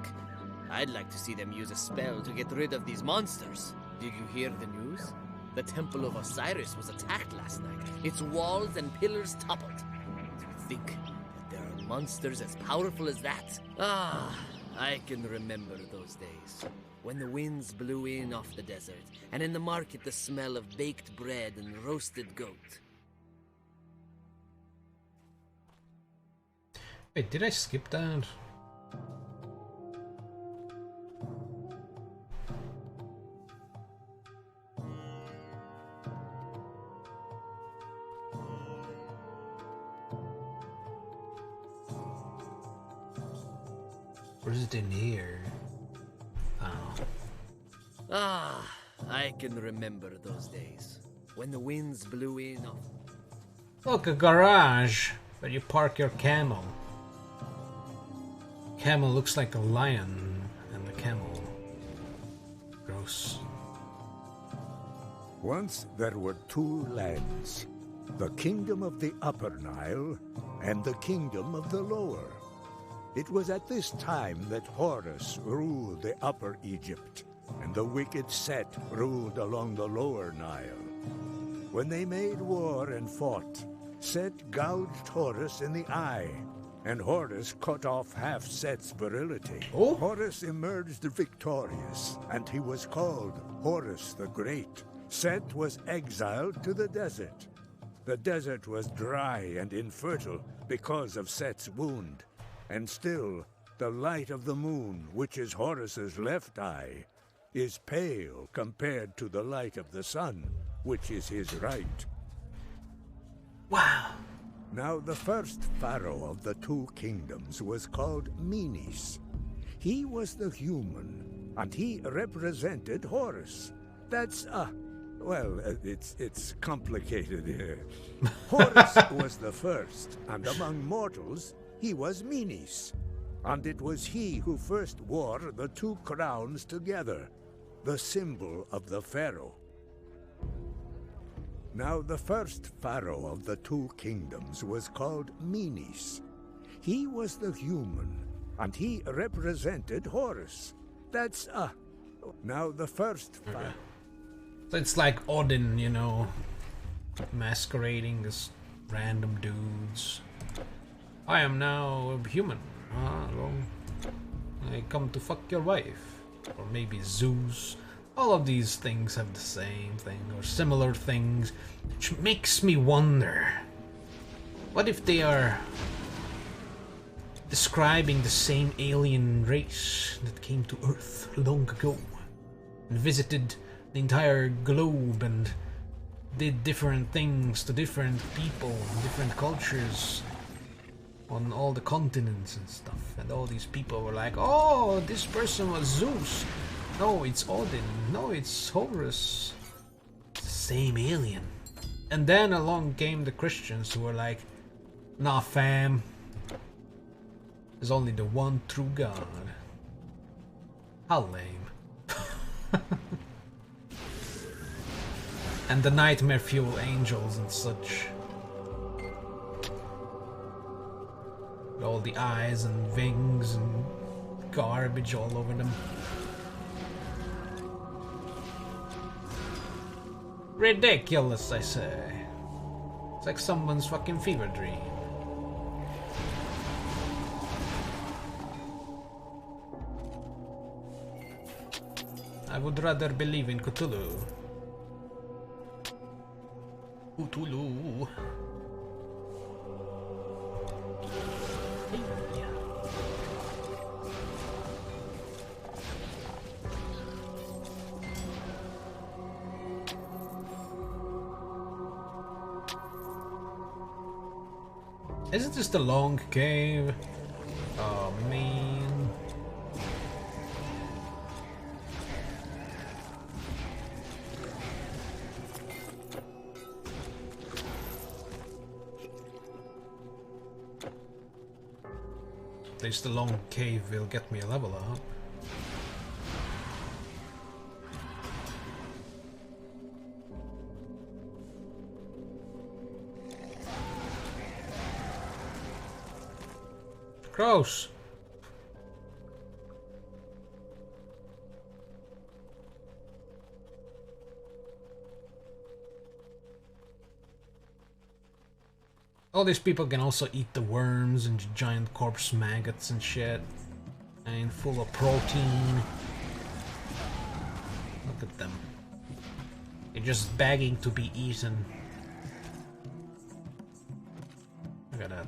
I'd like to see them use a spell to get rid of these monsters. Did you hear the news? The Temple of Osiris was attacked last night. Its walls and pillars toppled. Do you think that there are monsters as powerful as that? Ah, I can remember those days. When the winds blew in off the desert, and in the market the smell of baked bread and roasted goat. Wait, did I skip that? Or is it in here? Oh. Ah, I can remember those days. When the winds blew in off... Look, a garage where you park your camel. Camel looks like a lion, and the camel. Gross. Once there were 2 lands, the kingdom of the Upper Nile and the kingdom of the Lower. It was at this time that Horus ruled the Upper Egypt, and the wicked Set ruled along the Lower Nile. When they made war and fought, Set gouged Horus in the eye, and Horus cut off half Set's virility. Oh? Horus emerged victorious, and he was called Horus the Great. Set was exiled to the desert. The desert was dry and infertile because of Set's wound. And still, the light of the moon, which is Horus's left eye, is pale compared to the light of the sun, which is his right. Wow. Now the first pharaoh of the 2 kingdoms was called Menes. He was the human, and he represented Horus. That's, well, it's complicated here. Horus was the first, and among mortals, he was Menes. And it was he who first wore the 2 crowns together, the symbol of the pharaoh. Now the first pharaoh of the 2 kingdoms was called Menes. He was the human, and he represented Horus. That's, now the first pharaoh... So it's like Odin, you know, masquerading as random dudes. I am now a human. Hello. I come to fuck your wife. Or maybe Zeus. All of these things have the same thing, or similar things, which makes me wonder, what if they are describing the same alien race that came to Earth long ago and visited the entire globe and did different things to different people, different cultures on all the continents and stuff, and all these people were like, oh, this person was Zeus. No, it's Odin. No, it's Horus. It's the same alien. And then along came the Christians who were like, nah fam, there's only the one true God. How lame. And the nightmare fuel angels and such. With all the eyes and wings and garbage all over them. Ridiculous, I say. It's like someone's fucking fever dream. I would rather believe in Cthulhu. Cthulhu. Isn't this the long cave? Oh man. At least the long cave will get me a level up. Gross. All these people can also eat the worms and giant corpse maggots and shit. And full of protein. Look at them. They're just begging to be eaten. Look at that.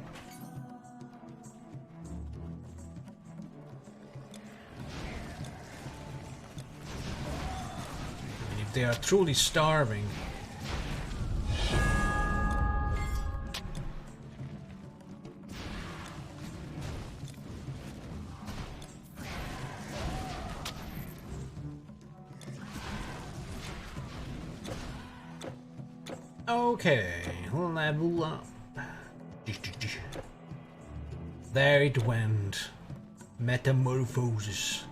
They are truly starving. Okay, level up. There it went. Metamorphosis.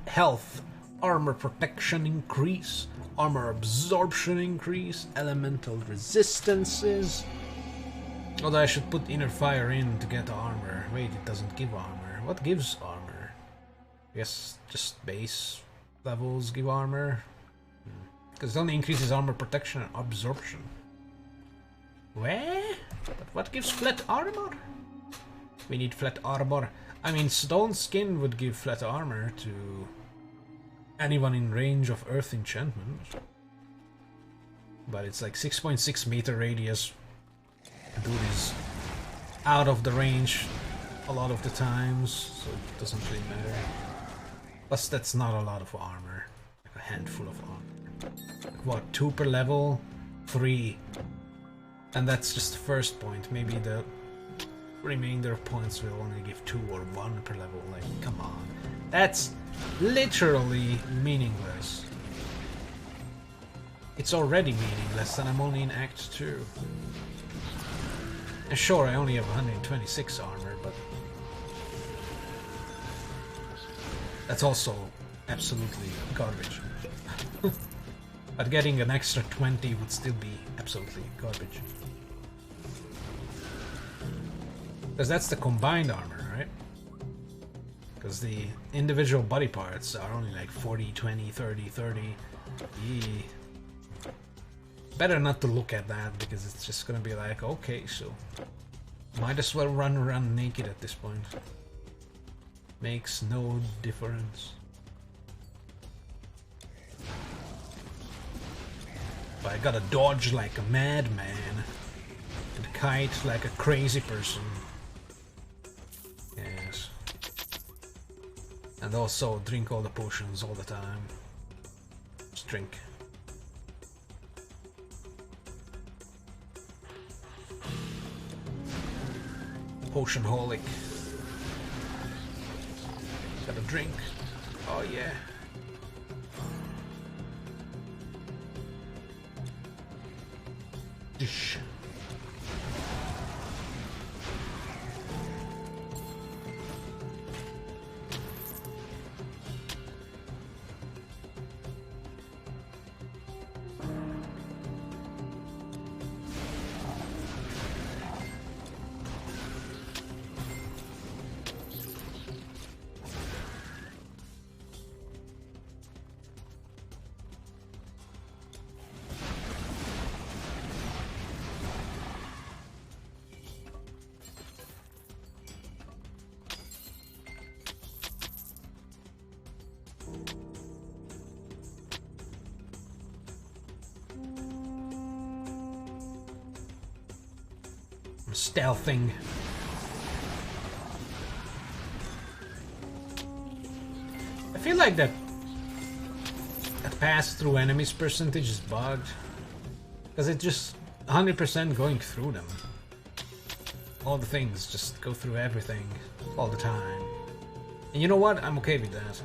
Health. Armor protection increase. Armor absorption increase, elemental resistances. Although I should put inner fire in to get armor. Wait, it doesn't give armor. What gives armor? I guess just base levels give armor. Because it only increases armor protection and absorption. Where? But what gives flat armor? We need flat armor. I mean, stone skin would give flat armor to anyone in range of earth enchantment. But it's like 6.6 meter radius. Dude is out of the range a lot of the times, so it doesn't really matter. Plus that's not a lot of armor. Like a handful of armor. Like what, 2 per level? 3. And that's just the first point. Maybe the remainder of points will only give 2 or 1 per level. Like, come on. That's literally meaningless. It's already meaningless and I'm only in Act 2. And sure, I only have 126 armor, but that's also absolutely garbage. But getting an extra 20 would still be absolutely garbage. Because that's the combined armor, right? Because the individual body parts are only like 40, 20, 30, 30. Yee. Better not to look at that because it's just gonna be like, okay, so might as well run around naked at this point. Makes no difference. But I gotta dodge like a madman and kite like a crazy person. Yes. And also drink all the potions all the time. Just drink. Potionholic. Gotta drink. Oh yeah. Dish. Stealthing. I feel like that pass through enemies percentage is bugged because it just 100% going through them. All the things just go through everything all the time. And you know what? I'm okay with that.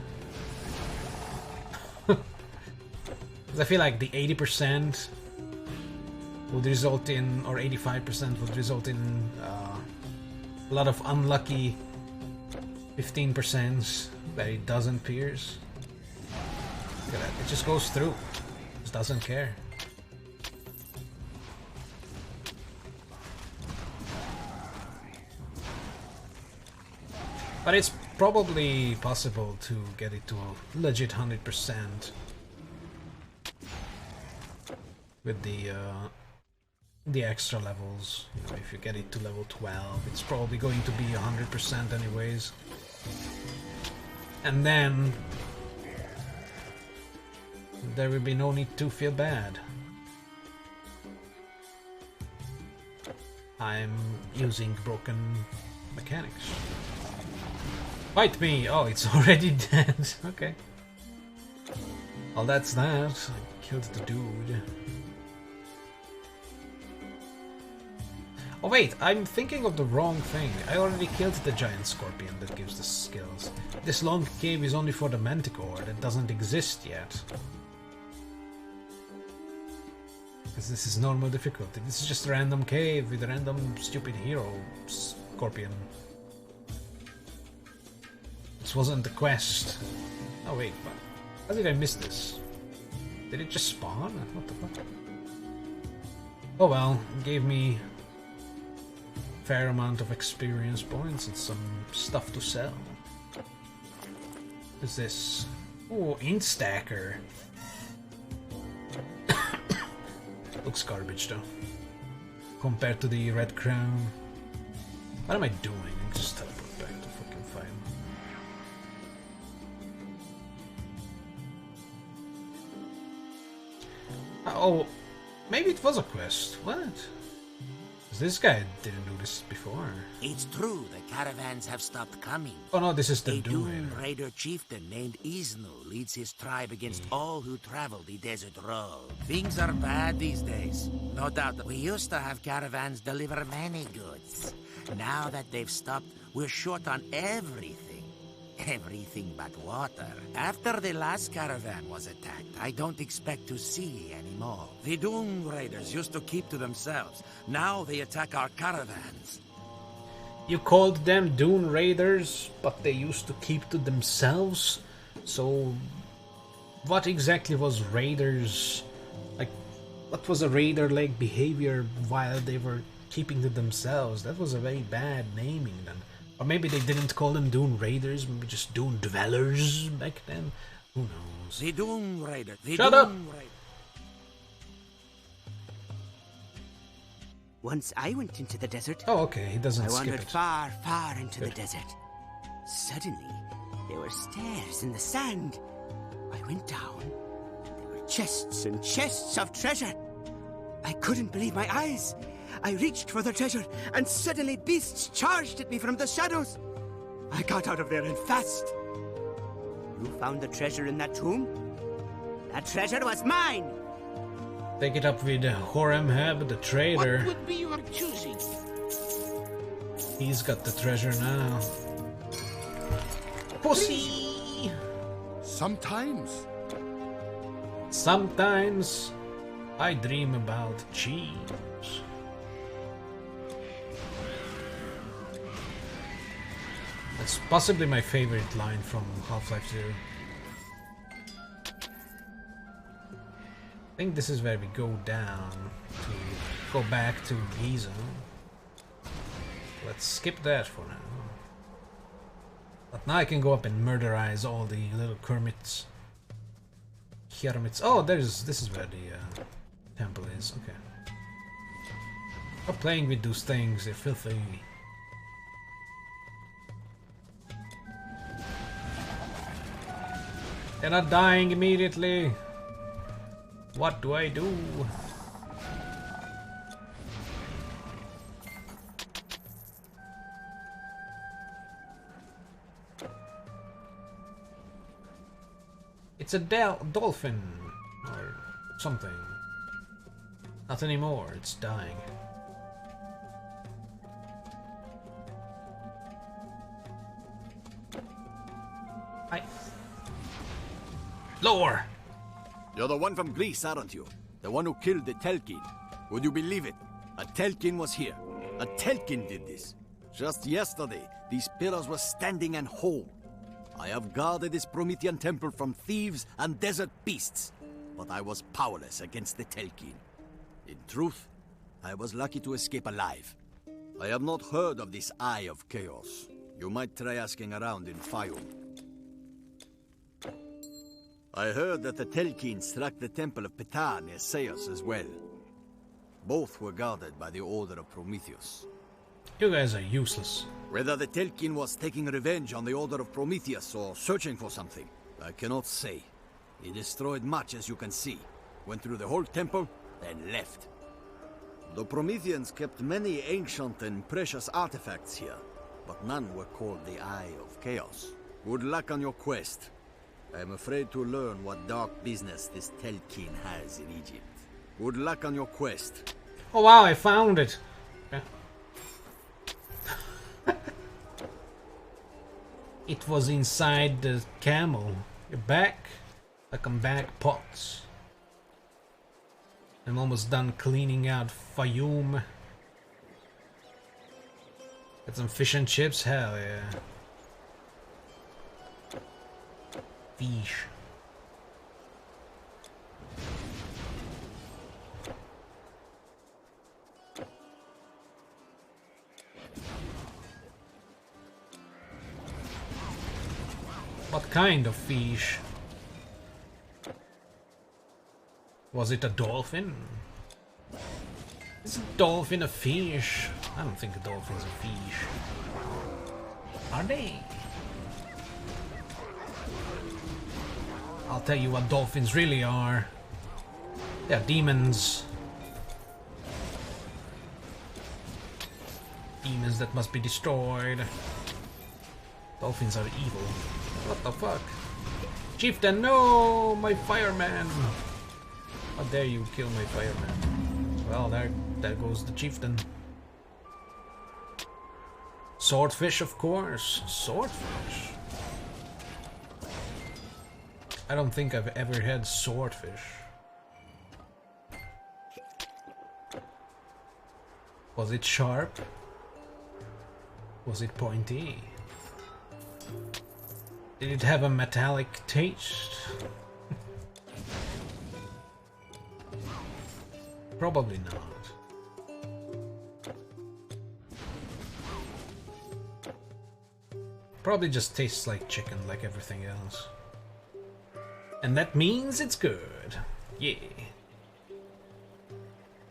Because I feel like the 80% would result in, or 85% would result in a lot of unlucky 15% that it doesn't pierce. Look at that, it just goes through. Just doesn't care. But it's probably possible to get it to a legit 100% with the extra levels. You know, if you get it to level 12, it's probably going to be 100% anyways. And then there will be no need to feel bad. I'm using broken mechanics. Fight me! Oh, it's already dead. Okay. Well, that's that. I killed the dude. Oh wait, I'm thinking of the wrong thing. I already killed the giant scorpion that gives the skills. This long cave is only for the manticore that doesn't exist yet. Because this is normal difficulty. This is just a random cave with a random stupid hero scorpion. This wasn't the quest. Oh wait, but how did I miss this? Did it just spawn? What the fuck? Oh well, it gave me a fair amount of experience points and some stuff to sell. What's this? Oh, int stacker. Looks garbage though. Compared to the red crown. What am I doing? I'm just teleport back to fucking fight. Oh, maybe it was a quest. What? This guy didn't do this before. It's true, the caravans have stopped coming. Oh no, this is the Doom Raider chieftain named Isnu leads his tribe against all who travel the desert road. Things are bad these days, no doubt. We used to have caravans deliver many goods. Now that they've stopped, we're short on everything. Everything but water. After the last caravan was attacked, I don't expect to see anymore. The Doom Raiders used to keep to themselves. Now they attack our caravans. You called them Dune Raiders, but they used to keep to themselves? So, what exactly was Raiders? Like, what was a Raider-like behavior while they were keeping to themselves? That was a very bad naming then. Or maybe they didn't call them Dune Raiders, maybe just Dune Dwellers back then? Who knows? The Doom Raider. Shut up! Once I went into the desert. Oh, okay, he doesn't skip it. I wandered far, far into the desert. Suddenly, there were stairs in the sand. I went down, and there were chests and chests of treasure. I couldn't believe my eyes. I reached for the treasure, and suddenly beasts charged at me from the shadows. I got out of there and fast. You found the treasure in that tomb? That treasure was mine! Take it up with Horemheb, the traitor. What would be your choosing? He's got the treasure now. Pussy! Sometimes I dream about cheese. That's possibly my favorite line from Half-Life 2. I think this is where we go down to go back to Giza. Let's skip that for now. But now I can go up and murderize all the little Kermits. Oh, this is where the temple is. Okay. Stop playing with those things, they're filthy. They're not dying immediately. What do I do? It's a dolphin or something. Not anymore, it's dying. Hi. Lower! You're the one from Greece, aren't you? The one who killed the Telkin. Would you believe it? A Telkin was here. A Telkin did this. Just yesterday, these pillars were standing and whole. I have guarded this Promethean temple from thieves and desert beasts, but I was powerless against the Telkin. In truth, I was lucky to escape alive. I have not heard of this Eye of Chaos. You might try asking around in Fayum. I heard that the Telkin struck the temple of Ptah near Seos as well. Both were guarded by the Order of Prometheus. You guys are useless. Whether the Telkin was taking revenge on the Order of Prometheus or searching for something, I cannot say. He destroyed much, as you can see. Went through the whole temple, then left. The Prometheans kept many ancient and precious artifacts here, but none were called the Eye of Chaos. Good luck on your quest. I am afraid to learn what dark business this Telkin has in Egypt. Good luck on your quest. Oh wow, I found it! Okay. It was inside the camel. You're back? Welcome back, pots. I'm almost done cleaning out Fayum. Got some fish and chips? Hell yeah. Fish. What kind of fish? Was it a dolphin? Is a dolphin a fish? I don't think a dolphin's a fish. Are they? I'll tell you what dolphins really are. They're demons. Demons that must be destroyed. Dolphins are evil. What the fuck? Chieftain, no! My fireman! How dare you kill my fireman? Well, there goes the chieftain. Swordfish, of course. Swordfish. I don't think I've ever had swordfish. Was it sharp? Was it pointy? Did it have a metallic taste? Probably not. Probably just tastes like chicken, like everything else. And that means it's good. Yeah.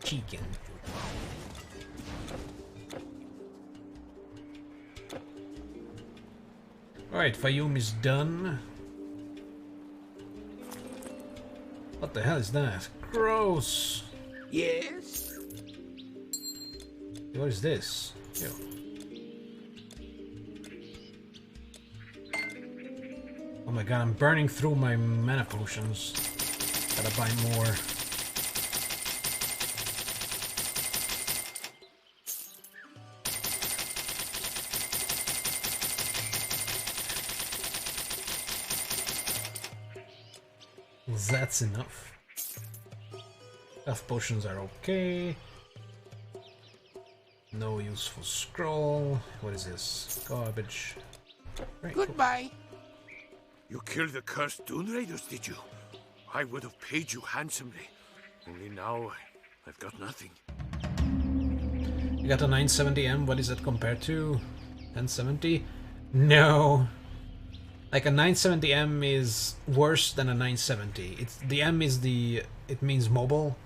Chicken. Alright, Fayoum is done. What the hell is that? Gross! Yes? What is this? Yo. Oh my god, I'm burning through my mana potions. Gotta buy more. That's enough. Health potions are okay. No useful scroll. What is this? Garbage. Right, Goodbye. Cool. You killed the cursed Dune Raiders, did you? I would have paid you handsomely. Only now, I've got nothing. You got a 970M. What is that compared to? 1070? No. Like a 970M is worse than a 970. It's the M is the it means mobile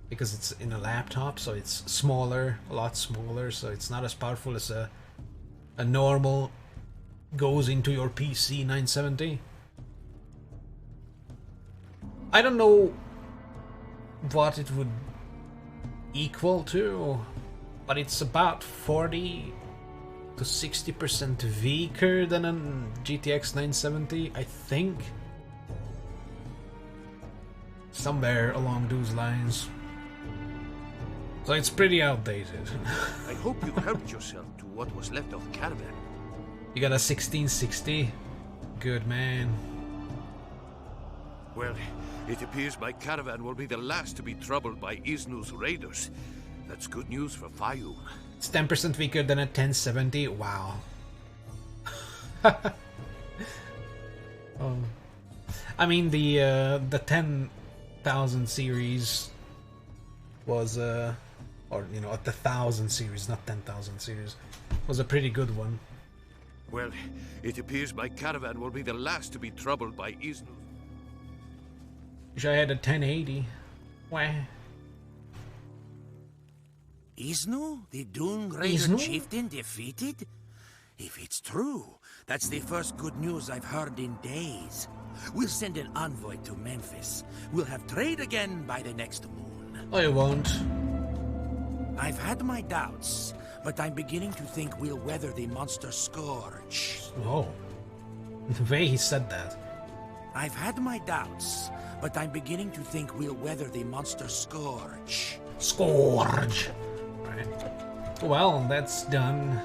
because it's in a laptop, so it's smaller, a lot smaller, so it's not as powerful as a normal goes into your PC 970. I don't know what it would equal to, but it's about 40 to 60% weaker than a GTX 970, I think. Somewhere along those lines. So it's pretty outdated. I hope you helped yourself to what was left of the caravan. You got a 1660? Good man. Well, it appears my caravan will be the last to be troubled by Isnu's raiders. That's good news for Fayoum. It's 10% weaker than a 1070. Wow. I mean the 10,000 series was or you know, the 1000 series, not 10,000 series, was a pretty good one. Well, it appears my caravan will be the last to be troubled by Isnu. Wish I had a 1080. Wah. Isnu, the Dune Raider chieftain, defeated? If it's true, that's the first good news I've heard in days. We'll send an envoy to Memphis. We'll have trade again by the next moon. I won't. I've had my doubts, but I'm beginning to think we'll weather the monster scourge. Oh. The way he said that. I've had my doubts, but I'm beginning to think we'll weather the monster scourge. Scourge! Right. Well, that's done.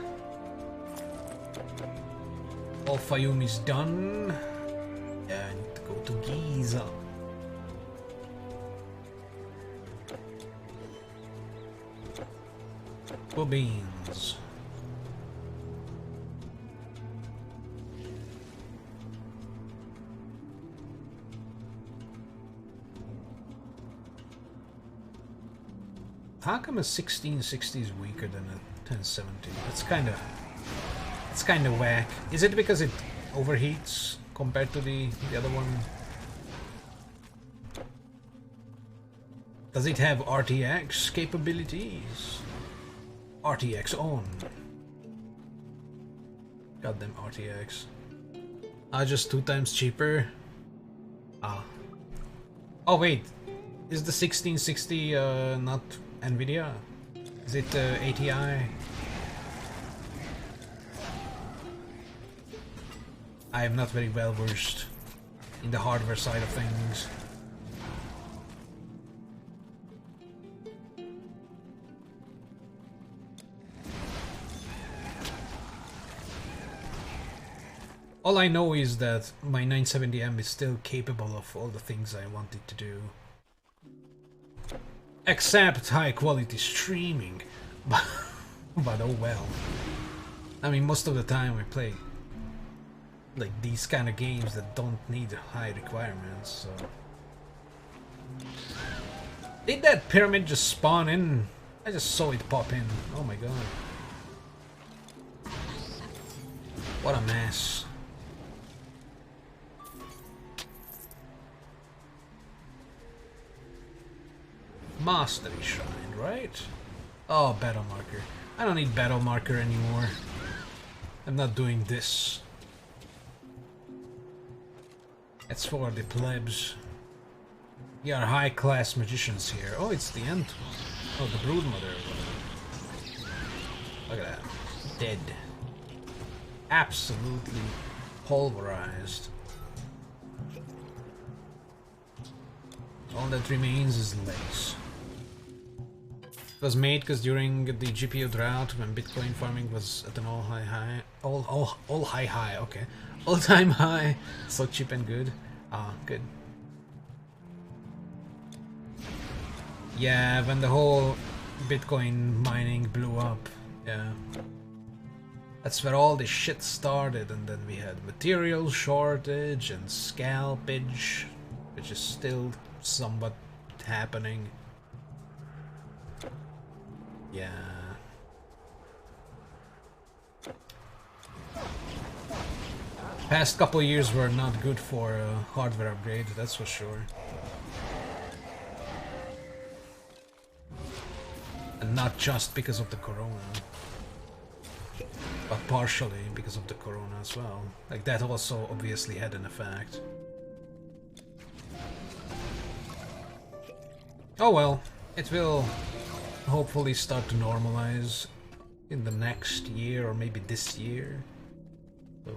All Fayoum is done. Yeah, I need to go to Giza. Beans. How come a 1660 is weaker than a 1070? It's kind of whack. Is it because it overheats compared to the other one? Does it have RTX capabilities? RTX on. Goddamn RTX. Just 2 times cheaper. Ah. Oh wait, is the 1660 not Nvidia? Is it ATI? I am not very well versed in the hardware side of things. All I know is that my 970M is still capable of all the things I want it to do. Except high quality streaming. But oh well. I mean, most of the time I play like these kind of games that don't need high requirements, so. Did that pyramid just spawn in? I just saw it pop in. Oh my god. What a mess. Mastery Shrine, right? Oh, battle marker. I don't need battle marker anymore. I'm not doing this. It's for the plebs. We are high-class magicians here. Oh, it's the end. Oh, the broodmother. Look at that. Dead. Absolutely pulverized. All that remains is legs. It was made because during the GPU drought, when Bitcoin farming was at an all-time high, so cheap and good. Ah, good. Yeah, when the whole Bitcoin mining blew up, yeah. That's where all this shit started, and then we had material shortage and scalpage, which is still somewhat happening. Yeah. Past couple years were not good for a hardware upgrade, that's for sure. And not just because of the corona, but partially because of the corona as well. Like, that also obviously had an effect. Oh well, it will hopefully start to normalize in the next year or maybe this year. So.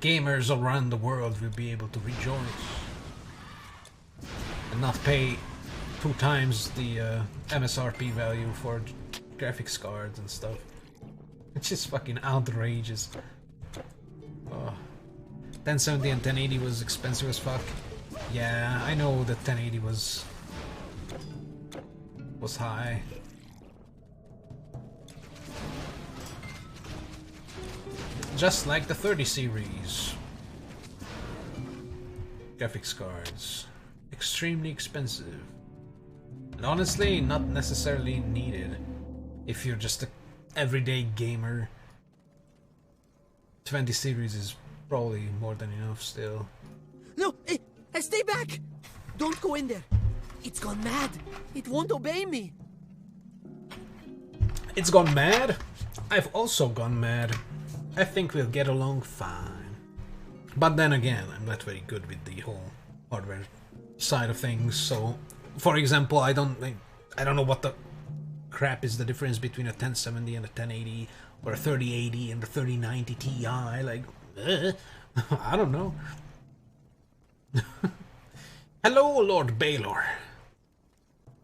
Gamers around the world will be able to rejoice and not pay 2 times the MSRP value for graphics cards and stuff. It's just fucking outrageous. Oh. 1070 and 1080 was expensive as fuck. Yeah, I know that 1080 was high. Just like the 30 series. Graphics cards. Extremely expensive. And honestly, not necessarily needed. If you're just an everyday gamer, 20 series is probably more than enough still. No! Stay back! Don't go in there! It's gone mad! It won't obey me! It's gone mad? I've also gone mad. I think we'll get along fine. But then again, I'm not very good with the whole hardware side of things, so... For example, I don't know what the crap is the difference between a 1070 and a 1080, or a 3080 and a 3090 Ti, like... I don't know. Hello, Lord Baylor.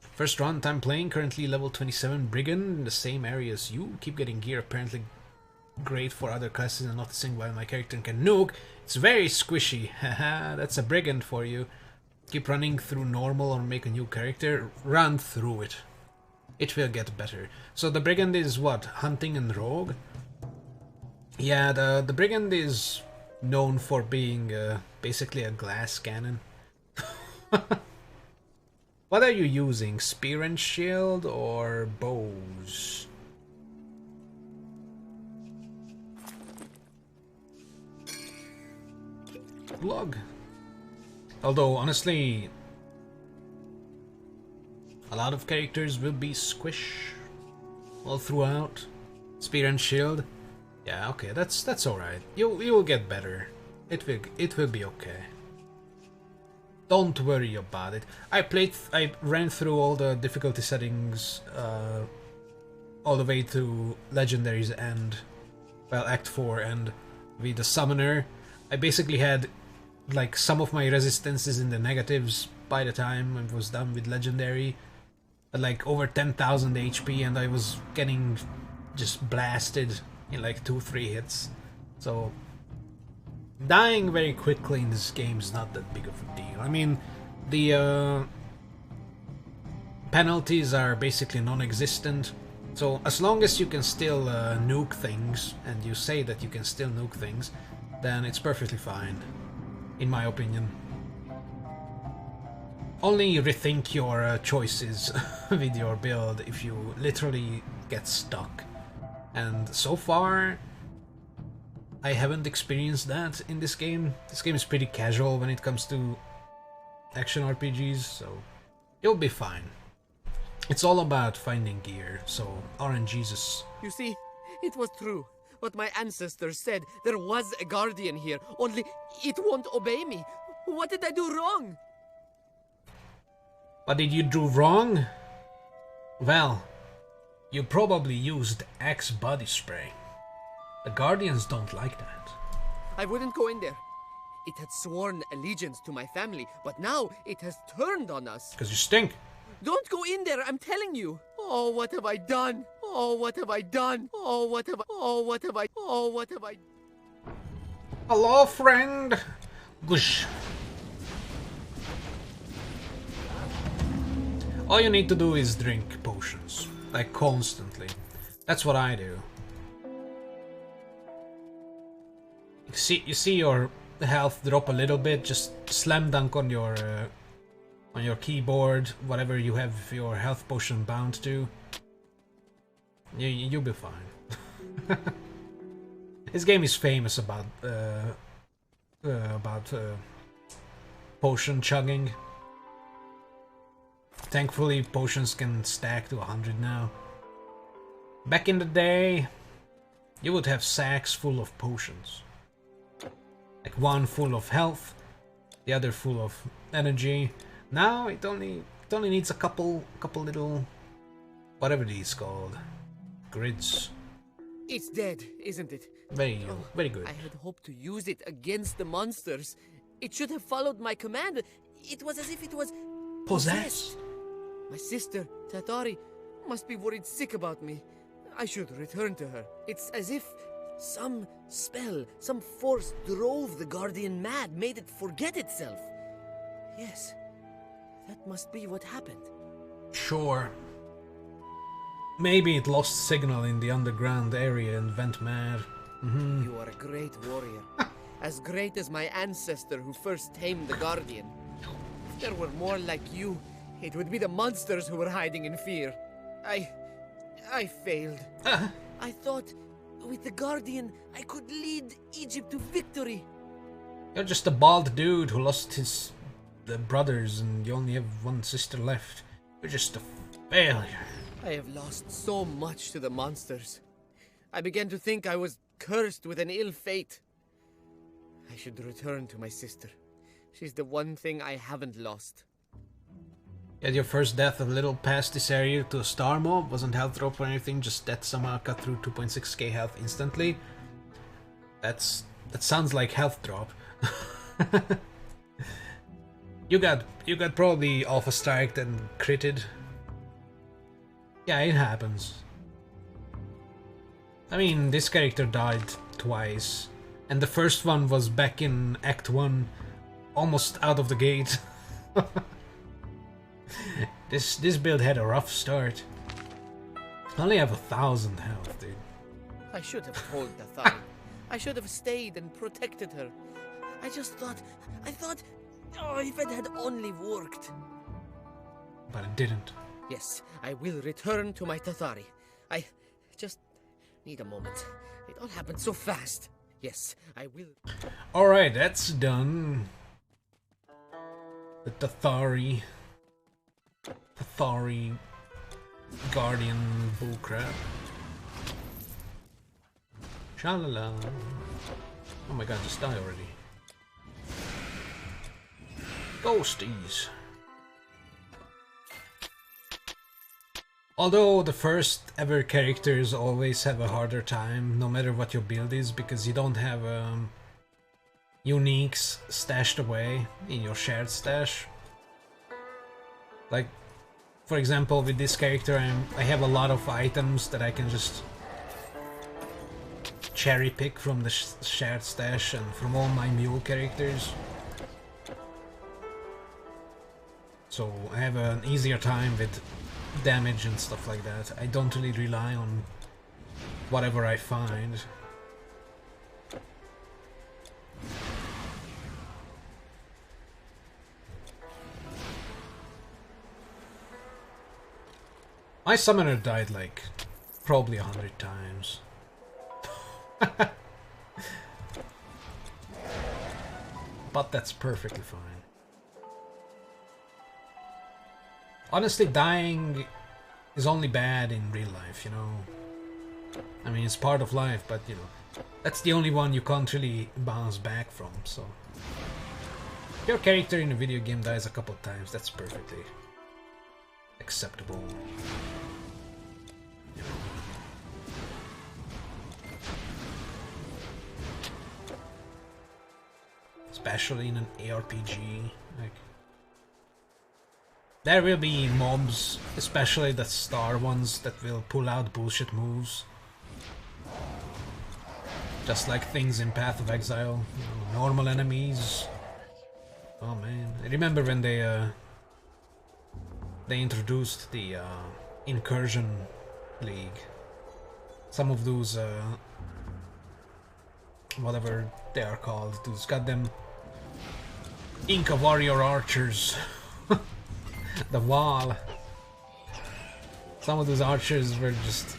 First round I'm playing, currently level 27 Brigand in the same area as you. Keep getting gear, apparently great for other classes and noticing while my character can nuke. It's very squishy. Haha, that's a Brigand for you. Keep running through normal or make a new character. Run through it. It will get better. So the Brigand is what? Hunting and rogue? Yeah, the Brigand is known for being basically a glass cannon. What are you using? Spear and shield or bows? Glug. Although, honestly, a lot of characters will be squish all throughout. Spear and shield. Yeah, okay, that's alright. You'll get better. It will be okay. Don't worry about it. I ran through all the difficulty settings all the way to Legendary's end. Well, Act 4, and with the Summoner, I basically had like some of my resistances in the negatives by the time I was done with Legendary. At like over 10,000 HP, and I was getting just blasted in like 2-3 hits. So dying very quickly in this game is not that big of a deal. I mean, the penalties are basically non-existent. So as long as you can still nuke things, and you say that you can still nuke things, then it's perfectly fine, in my opinion. Only rethink your choices with your build if you literally get stuck. And so far, I haven't experienced that in this game. This game is pretty casual when it comes to action RPGs, so you'll be fine. It's all about finding gear, so RNGesus. You see, it was true. what my ancestors said. There was a guardian here, only it won't obey me. What did I do wrong? What did you do wrong? Well, you probably used Axe body spray. The Guardians don't like that. I wouldn't go in there. It had sworn allegiance to my family, but now it has turned on us. Because you stink. Don't go in there, I'm telling you. Oh, what have I done? Oh, what have I done? Oh, what have I... Oh, what have I... Oh, what have I... Hello, friend. Gush. All you need to do is drink potions. Like, constantly. That's what I do. You see your health drop a little bit, just slam dunk on your keyboard, whatever you have your health potion bound to. You'll be fine. This game is famous about potion chugging. Thankfully, potions can stack to 100 now. Back in the day, you would have sacks full of potions. Like one full of health, the other full of energy. Now it only needs a couple little, whatever these called, grids. It's dead, isn't it? Very good. I had hoped to use it against the monsters. It should have followed my command. It was as if it was possessed. My sister, Tatari, must be worried sick about me. I should return to her. It's as if some spell, some force drove the Guardian mad, made it forget itself. Yes, that must be what happened. Sure. Maybe it lost signal in the underground area and went mad. You are a great warrior. As great as my ancestor who first tamed the Guardian. If there were more like you, it would be the monsters who were hiding in fear. I failed. I thought with the Guardian I could lead Egypt to victory. You're just a bald dude who lost his brothers and you only have one sister left. You're just a failure. I have lost so much to the monsters. I began to think I was cursed with an ill fate. I should return to my sister. She's the one thing I haven't lost. You had your first death a little past this area to a star mob, wasn't health drop or anything, just that somehow cut through 2.6k health instantly. That sounds like health drop. You got probably alpha striked and critted. Yeah, it happens. I mean, this character died twice, and the first one was back in Act 1, almost out of the gate. This build had a rough start. I only have 1,000 health, dude. I should have told Dathari. I should have stayed and protected her. I thought, oh, if it had only worked. But it didn't. Yes, I will return to my Tathari. I just need a moment. It all happened so fast. Yes, I will. Alright, that's done. The Tathari Guardian bullcrap. Shalala. Oh my god, just die already. Ghosties. Although the first ever characters always have a harder time, no matter what your build is, because you don't have uniques stashed away in your shared stash. Like, for example, with this character, I have a lot of items that I can just cherry pick from the shared stash and from all my mule characters. So I have an easier time with damage and stuff like that. I don't really rely on whatever I find. My summoner died like probably 100 times. But that's perfectly fine. Honestly, dying is only bad in real life, you know? I mean, it's part of life, but you know, that's the only one you can't really bounce back from, so... If your character in a video game dies a couple times, that's perfectly acceptable. Especially in an ARPG, like... There will be mobs, especially the star ones, that will pull out bullshit moves. Just like things in Path of Exile, you know, normal enemies. Oh man, I remember when they introduced the Incursion League. Some of those, whatever they are called, those goddamn Inca warrior archers. The wall. Some of those archers were just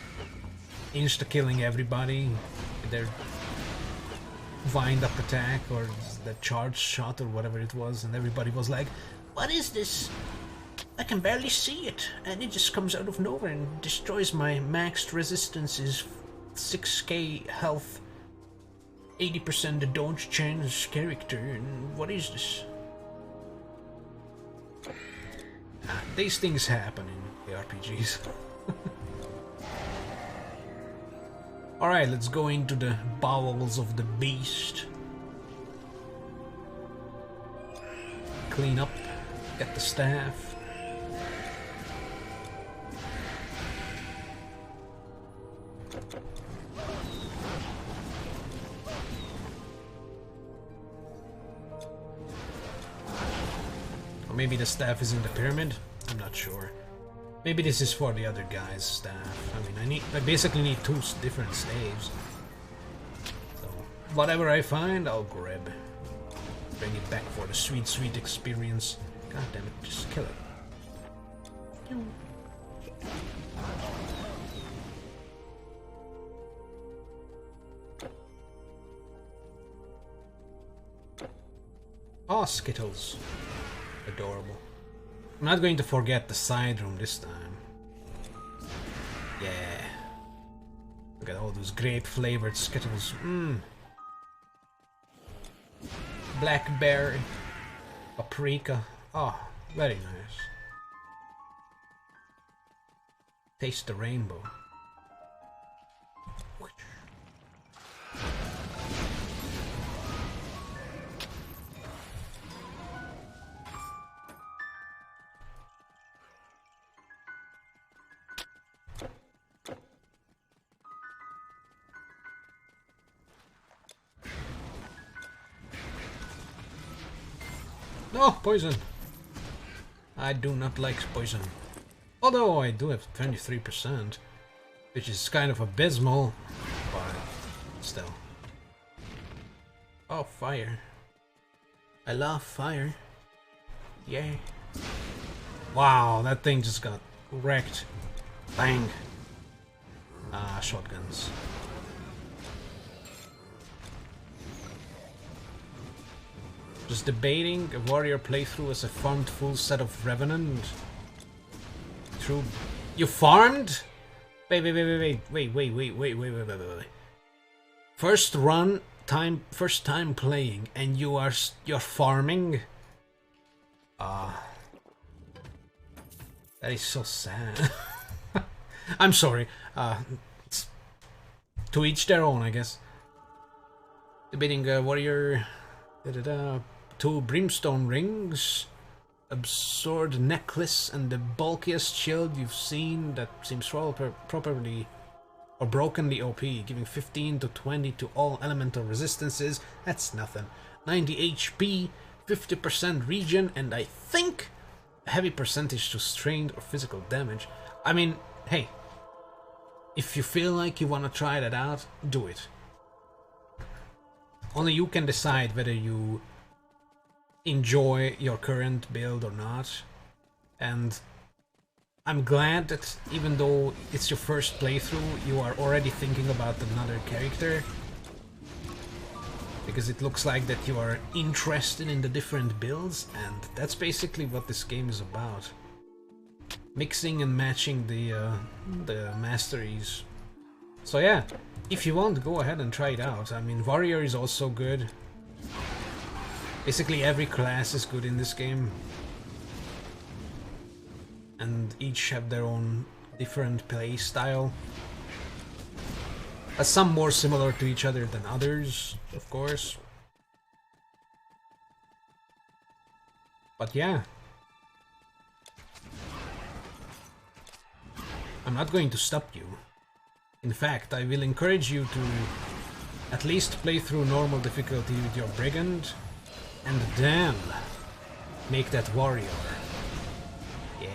insta-killing everybody with their wind-up attack or the charge shot or whatever it was, and everybody was like, "What is this? I can barely see it, and it just comes out of nowhere and destroys my maxed resistances, 6k health, 80% the dodge chance character, and what is this?" These things happen in RPGs. Alright, let's go into the bowels of the beast. Clean up, get the staff. Or maybe the staff is in the pyramid? I'm not sure. Maybe this is for the other guy's staff. I mean, I basically need 2 different staves. So, whatever I find, I'll grab. Bring it back for the sweet, sweet experience. God damn it, just kill it. Oh, Skittles. Adorable. I'm not going to forget the side room this time. Yeah. Look at all those grape flavored Skittles. Mmm. Blackberry. Paprika. Oh, very nice. Taste the rainbow. No, poison! I do not like poison. Although I do have 23%, which is kind of abysmal, but still. Oh, fire. I love fire. Yay. Wow, that thing just got wrecked. Bang. Ah, shotguns. Just debating a warrior playthrough as a farmed full set of Revenant. True. You farmed? Wait. First time playing, and you're farming? That is so sad. I'm sorry. To each their own, I guess. Debating a warrior. 2 brimstone rings, absurd necklace, and the bulkiest shield you've seen that seems properly or brokenly OP, giving 15 to 20 to all elemental resistances. That's nothing. 90 HP, 50% regen, and I think a heavy percentage to strain or physical damage. I mean, hey, if you feel like you want to try that out, do it. Only you can decide whether you enjoy your current build or not, and I'm glad that even though it's your first playthrough, you are already thinking about another character, because it looks like that you are interested in the different builds, and that's basically what this game is about. Mixing and matching the masteries. So yeah, if you want, go ahead and try it out. I mean, Warrior is also good. Basically every class is good in this game. And each have their own different play style. Some more similar to each other than others, of course. But yeah. I'm not going to stop you. In fact, I will encourage you to at least play through normal difficulty with your Brigand, and then make that Warrior. Yeah.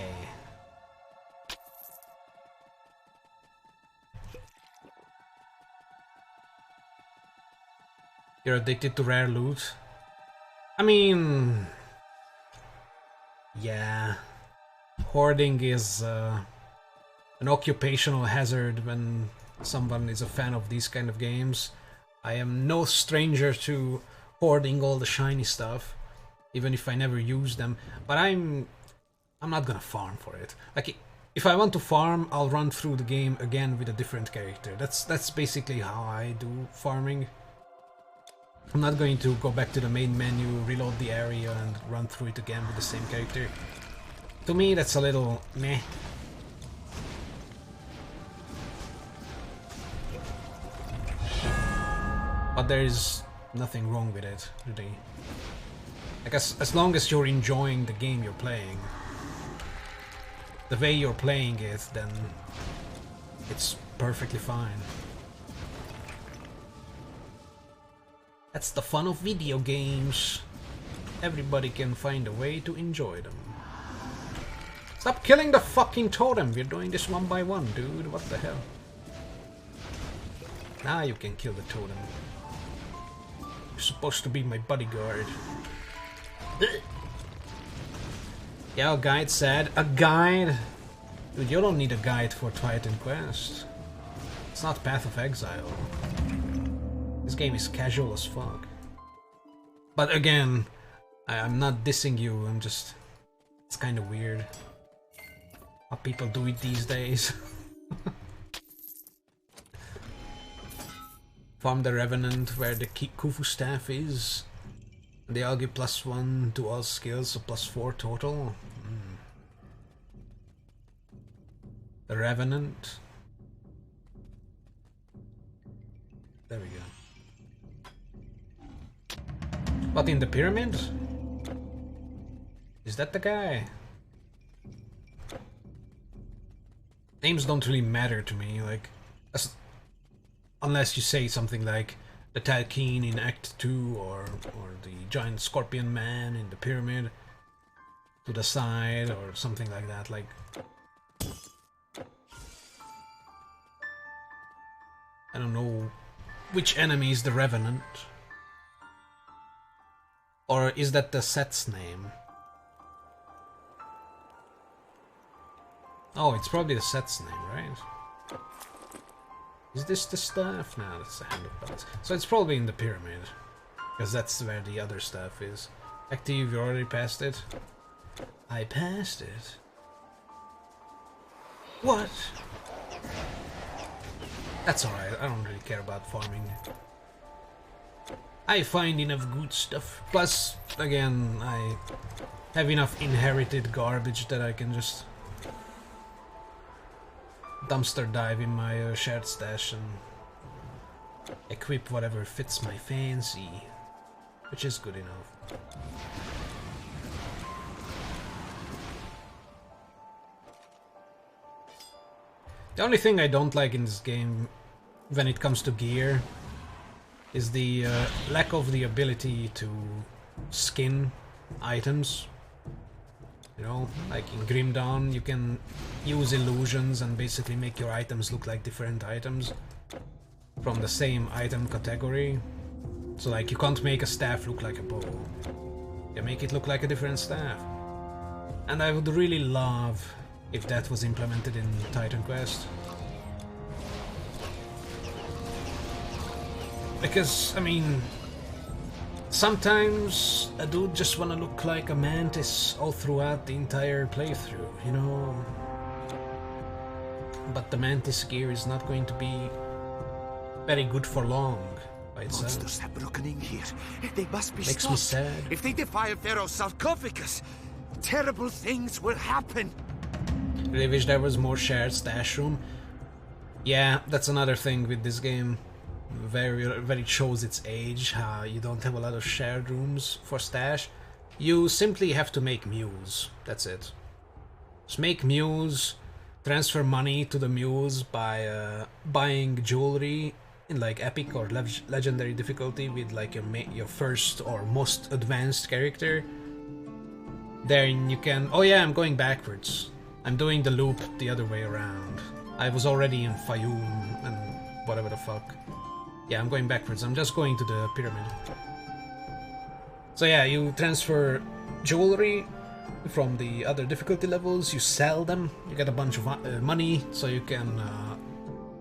You're addicted to rare loot? I mean... yeah. Hoarding is an occupational hazard when someone is a fan of these kind of games. I am no stranger to hoarding all the shiny stuff, even if I never use them. But I'm not gonna farm for it. Like, if I want to farm, I'll run through the game again with a different character. That's basically how I do farming. I'm not going to go back to the main menu, reload the area, and run through it again with the same character. To me, that's a little meh. But there is nothing wrong with it, really. I guess as long as you're enjoying the game you're playing, the way you're playing it, then it's perfectly fine. That's the fun of video games. Everybody can find a way to enjoy them. Stop killing the fucking totem! We're doing this one by one, dude. What the hell? Now you can kill the totem. You're supposed to be my bodyguard. Yeah, a guide said. A guide? Dude, you don't need a guide for Titan Quest. It's not Path of Exile. This game is casual as fuck. But again, I'm not dissing you, I'm just... it's kinda weird how people do it these days. Farm the Revenant where the Kufu staff is. They all give +1 to all skills, so +4 total. The Revenant. There we go. What, in the pyramid? Is that the guy? Names don't really matter to me, like... unless you say something like the Talkeen in Act 2 or the giant scorpion man in the pyramid to the side or something like that, like... I don't know which enemy is the Revenant. Or is that the set's name? Oh, it's probably the set's name, right? Is this the staff? No, that's the hand of balance. So it's probably in the pyramid. Because that's where the other staff is. Active, you already passed it? I passed it. What? That's alright, I don't really care about farming. I find enough good stuff. Plus, again, I have enough inherited garbage that I can just dumpster dive in my shared stash and equip whatever fits my fancy, which is good enough. The only thing I don't like in this game when it comes to gear is the lack of the ability to skin items. You know, like in Grim Dawn, you can use illusions and basically make your items look like different items from the same item category. So like, you can't make a staff look like a bow. You make it look like a different staff. And I would really love if that was implemented in Titan Quest. Because, I mean, sometimes a dude just wanna look like a mantis all throughout the entire playthrough, you know? But the mantis gear is not going to be very good for long by itself. Monsters have broken in here. They must be Makes stopped. me sad. If they defile Pharaoh's sarcophagus, terrible things will happen. Really wish there was more shared stash room. Yeah, that's another thing with this game. Where it shows its age, how you don't have a lot of shared rooms for stash. You simply have to make mules. That's it. Just make mules, transfer money to the mules by buying jewelry in like epic or legendary difficulty with like your first or most advanced character. Then you can... Oh yeah, I'm going backwards. I'm doing the loop the other way around. I was already in Fayoum and whatever the fuck. Yeah, I'm going backwards. I'm just going to the pyramid. So yeah, you transfer jewelry from the other difficulty levels, you sell them, you get a bunch of money, so you can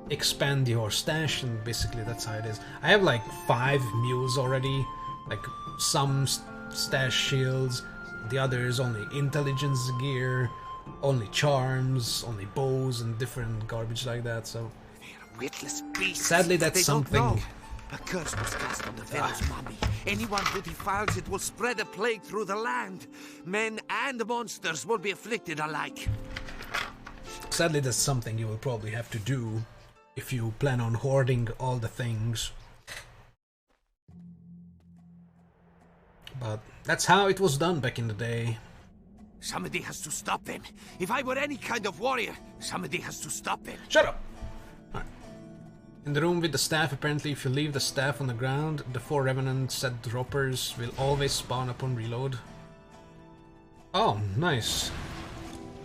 expand your stash, and basically that's how it is. I have like 5 mules already, like some stash shields, the others only intelligence gear, only charms, only bows, and different garbage like that, so... Witless beasts. Sadly, that's they something... Don't know. A curse was cast on the Pharaoh's mummy. Anyone who defiles it will spread a plague through the land. Men and monsters will be afflicted alike. Sadly, that's something you will probably have to do if you plan on hoarding all the things. But that's how it was done back in the day. Somebody has to stop him. If I were any kind of warrior, somebody has to stop him. Shut up! In the room with the staff, apparently if you leave the staff on the ground, the 4 Revenant set droppers will always spawn upon reload. Oh, nice.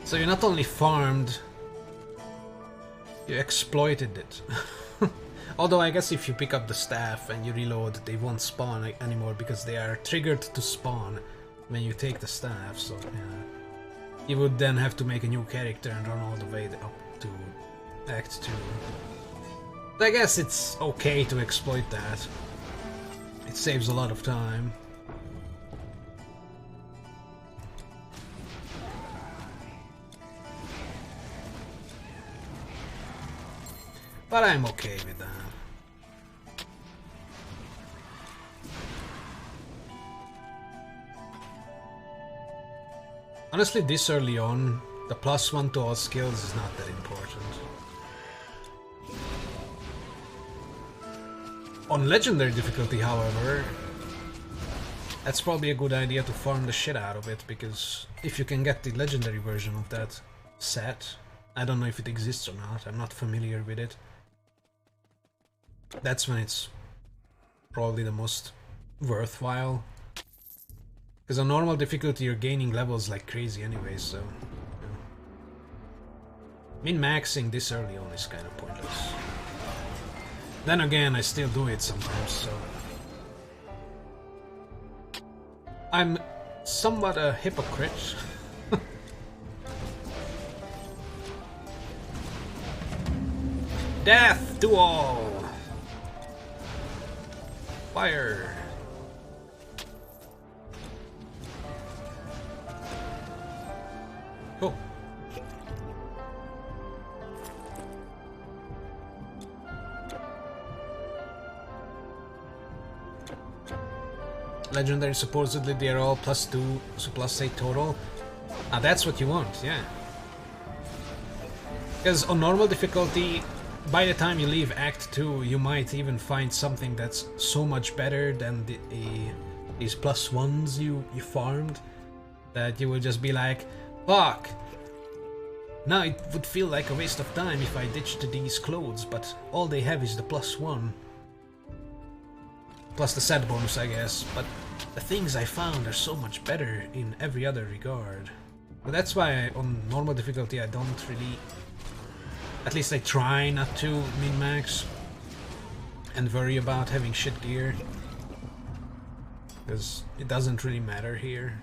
So you not only farmed, you exploited it. Although I guess if you pick up the staff and you reload, they won't spawn anymore because they are triggered to spawn when you take the staff, so yeah. You would then have to make a new character and run all the way up to Act 2. But I guess it's okay to exploit that. It saves a lot of time. But I'm okay with that. Honestly, this early on, the +1 to all skills is not that important. On legendary difficulty, however, that's probably a good idea to farm the shit out of it, because if you can get the legendary version of that set, I don't know if it exists or not, I'm not familiar with it, that's when it's probably the most worthwhile. Because on normal difficulty you're gaining levels like crazy anyway, so... Yeah. Min-maxing this early on is kind of pointless. Then again, I still do it sometimes, so... I'm somewhat a hypocrite. Death to all! Fire! Cool. Legendary, supposedly they are all +2, so +8 total. Ah, that's what you want, yeah. Because on normal difficulty, by the time you leave Act 2, you might even find something that's so much better than these +1s you farmed, that you will just be like, fuck! Now it would feel like a waste of time if I ditched these clothes, but all they have is the +1. Plus the set bonus, I guess, but the things I found are so much better in every other regard. But that's why on normal difficulty I don't really... At least I try not to min-max and worry about having shit gear. Because it doesn't really matter here.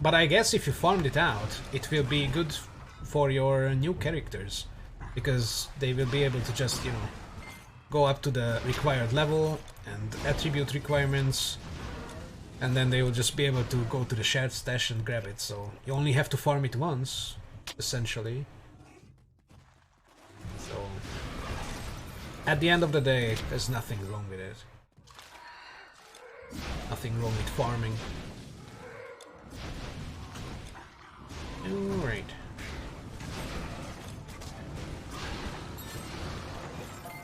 But I guess if you farmed it out, it will be good for your new characters, because they will be able to just, you know, go up to the required level and attribute requirements And then they will just be able to go to the shared stash and grab it, so you only have to farm it once, essentially. So, at the end of the day, there's nothing wrong with it. Nothing wrong with farming. Alright.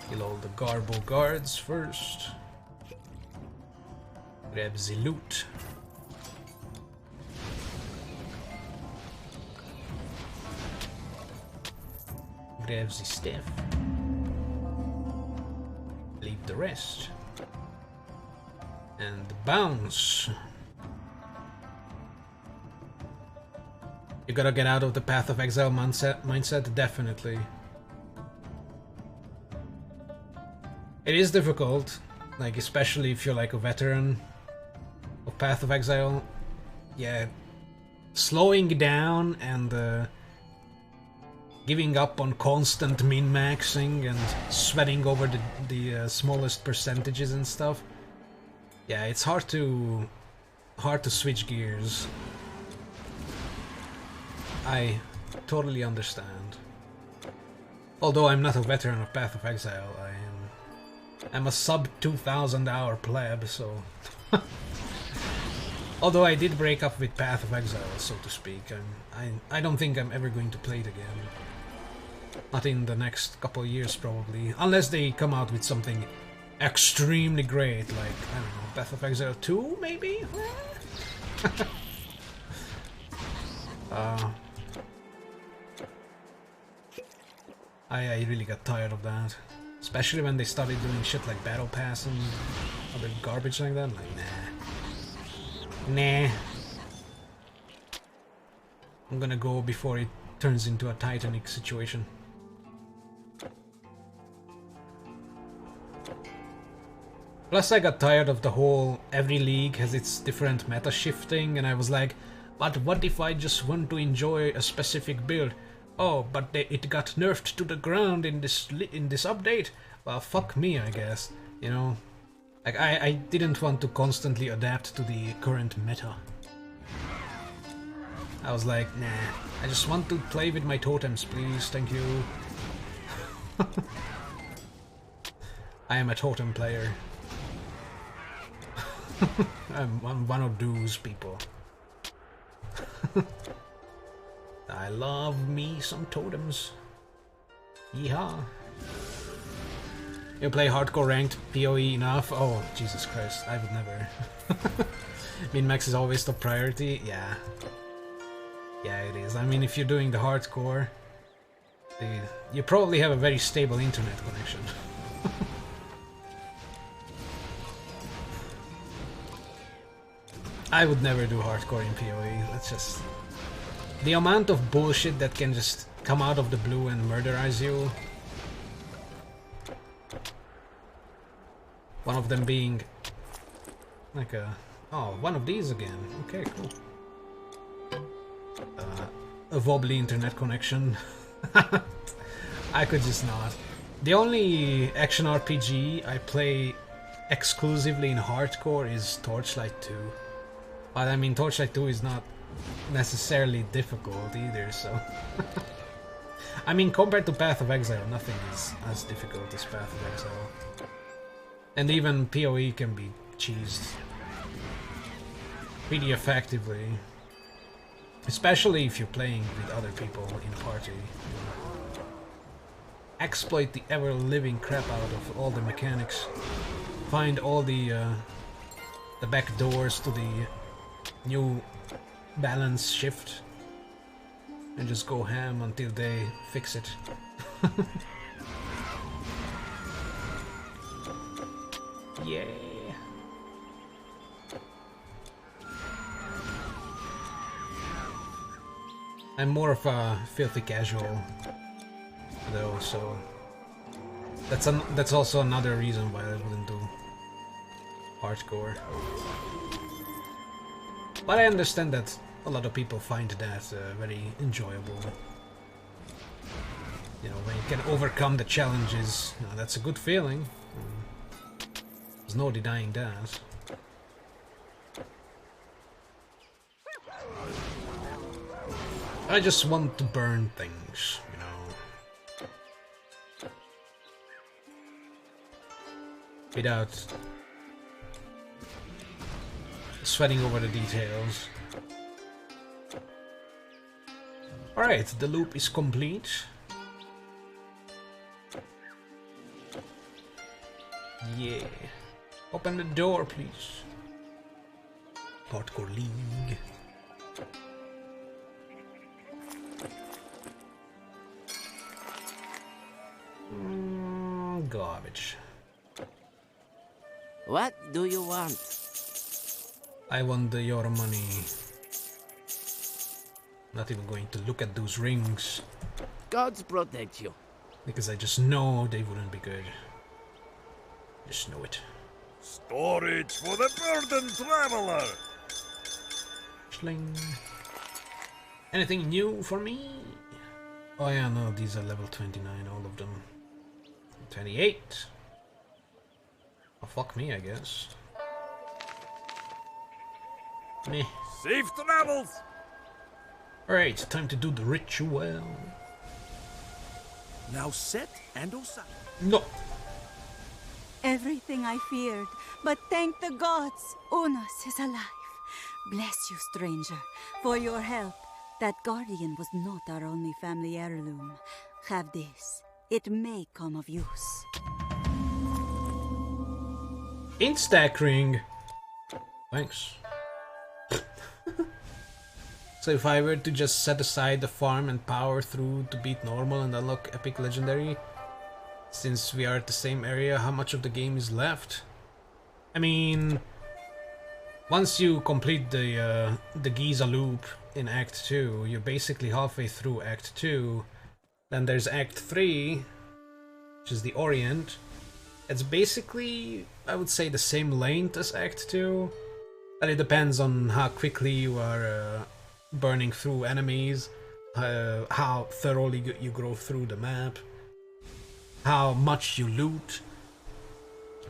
Kill all the Garbo guards first. Grab the loot. Grab the stuff. Leave the rest. And bounce. You gotta get out of the Path of Exile mindset, definitely. It is difficult, like especially if you're like a veteran of Path of Exile. Yeah, slowing down and giving up on constant min-maxing and sweating over the smallest percentages and stuff. Yeah, it's hard to switch gears. I totally understand. Although I'm not a veteran of Path of Exile, I'm a sub 2,000 hour pleb, so... Although I did break up with Path of Exile, so to speak, I don't think I'm ever going to play it again. Not in the next couple of years, probably. Unless they come out with something extremely great, like, I don't know, Path of Exile 2, maybe? I really got tired of that. Especially when they started doing shit like Battle Pass and other garbage like that. Like, nah. I'm gonna go before it turns into a Titanic situation. Plus I got tired of the whole every league has its different meta shifting, and I was like, but what if I just want to enjoy a specific build? Oh, but it got nerfed to the ground in this update? Well, fuck me, I guess. You know? Like, I didn't want to constantly adapt to the current meta. I was like, nah, I just want to play with my totems, please, thank you. I am a totem player. I'm one of those people. I love me some totems. Yeehaw. You play hardcore ranked PoE enough? Oh, Jesus Christ, I would never. Min-max is always the priority? Yeah. Yeah, it is. I mean, if you're doing the hardcore, you probably have a very stable internet connection. I would never do hardcore in PoE. That's just... the amount of bullshit that can just come out of the blue and murderize you. One of them being like a... oh, one of these again. Okay, cool. A wobbly internet connection. I could just not. The only action RPG I play exclusively in hardcore is Torchlight 2. But I mean, Torchlight 2 is not necessarily difficult either, so... I mean, compared to Path of Exile, nothing is as difficult as Path of Exile. And even PoE can be cheesed pretty effectively. Especially if you're playing with other people in a party. Exploit the ever-living crap out of all the mechanics. Find all the back doors to the new balance shift. And just go ham until they fix it. Yeah. I'm more of a filthy casual, though, so that's also another reason why I wouldn't do hardcore. But I understand that a lot of people find that very enjoyable. You know, when you can overcome the challenges, you know, that's a good feeling. There's no denying that. I just want to burn things, you know. Without sweating over the details. Alright, the loop is complete. Yeah. Open the door, please. Hardcore League. Garbage. What do you want? I want your money. Not even going to look at those rings. Gods protect you. Because I just know they wouldn't be good. Just know it. Storage for the burdened traveler! Schling. Anything new for me? Oh yeah, no, these are level 29, all of them. 28. Oh, fuck me, I guess. Meh. Safe travels! Alright, time to do the ritual. Now set and Osaka. No. Everything I feared, but thank the gods, Unas is alive. Bless you, stranger, for your help. That guardian was not our only family heirloom. Have this. It may come of use. Instack ring. Thanks. So if I were to just set aside the farm and power through to beat normal and unlock epic legendary, since we are at the same area, how much of the game is left? I mean, once you complete the Giza loop in Act 2, you're basically halfway through Act 2. Then there's Act 3, which is the Orient. It's basically, I would say, the same length as Act 2, but it depends on how quickly you are burning through enemies, how thoroughly you go through the map, how much you loot.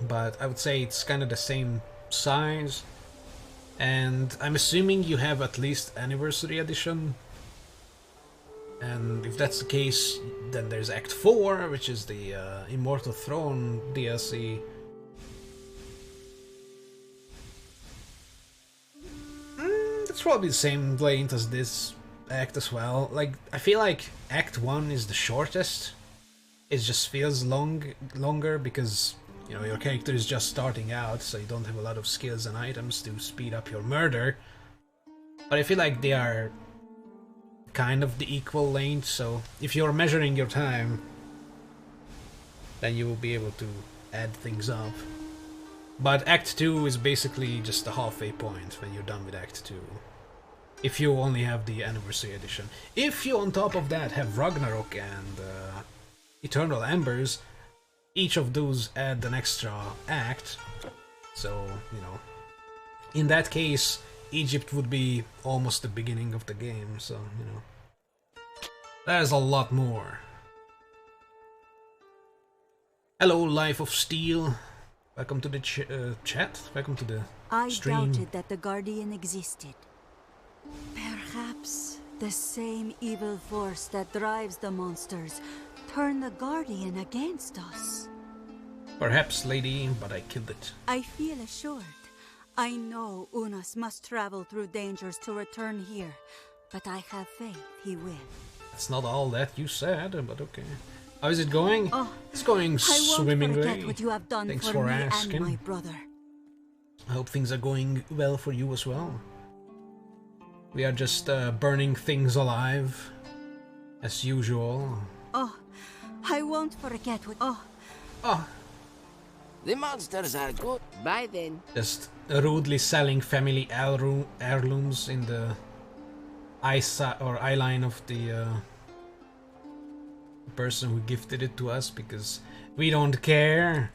But I would say it's kind of the same size, and I'm assuming you have at least Anniversary Edition. And if that's the case, then there's Act 4, which is the Immortal Throne DLC. It's probably the same length as this act as well. Like, I feel like Act 1 is the shortest. It just feels longer because, you know, your character is just starting out, so you don't have a lot of skills and items to speed up your murder. But I feel like they are kind of the equal length, so if you're measuring your time, then you will be able to add things up. But Act 2 is basically just the halfway point when you're done with Act 2. If you only have the Anniversary Edition. If you on top of that have Ragnarok and Eternal Embers, each of those add an extra act. So, you know, in that case, Egypt would be almost the beginning of the game, so, you know. There's a lot more. Hello, Life of Steel. Welcome to the chat. Welcome to the stream. I doubted that the Guardian existed. Perhaps the same evil force that drives the monsters turned the Guardian against us. Perhaps, lady, but I killed it. I feel assured. I know Unas must travel through dangers to return here, but I have faith he will. That's not all that you said, but okay. How is it going? Oh, it's going swimmingly. I won't forget what you have done Thanks for for me asking. and my brother. I hope things are going well for you as well. We are just burning things alive, as usual. Oh, I won't forget what... Oh. The monsters are good. Bye then. Just rudely selling family heirlooms in the eye line of the person who gifted it to us because we don't care.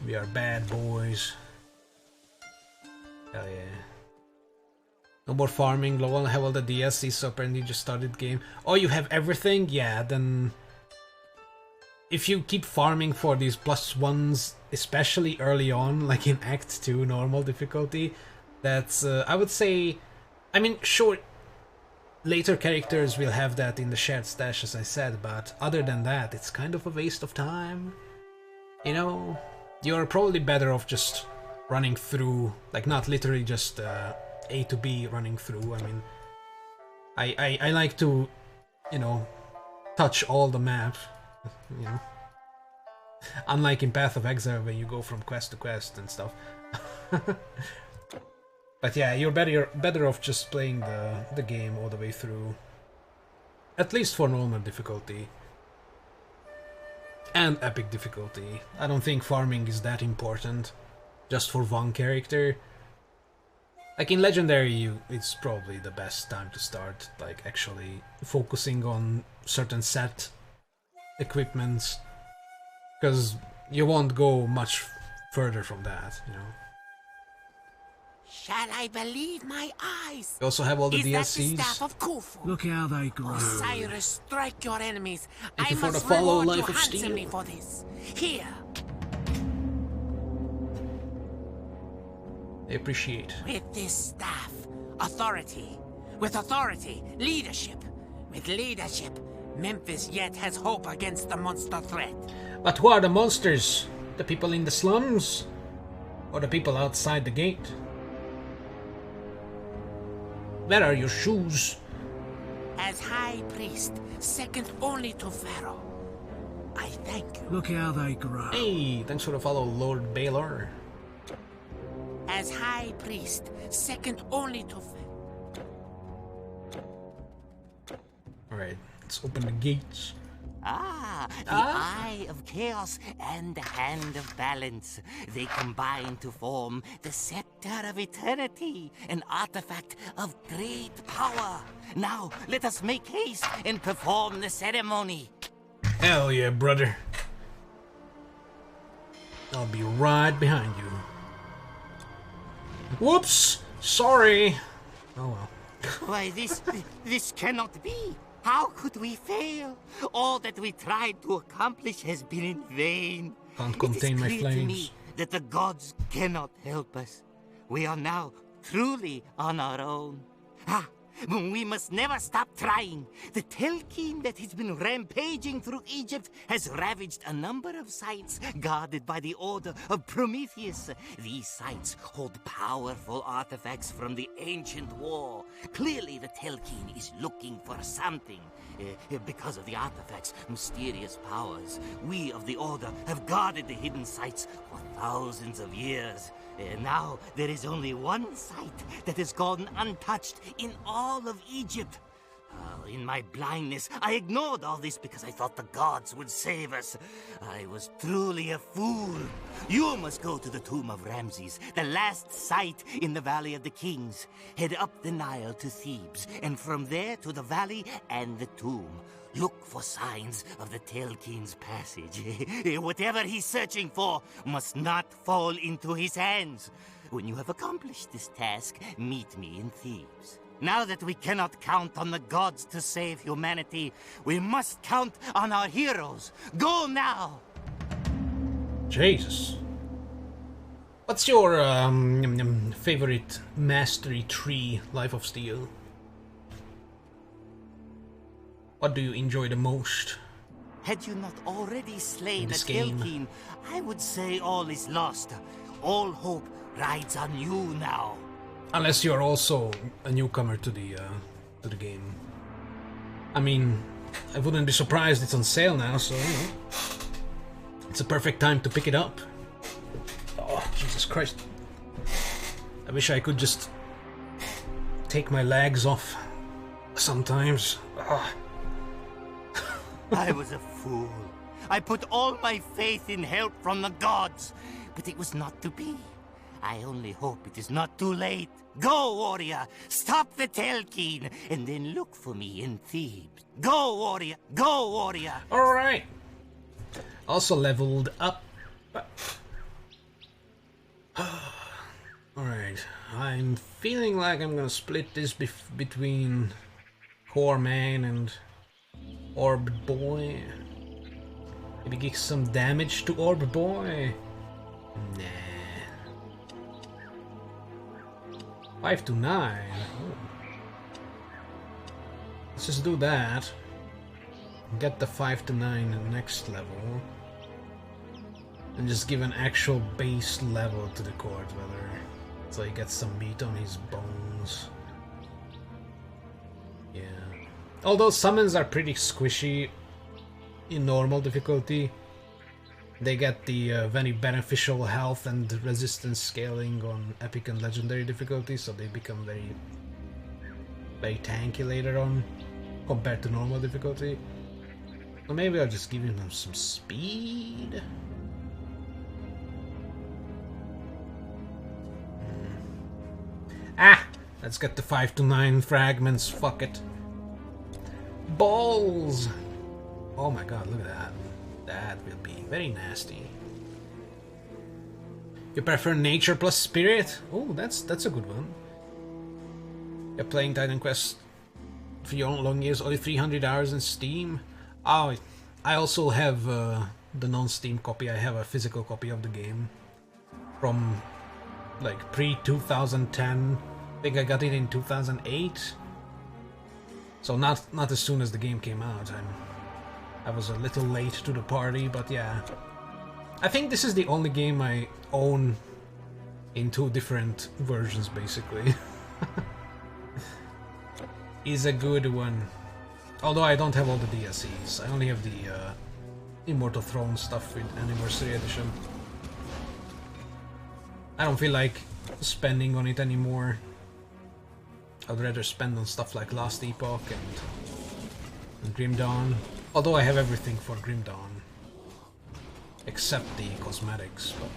We are bad boys. Hell yeah. No more farming, lol. Have all the DLC, so apparently you just started game. Oh, you have everything? Yeah, then if you keep farming for these +1s, especially early on, like in Act 2 normal difficulty, that's, I would say, I mean, sure, later characters will have that in the shared stash, as I said, but other than that, it's kind of a waste of time. You know, you're probably better off just running through, like not literally just A to B running through. I mean, I like to, you know, touch all the map, you know. Unlike in Path of Exile, where you go from quest to quest and stuff. But yeah, you're better off just playing the game all the way through. At least for normal difficulty. And epic difficulty. I don't think farming is that important. Just for one character. Like in Legendary, it's probably the best time to start, like actually focusing on certain set equipments. Because you won't go much further from that, you know. Shall I believe my eyes? You also have all the Is DLCs. That the staff of Khufu? Look how they grow. Osiris, strike your enemies. Thank I you for must the follow, reward Life you of Steel. handsomely for this. Here. I appreciate. With this staff, authority. With authority, leadership. With leadership, Memphis yet has hope against the monster threat. But who are the monsters? The people in the slums? Or the people outside the gate? Where are your shoes? As High Priest, second only to Pharaoh, I thank you. Look how they grow. Hey, thanks for the follow, Lord Baylor. As High Priest, second only to Pharaoh. Alright, let's open the gates. The Eye of Chaos and the Hand of Balance. They combine to form the Scepter of Eternity, an artifact of great power. Now, let us make haste and perform the ceremony. Hell yeah, brother. I'll be right behind you. Whoops! Sorry! Oh well. Why, this cannot be. How could we fail? All that we tried to accomplish has been in vain. Can't contain my it is clear to flames. me that the gods cannot help us. We are now truly on our own. We must never stop trying. The Telkin that has been rampaging through Egypt has ravaged a number of sites guarded by the Order of Prometheus. These sites hold powerful artifacts from the ancient war. Clearly the Telkin is looking for something. Because of the artifacts' mysterious powers, we of the Order have guarded the hidden sites for thousands of years. Now there is only one site that has gone untouched in all of Egypt. In my blindness, I ignored all this because I thought the gods would save us. I was truly a fool. You must go to the tomb of Ramses, the last site in the Valley of the Kings. Head up the Nile to Thebes, and from there to the valley and the tomb. Look for signs of the Telkin's passage. Whatever he's searching for must not fall into his hands. When you have accomplished this task, meet me in Thebes. Now that we cannot count on the gods to save humanity, we must count on our heroes. Go now! Jesus. What's your favorite mastery tree, Life of Steel? What do you enjoy the most? Had you not already slain a game? Telkin, I would say all is lost. All hope rides on you now. Unless you're also a newcomer to the game. I mean, I wouldn't be surprised it's on sale now, so you know, it's a perfect time to pick it up. Oh, Jesus Christ. I wish I could just take my legs off sometimes. I was a fool. I put all my faith in help from the gods, but it was not to be. I only hope it is not too late. Go, warrior! Stop the Telkin, and then look for me in Thebes. Go, warrior! Go, warrior! Alright. Also leveled up. Alright. I'm feeling like I'm gonna split this between Core Man and Orb Boy. Maybe give some damage to Orb Boy. Nah. 5 to 9. Let's just do that. Get the 5 to 9 next level. And just give an actual base level to the Court Dweller. So he gets some meat on his bones. Yeah. Although summons are pretty squishy in normal difficulty, they get the very beneficial health and resistance scaling on epic and legendary difficulty, so they become very tanky later on compared to normal difficulty. So maybe I'll just give him some speed. Ah! Let's get the 5 to 9 fragments, fuck it. Balls! Oh my god, look at that. That will be very nasty. You prefer nature plus spirit? Oh, that's a good one. You're playing Titan Quest for your own long years, only 300 hours in Steam. Oh, I also have the non-Steam copy. I have a physical copy of the game from like pre-2010. I think I got it in 2008. So not as soon as the game came out. I was a little late to the party, but yeah. I think this is the only game I own in 2 different versions, basically. Is a good one. Although I don't have all the DLCs. I only have the Immortal Throne stuff with Anniversary Edition. I don't feel like spending on it anymore. I'd rather spend on stuff like Last Epoch and Grim Dawn. Although I have everything for Grim Dawn. Except the cosmetics, but...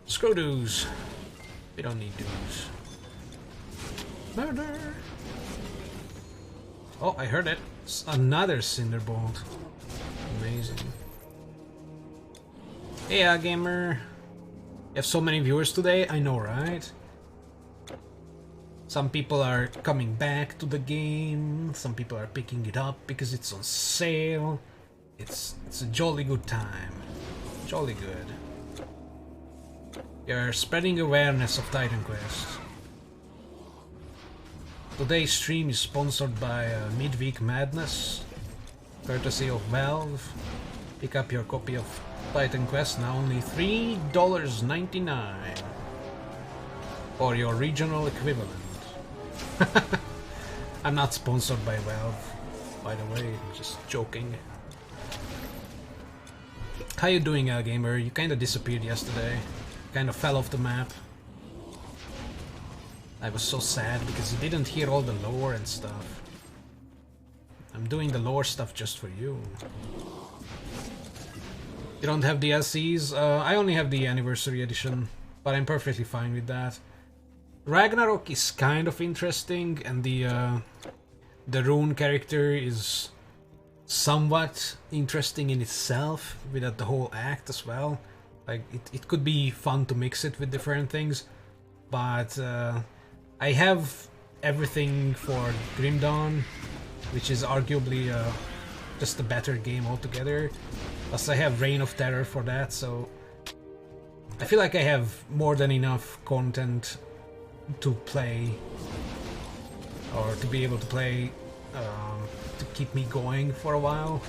Screw dues. We don't need dues. Murder! Oh, I heard it. It's another Cinderbolt. Amazing. Hey, gamer. You have so many viewers today? I know, right? Some people are coming back to the game. Some people are picking it up because it's on sale. It's a jolly good time. Jolly good. You're spreading awareness of Titan Quest. Today's stream is sponsored by Midweek Madness, courtesy of Valve. Pick up your copy of Titan Quest, now only $3.99 for your regional equivalent. I'm not sponsored by Valve, by the way, I'm just joking. How you doing, gamer? You kinda disappeared yesterday. Kinda fell off the map. I was so sad because you didn't hear all the lore and stuff. I'm doing the lore stuff just for you. You don't have DLCs? I only have the Anniversary Edition, but I'm perfectly fine with that. Ragnarok is kind of interesting, and the Rune character is somewhat interesting in itself, without the whole act as well. Like, it could be fun to mix it with different things, but I have everything for Grim Dawn, which is arguably just a better game altogether. Plus I have Reign of Terror for that, so I feel like I have more than enough content to play, or to be able to play, to keep me going for a while.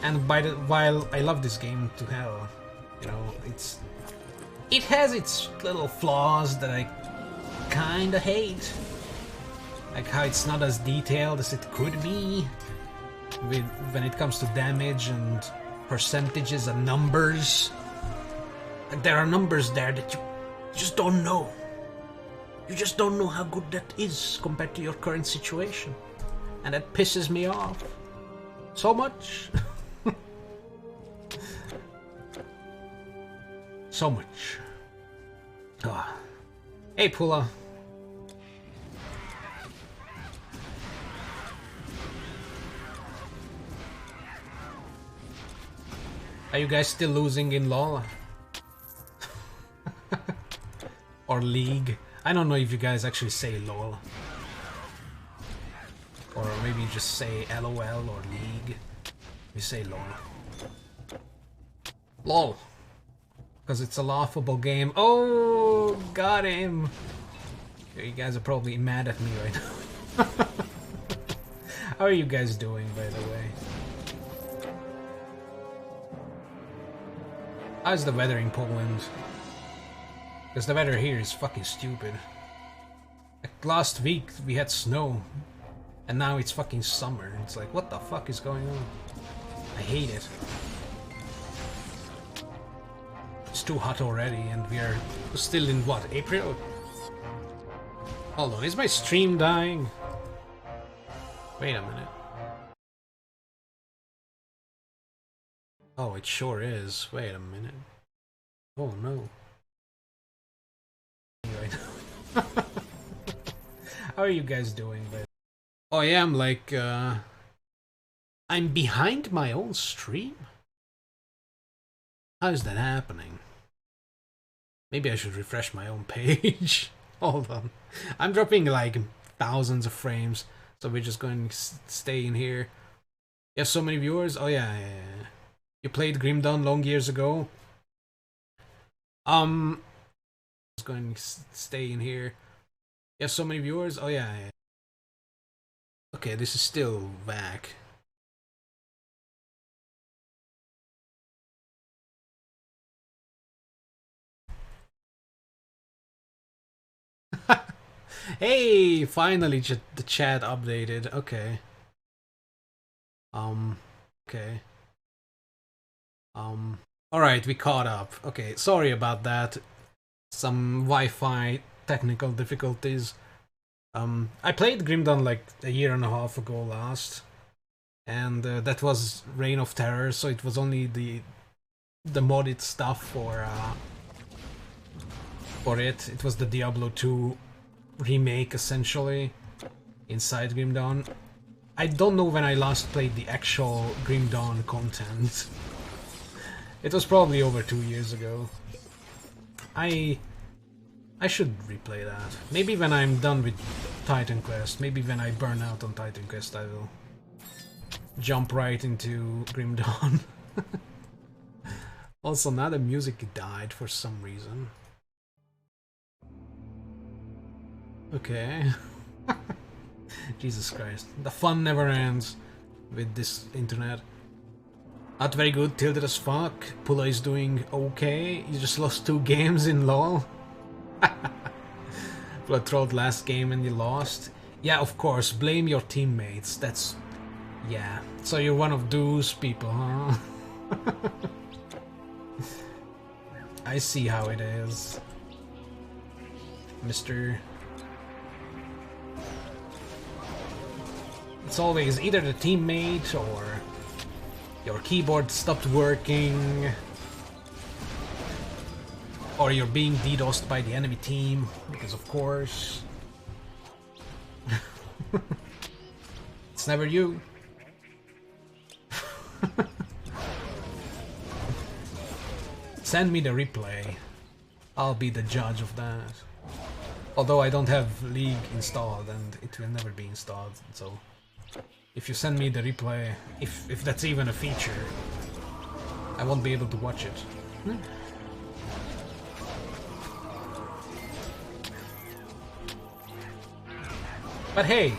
And while I love this game to hell, you know, it has its little flaws that I kinda hate. Like how it's not as detailed as it could be when it comes to damage and percentages and numbers. Like there are numbers there that you just don't know. You just don't know how good that is compared to your current situation. And that pisses me off so much. So much. Oh. Hey, Pula. Are you guys still losing in LoL? Or League? I don't know if you guys actually say LoL. Or maybe you just say LOL or League. You say LoL. LoL. Because it's a laughable game. Oh, got him. You guys are probably mad at me right now. How are you guys doing, by the way? How's the weather in Poland? Because the weather here is fucking stupid. Like last week we had snow, and now it's fucking summer. It's like, what the fuck is going on? I hate it. It's too hot already, and we are still in what, April? Hold on, is my stream dying? Wait a minute. Oh, it sure is. Wait a minute. Oh no. Right. How are you guys doing? Oh yeah, I'm like, I'm behind my own stream? How is that happening? Maybe I should refresh my own page. Hold on. I'm dropping like thousands of frames, so we're just going to stay in here. You have so many viewers? Oh yeah. You played Grim Dawn long years ago? Just going to stay in here. You have so many viewers? Oh yeah. Okay, this is still back. Hey, finally the chat updated. Okay. Okay. Alright, we caught up. Okay, sorry about that. Some Wi-Fi technical difficulties. I played Grim Dawn like a year and a half ago last. And that was Reign of Terror, so it was only the modded stuff for it. It was the Diablo 2 remake, essentially, inside Grim Dawn. I don't know when I last played the actual Grim Dawn content. It was probably over 2 years ago. I should replay that. Maybe when I'm done with Titan Quest, maybe when I burn out on Titan Quest, I will jump right into Grim Dawn. Also, now the music died for some reason. Okay. Jesus Christ. The fun never ends with this internet. Not very good, tilted as fuck. Pula is doing okay. You just lost 2 games in LoL. Pula trolled last game and you lost. Yeah, of course, blame your teammates. That's... yeah. So you're one of those people, huh? I see how it is. Mr. It's always either the teammate or your keyboard stopped working, or you're being DDoSed by the enemy team, because of course. It's never you. Send me the replay. I'll be the judge of that. Although I don't have League installed and it will never be installed, so if you send me the replay, if that's even a feature, I won't be able to watch it. But hey,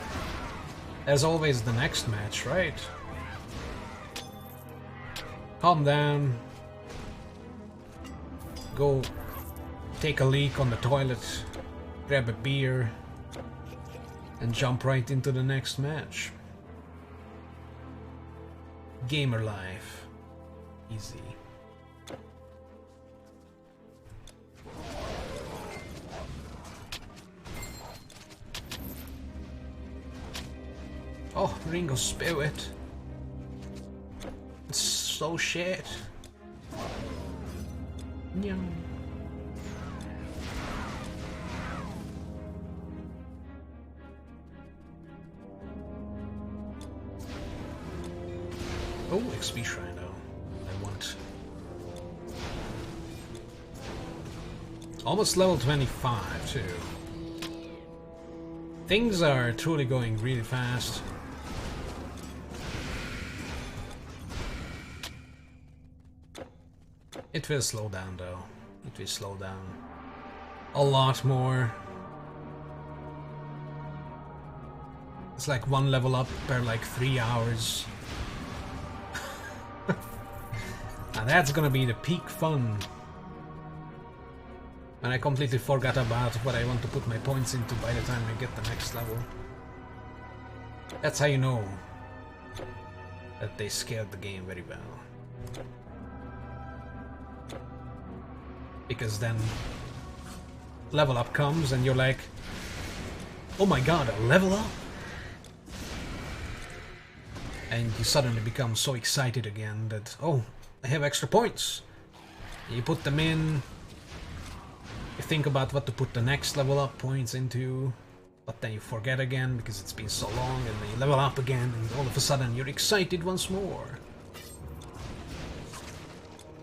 there's always the next match, right? Calm down. Go take a leak on the toilet, grab a beer, and jump right into the next match. Gamer life. Easy. Oh, Ring of Spirit. It's so shit. Yeah. Oh, XP Shrine though. I want. Almost level 25 too. Things are truly going really fast. It will slow down though. It will slow down a lot more. It's like 1 level up per like 3 hours. And that's gonna be the peak fun. And I completely forgot about what I want to put my points into by the time I get the next level. That's how you know that they scaled the game very well. Because then level up comes and you're like, oh my god, a level up? And you suddenly become so excited again that, oh, I have extra points. You put them in, you think about what to put the next level up points into, but then you forget again because it's been so long, and then you level up again and all of a sudden you're excited once more.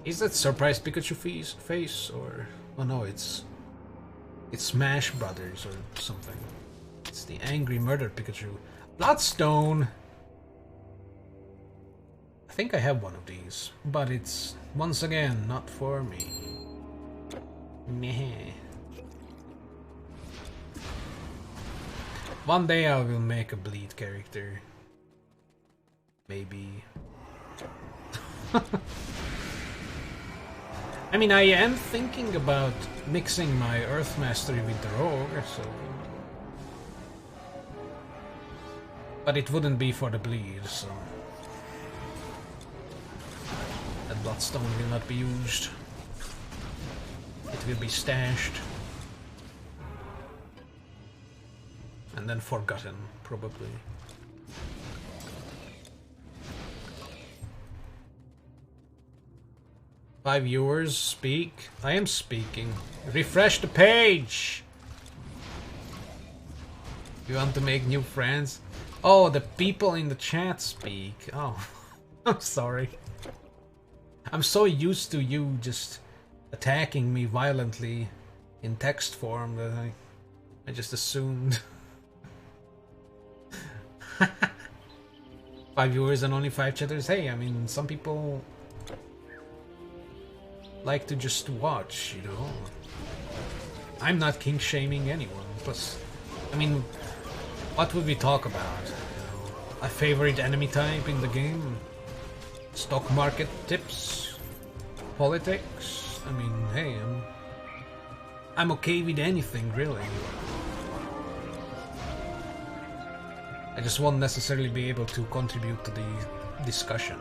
Is that Surprise Pikachu face or... oh no, it's Smash Brothers or something. It's the Angry Murder Pikachu. Bloodstone! I think I have one of these, but it's, once again, not for me. Meh. One day I will make a bleed character. Maybe. I mean, I am thinking about mixing my Earth Mastery with the Rogue, so... but it wouldn't be for the bleed, so... that Bloodstone will not be used. It will be stashed. And then forgotten, probably. Five viewers speak. I am speaking. Refresh the page! You want to make new friends? Oh, the people in the chat speak. Oh, I'm sorry. I'm so used to you just attacking me violently in text form that I just assumed. 5 viewers and only 5 chatters. Hey, I mean, some people like to just watch, you know. I'm not kink shaming anyone. Plus, I mean, what would we talk about? You know, a favorite enemy type in the game? Stock market tips? Politics? I mean, hey, I'm okay with anything, really. I just won't necessarily be able to contribute to the discussion.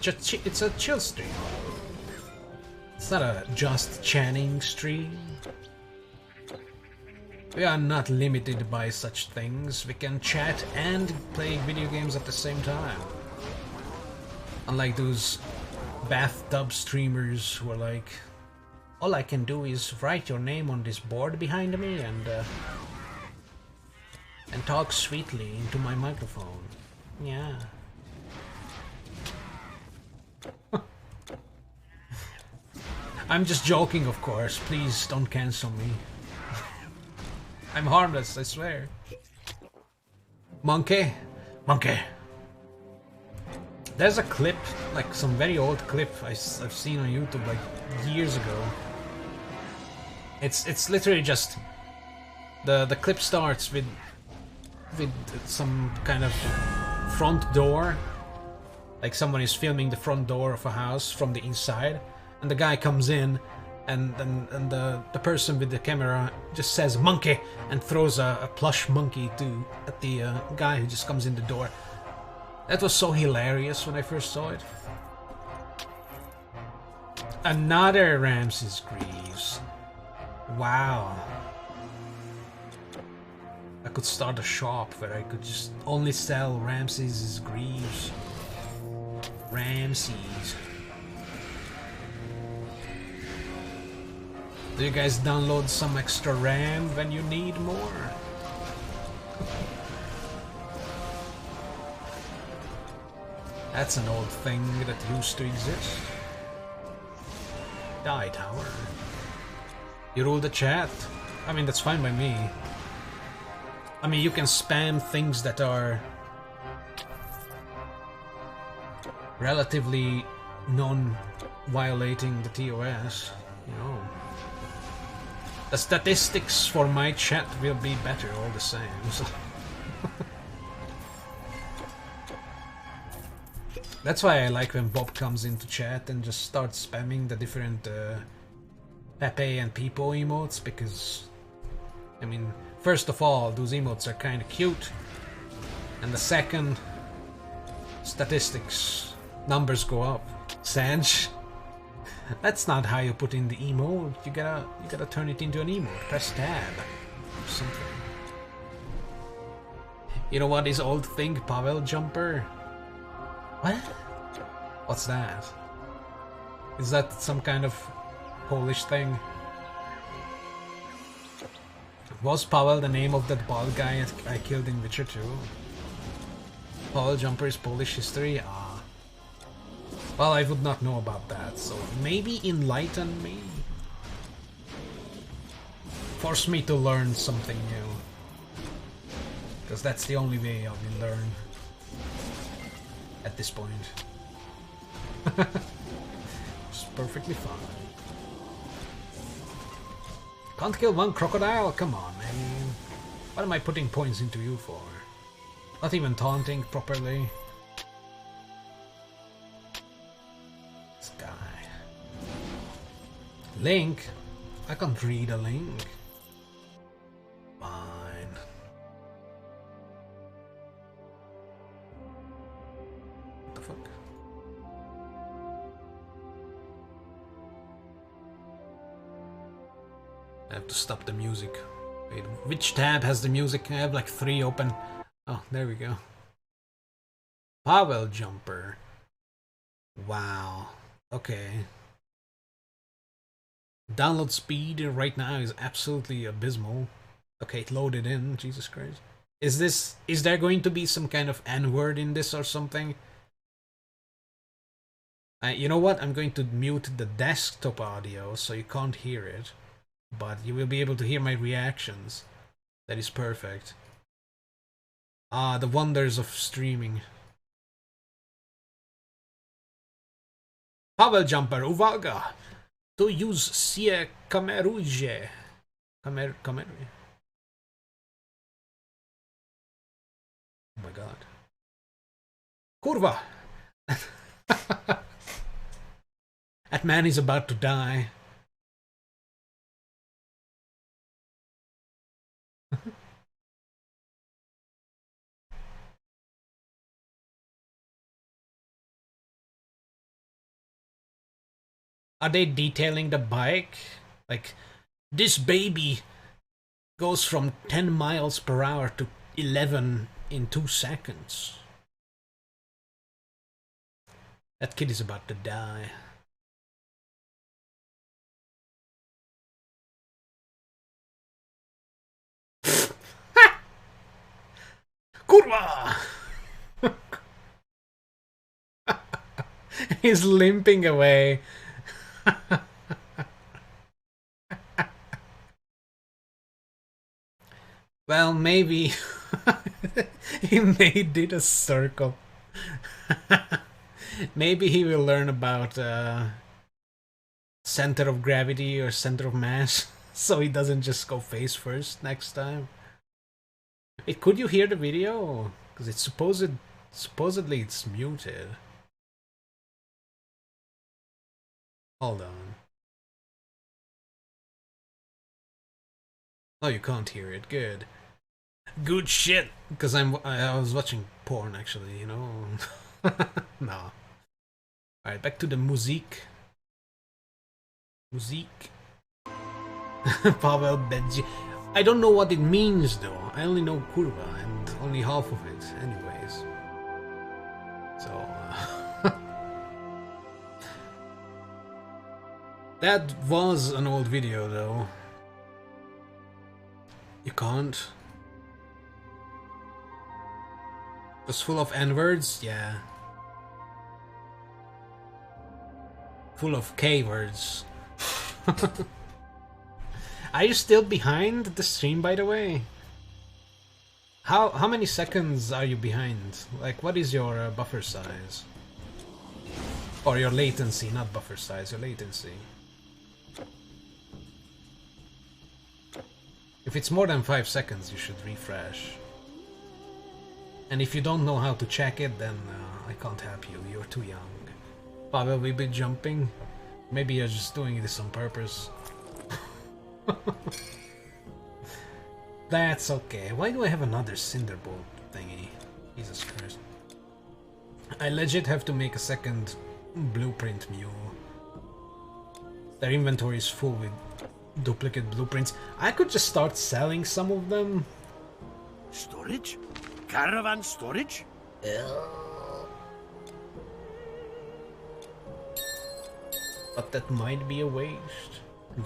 It's a chill stream. It's not a just chanting stream. We are not limited by such things. We can chat and play video games at the same time. Unlike those bathtub streamers who are like, all I can do is write your name on this board behind me and talk sweetly into my microphone. Yeah. I'm just joking, of course. Please don't cancel me. I'm harmless, I swear. Monkey? Monkey. There's a clip, like some very old clip I've seen on YouTube like years ago. It's literally just the clip starts with some kind of front door. Like someone is filming the front door of a house from the inside, and the guy comes in, and the person with the camera just says monkey and throws a plush monkey at the guy who just comes in the door. That was so hilarious when I first saw it. Another Ramses Greaves. Wow. I could start a shop where I could just only sell Ramses Greaves. Ramses. Do you guys download some extra RAM when you need more? That's an old thing that used to exist. Die Tower. You rule the chat. I mean, that's fine by me. I mean, you can spam things that are relatively non-violating the TOS, you know. The statistics for my chat will be better all the same, so. That's why I like when Bob comes into chat and just starts spamming the different Pepe and Peepo emotes, because, I mean, first of all, those emotes are kind of cute, and the second, statistics, numbers go up. Sanj, that's not how you put in the emote. You gotta turn it into an emote. Press tab or something. You know what is old thing, Pavel Jumper? What? What's that? Is that some kind of Polish thing? Was Pavel the name of that bald guy I killed in Witcher 2? Pavel Jumper is Polish history? Ah. Well, I would not know about that, so maybe enlighten me? Force me to learn something new. Because that's the only way I will learn. At this point. It's perfectly fine. Can't kill one crocodile? Come on, man. What am I putting points into you for? Not even taunting properly. This guy. Link? I can't read a link. Fine. What the fuck? I have to stop the music. Wait, which tab has the music? I have like 3 open. Oh, there we go. Pavel Jumper. Wow. Okay. Download speed right now is absolutely abysmal. Okay, it loaded in. Jesus Christ. Is there going to be some kind of N-word in this or something? You know what? I'm going to mute the desktop audio so you can't hear it. But you will be able to hear my reactions. That is perfect. Ah, the wonders of streaming. Pavel Jumper, uwaga! To use sie kameruje. Kameruj. Oh my god. Kurwa! That man is about to die. Are they detailing the bike? Like, this baby goes from 10 miles per hour to 11 in 2 seconds. That kid is about to die. Kurwa! He's limping away. Well, maybe he made it a circle. Maybe he will learn about center of gravity or center of mass, so he doesn't just go face first next time. Wait, could you hear the video? Because it's supposedly it's muted. Hold on. Oh, you can't hear it. Good. Good shit. Because I was watching porn actually, you know. No. Alright, back to the musique. Musique. Pavel Bedji. I don't know what it means though. I only know kurva and only half of it anyways. So that was an old video though. You can't. It was full of N-words? Yeah. Full of K-words. Are you still behind the stream, by the way? How many seconds are you behind? Like, what is your buffer size? Or your latency, not buffer size, your latency. If it's more than 5 seconds, you should refresh. And if you don't know how to check it, then I can't help you. You're too young. Pavel, we be jumping. Maybe you're just doing this on purpose. That's okay. Why do I have another Cinderbolt thingy? Jesus Christ. I legit have to make a second blueprint mule. Their inventory is full with duplicate blueprints. I could just start selling some of them. Storage? Caravan storage? But that might be a waste.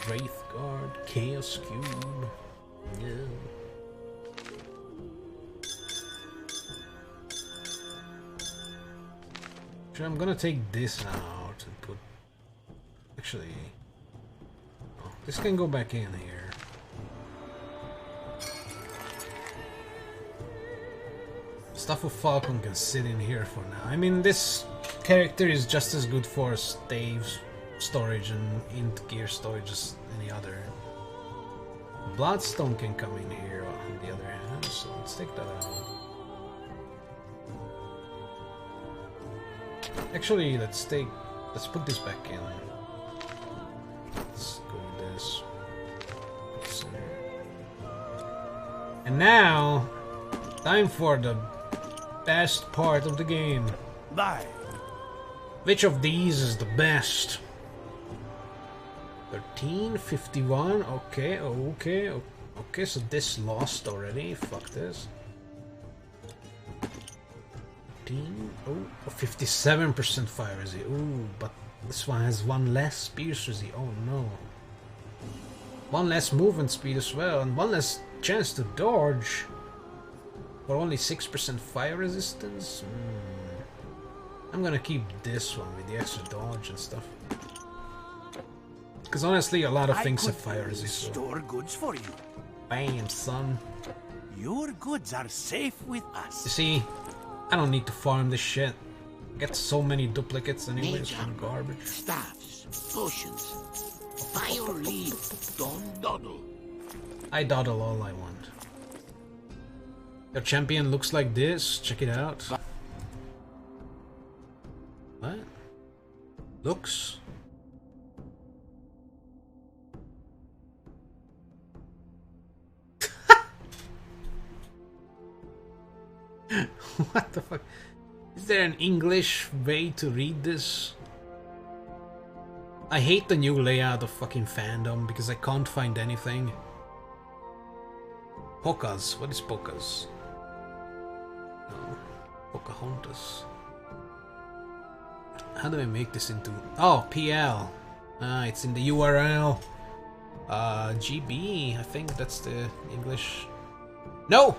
Wraith Guard, Chaos Cube. Yeah. Actually, I'm gonna take this out and put... Actually... Oh, this can go back in here. Stuff of Falcon can sit in here for now. I mean, this character is just as good for staves storage and int gear storage as any other. Bloodstone can come in here on the other hand, so let's take that out. Actually, let's put this back in. Let's go with this. And now, time for the best part of the game. Bye. Which of these is the best? 13, 51, okay, so this lost already, fuck this. 15, oh, 57% fire resist, ooh, but this one has one less pierce resist, oh no. One less movement speed as well, and one less chance to dodge. For only 6% fire resistance? I'm gonna keep this one with the extra dodge and stuff. Because honestly, a lot of things have fire resistance. Store goods for you. Bam, son. Your goods are safe with us. You see, I don't need to farm this shit. I get so many duplicates anyways from garbage. Staffs, potions, fire leaf, don't dawdle. I dawdle all I want. Your champion looks like this. Check it out. What? Looks? What the fuck? Is there an English way to read this? I hate the new layout of fucking fandom because I can't find anything. Pocahontas. What is Pocahontas? No. Pocahontas. How do I make this into... Oh, PL. Ah, it's in the URL. GB. I think that's the English... No!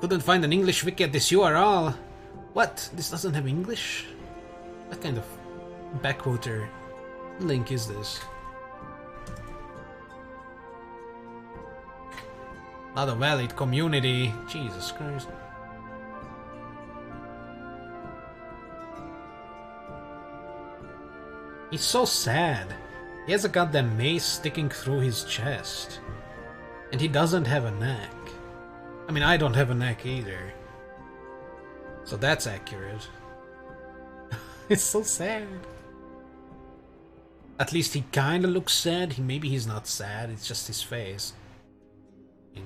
Couldn't find an English wiki at this URL. What? This doesn't have English? What kind of backwater link is this? Not a valid community. Jesus Christ. He's so sad. He has a goddamn mace sticking through his chest. And he doesn't have a neck. I mean, I don't have a neck either. So that's accurate. It's so sad. At least he kinda looks sad. Maybe he's not sad, it's just his face. You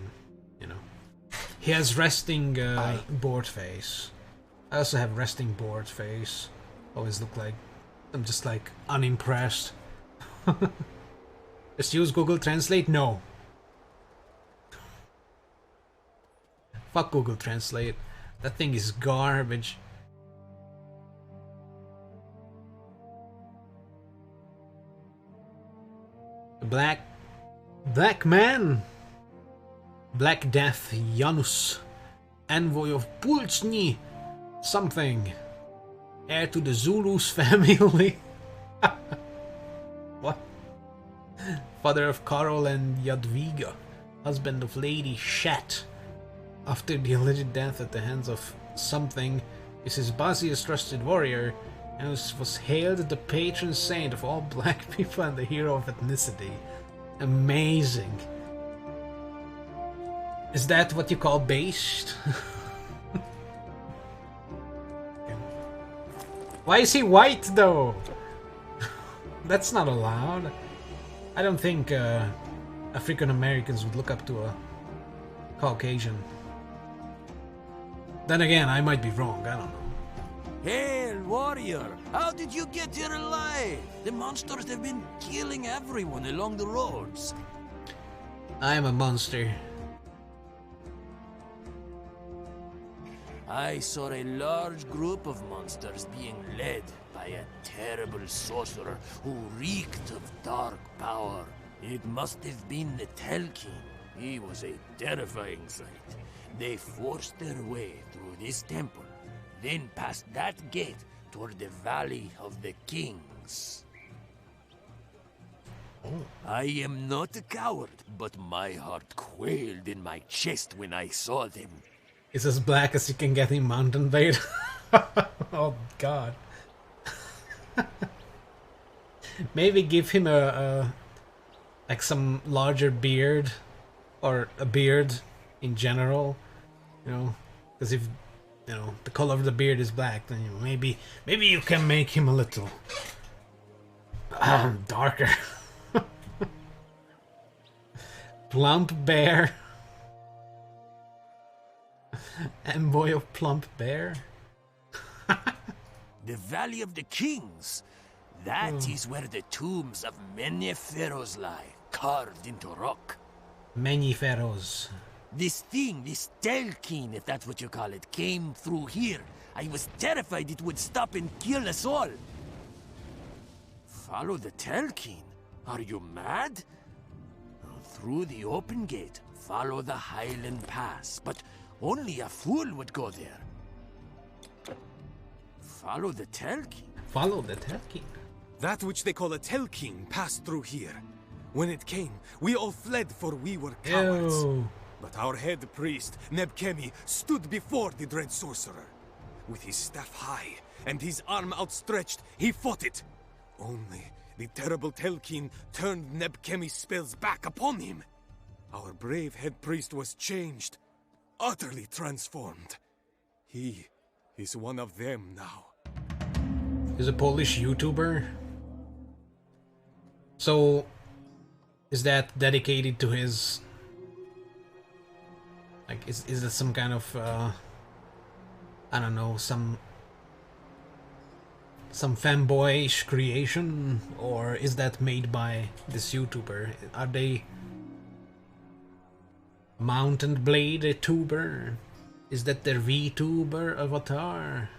know. He has resting bored face. I also have resting bored face. Always look like I'm just like unimpressed. Just use Google Translate? No. Fuck Google Translate. That thing is garbage. Black Man. Black Death Janus. Envoy of Pulchni. Something. Heir to the Zulus family. What? Father of Carol and Jadwiga. Husband of Lady Shat. after the alleged death at the hands of something, is his bossiest trusted warrior, and was hailed the patron saint of all black people and the hero of ethnicity. Amazing. Is that what you call based? Why is he white though? That's not allowed. I don't think African Americans would look up to a Caucasian. Then again, I might be wrong, I don't know. Hail, warrior! How did you get here alive? The monsters have been killing everyone along the roads. I am a monster. I saw a large group of monsters being led by a terrible sorcerer who reeked of dark power. It must have been the Telkin. He was a terrifying sight. They forced their way through this temple, then past that gate toward the Valley of the Kings. I am not a coward, but my heart quailed in my chest when I saw them. It's as black as you can get in Mountain Blade. Oh god. Maybe give him a like some larger beard, or a beard in general, you know, because if you know the color of the beard is black, then you know, maybe you can make him a little darker. Plump bear. Envoy of Plump Bear? The Valley of the Kings. That is where the tombs of many pharaohs lie, carved into rock. Many pharaohs. This thing, this Telkin, if that's what you call it, came through here. I was terrified it would stop and kill us all. Follow the Telkin? Are you mad? Through the open gate, follow the Highland Pass, but only a fool would go there. Follow the Telkin. Follow the Telkin. That which they call a Telkin passed through here. When it came, we all fled, for we were cowards. Ew. But our head priest, Nebkemi, stood before the dread sorcerer. With his staff high and his arm outstretched, he fought it. Only the terrible Telkin turned Nebkemi's spells back upon him. Our brave head priest was changed, utterly transformed. He is one of them now. He's a Polish YouTuber. So, is that dedicated to his... Like, is that some kind of, I don't know, some fanboyish creation? Or is that made by this YouTuber? Are they... Mountain Blade a tuber? Is that their VTuber avatar?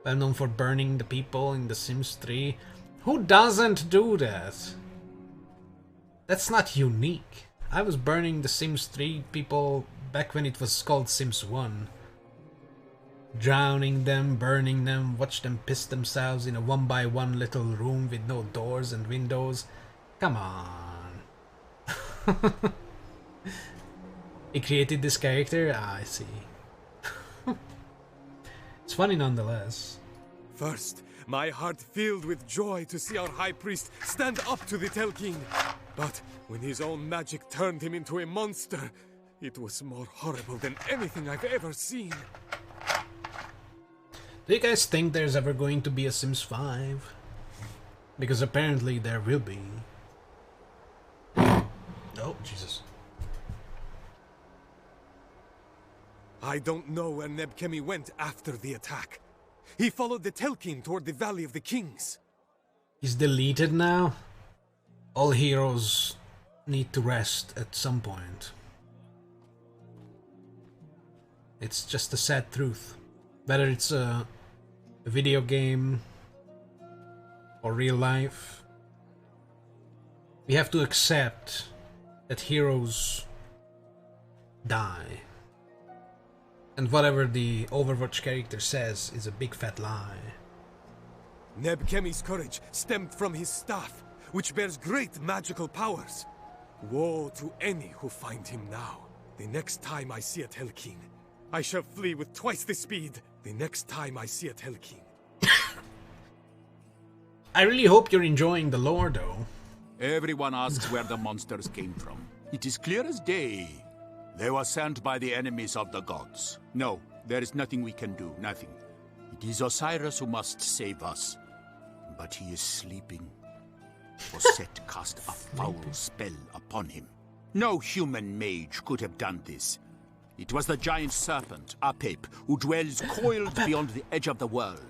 Well known for burning the people in The Sims 3. Who doesn't do that? That's not unique. I was burning The Sims 3 people back when it was called Sims 1. Drowning them, burning them, watch them piss themselves in a 1x1 little room with no doors and windows. Come on. He created this character? Ah, I see. It's funny nonetheless. First, my heart filled with joy to see our high priest stand up to the Telkin. But when his own magic turned him into a monster, it was more horrible than anything I've ever seen. Do you guys think there's ever going to be a Sims 5? Because apparently there will be. Oh, Jesus. I don't know where Nebkemi went after the attack. He followed the Telkin toward the Valley of the Kings. He's deleted now? All heroes need to rest at some point. It's just a sad truth. Whether it's a video game or real life, we have to accept that heroes die. And whatever the Overwatch character says is a big fat lie. Nebkemi's courage stemmed from his staff, which bears great magical powers. Woe to any who find him now. The next time I see a Telkin, I shall flee with twice the speed. The next time I see a Telkin. I really hope you're enjoying the lore, though. Everyone asks where the monsters came from. It is clear as day. They were sent by the enemies of the gods. No, there is nothing we can do, nothing. It is Osiris who must save us. But he is sleeping. For Set cast a foul spell upon him. No human mage could have done this. It was the giant serpent, Apep, who dwells coiled beyond the edge of the world.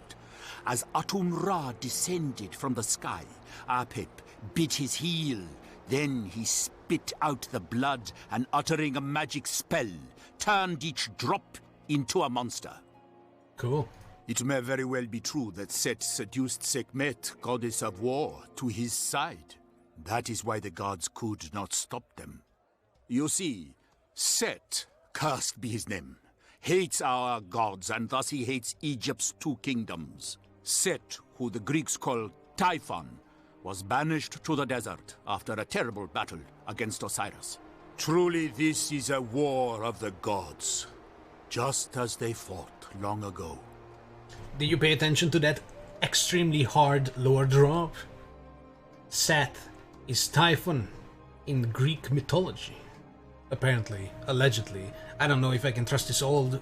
As Atun-Ra descended from the sky, Apep bit his heel. Then he spit out the blood and, uttering a magic spell, turned each drop into a monster. Cool. It may very well be true that Set seduced Sekhmet, goddess of war, to his side. That is why the gods could not stop them. You see, Set, cursed be his name, hates our gods, and thus he hates Egypt's two kingdoms. Set, who the Greeks call Typhon, was banished to the desert after a terrible battle against Osiris. Truly this is a war of the gods, just as they fought long ago. Did you pay attention to that extremely hard lore drop? Seth is Typhon in Greek mythology. Apparently, allegedly. I don't know if I can trust this old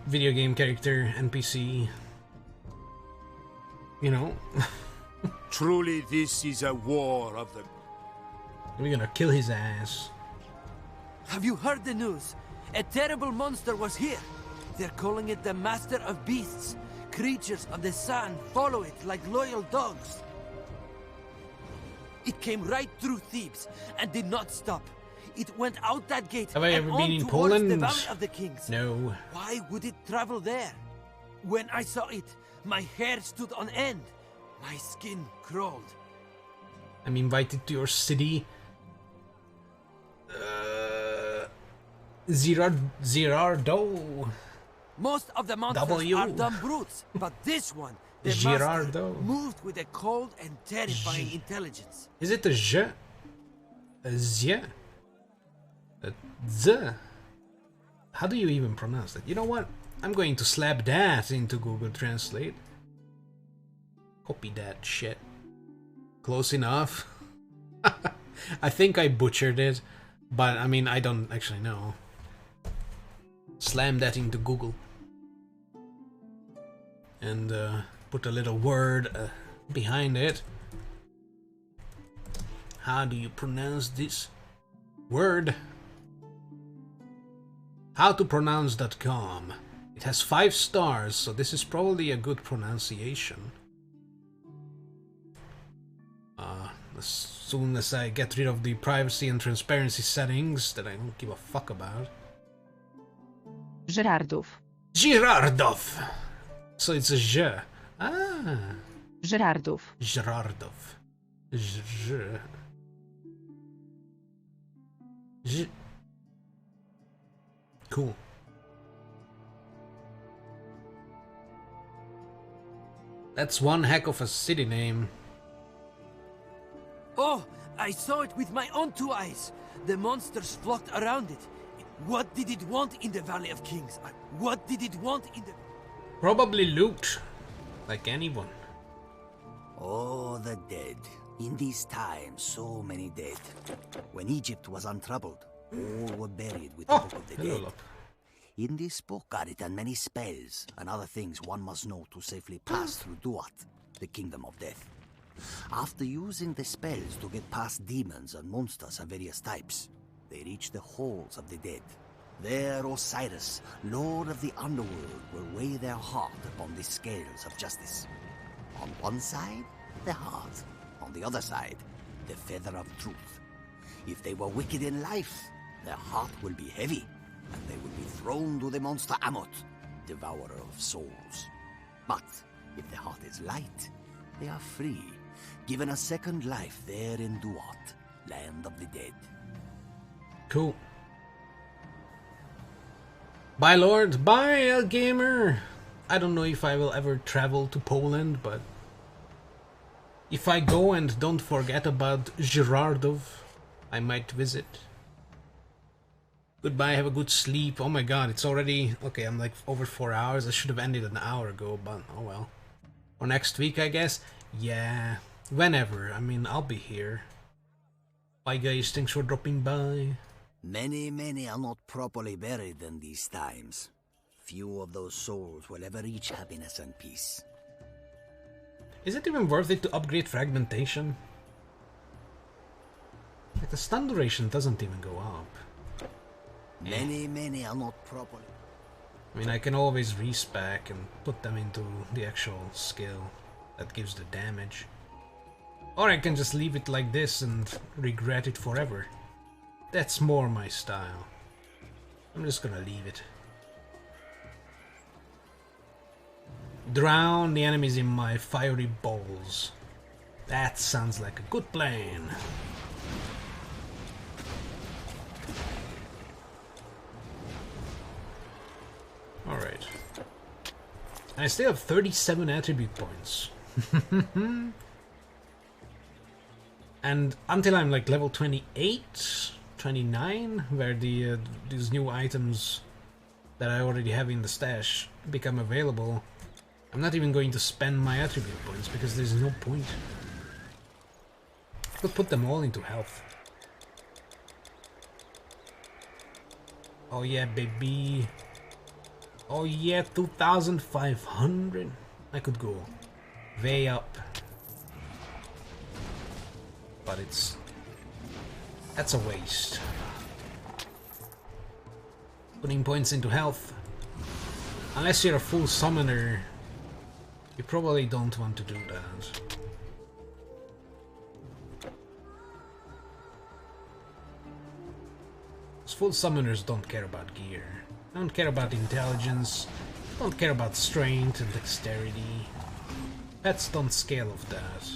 video game character NPC. You know? Truly this is a war of the... We're gonna kill his ass. Have you heard the news? A terrible monster was here. They're calling it the Master of Beasts. Creatures of the sun follow it like loyal dogs. It came right through Thebes and did not stop. It went out that gate. Have I ever been in Poland? The Valley of the Kings. No. Why would it travel there? When I saw it, my hair stood on end. My skin crawled. I'm invited to your city. Girardo. Most of the monsters are dumb brutes, but this one, the master, moved with a cold and terrifying intelligence. Is it a J? A Z? A Z? How do you even pronounce that? You know what? I'm going to slap that into Google Translate. Copy that shit. Close enough. I think I butchered it, but I mean, I don't actually know. Slam that into Google. And put a little word behind it. How do you pronounce this word? Howtopronounce.com. It has 5 stars, so this is probably a good pronunciation. As soon as I get rid of the privacy and transparency settings that I don't give a fuck about. Girardov. Girardov! So it's a J. Ah. Girardov. Girardov. Cool. That's one heck of a city name. Oh, I saw it with my own 2 eyes. The monsters flocked around it. What did it want in the Valley of Kings? What did it want in the... Probably loot. Like anyone. Oh, the dead. In these times, so many dead. When Egypt was untroubled, all were buried with the Book of the Dead. In this book are written many spells and other things one must know to safely pass through Duat, the Kingdom of Death. After using the spells to get past demons and monsters of various types, they reach the halls of the dead. There Osiris, Lord of the Underworld, will weigh their heart upon the scales of justice. On one side, the heart. On the other side, the feather of truth. If they were wicked in life, their heart will be heavy, and they will be thrown to the monster Amot, devourer of souls. But if the heart is light, they are free, given a second life there in Duat, land of the dead. Cool. Bye, Lord. Bye, Gamer. I don't know if I will ever travel to Poland, but if I go and don't forget about Girardov, I might visit. Goodbye, have a good sleep. Oh my god, it's already... Okay, I'm like over 4 hours. I should have ended an hour ago, but oh well. Or next week, I guess? Yeah, whenever. I mean, I'll be here. Bye guys, thanks for dropping by. Many are not properly buried in these times. Few of those souls will ever reach happiness and peace. Is it even worth it to upgrade fragmentation? Like the stun duration doesn't even go up. Many are not properly... I mean, I can always respec and put them into the actual skill that gives the damage. Or I can just leave it like this and regret it forever. That's more my style. I'm just gonna leave it. Drown the enemies in my fiery balls. That sounds like a good plan. Alright. I still have 37 attribute points. And until I'm like level 28, 29, where the these new items that I already have in the stash become available, I'm not even going to spend my attribute points because there's no point. I could put them all into health. Oh yeah, baby. Oh yeah, 2,500. I could go way up. But that's a waste. Putting points into health. Unless you're a full summoner, you probably don't want to do that. Full summoners don't care about gear. Don't care about intelligence. Don't care about strength and dexterity. Pets don't scale of that.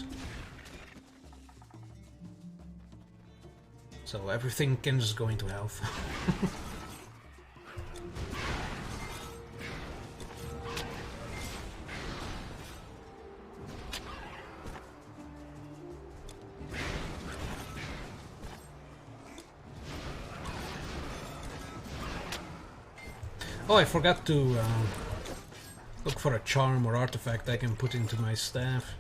So everything can just go into health. Oh, I forgot to look for a charm or artifact I can put into my staff.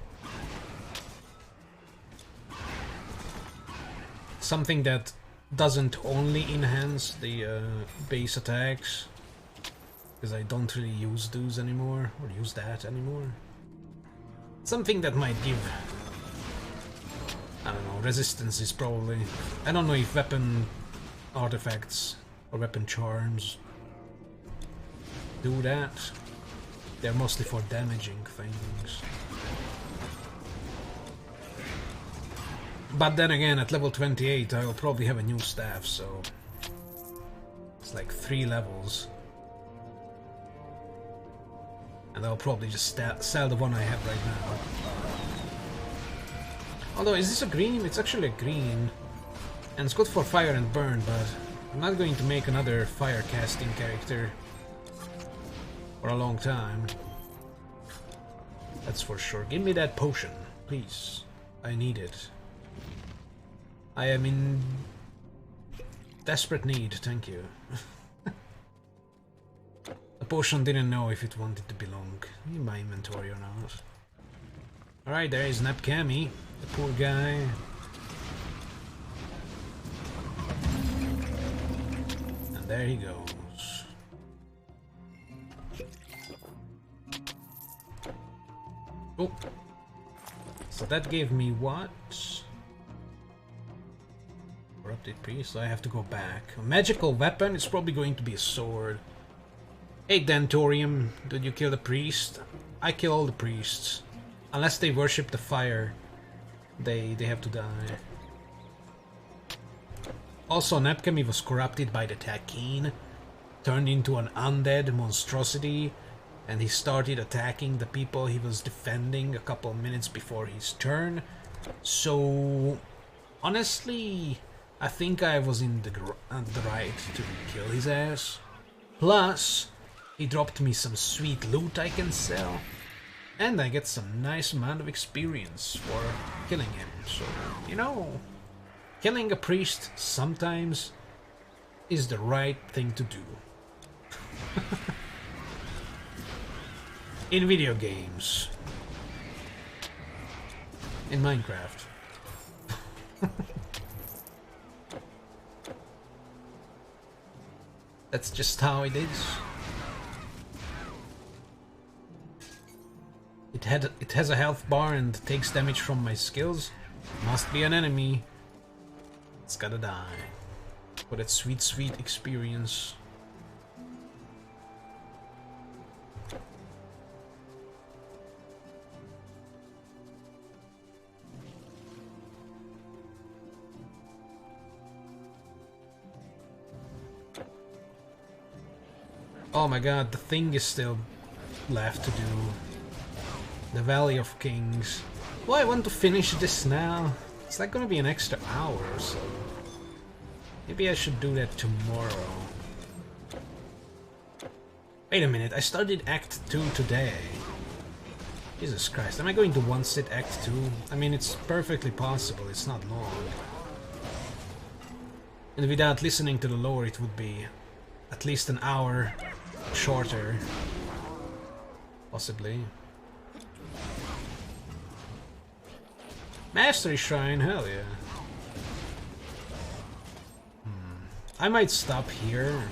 Something that doesn't only enhance the base attacks, because I don't really use those anymore, or use that anymore. Something that might give, I don't know, resistance is probably... I don't know if weapon artifacts or weapon charms do that. They're mostly for damaging things. But then again, at level 28 I will probably have a new staff, so it's like 3 levels. And I'll probably just sell the one I have right now. Although, is this a green? It's actually a green. And it's good for fire and burn, but I'm not going to make another fire casting character for a long time. That's for sure. Give me that potion, please. I need it. I am in desperate need, thank you. The potion didn't know if it wanted to belong in my inventory or not. Alright, there is Napkami, the poor guy. And there he goes. Oh, so that gave me what? Corrupted priest, so I have to go back. A magical weapon, it's probably going to be a sword. Hey Dentorium, did you kill the priest? I kill all the priests. Unless they worship the fire, they have to die. Also, Napkami was corrupted by the Takin, turned into an undead monstrosity, and he started attacking the people he was defending a couple of minutes before his turn. So, honestly, I think I was in the right to kill his ass. Plus, he dropped me some sweet loot I can sell, and I get some nice amount of experience for killing him. So, you know, killing a priest sometimes is the right thing to do. In video games. In Minecraft. That's just how it is. It has a health bar and takes damage from my skills. Must be an enemy. It's gotta die. For that sweet, sweet experience. Oh my god, the thing is still left to do. The Valley of Kings. Well, I want to finish this now. It's like gonna be an extra hour or so. Maybe I should do that tomorrow. Wait a minute, I started Act 2 today. Jesus Christ, am I going to one-sit Act 2? I mean, it's perfectly possible, it's not long. And without listening to the lore, it would be at least an hour shorter. Possibly. Mastery Shrine, hell yeah. I might stop here,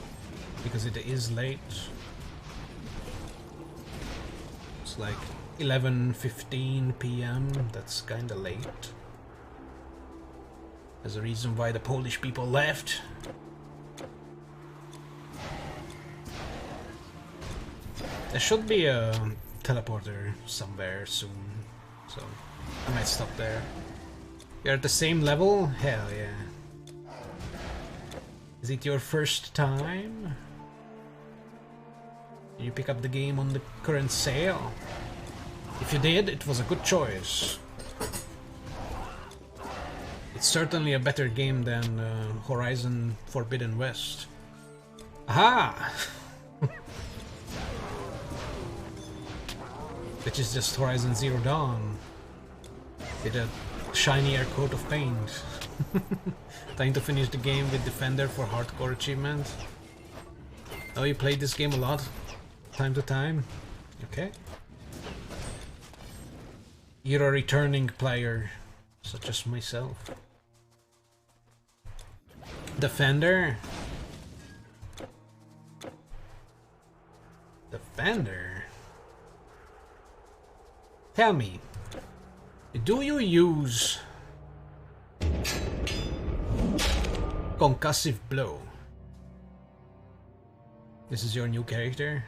because it is late. It's like 11:15 PM, that's kinda late. There's a reason why the Polish people left. There should be a teleporter somewhere soon, so I might stop there. You're at the same level? Hell yeah. Is it your first time? Did you pick up the game on the current sale? If you did, it was a good choice. It's certainly a better game than Horizon Forbidden West. Aha! Which is just Horizon Zero Dawn with a shinier coat of paint. Trying to finish the game with Defender for hardcore achievement. Oh, you played this game a lot? Time to time? Okay. You're a returning player, such as myself. Defender? Defender? Tell me, do you use Concussive Blow? This is your new character?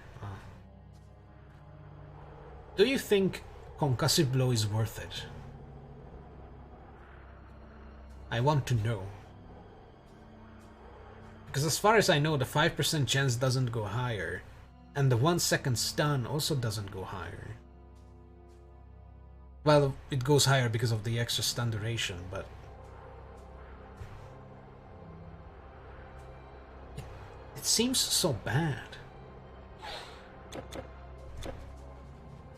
Do you think Concussive Blow is worth it? I want to know. Because as far as I know, the 5% chance doesn't go higher, and the 1 second stun also doesn't go higher. Well, it goes higher because of the extra stun duration, but it seems so bad,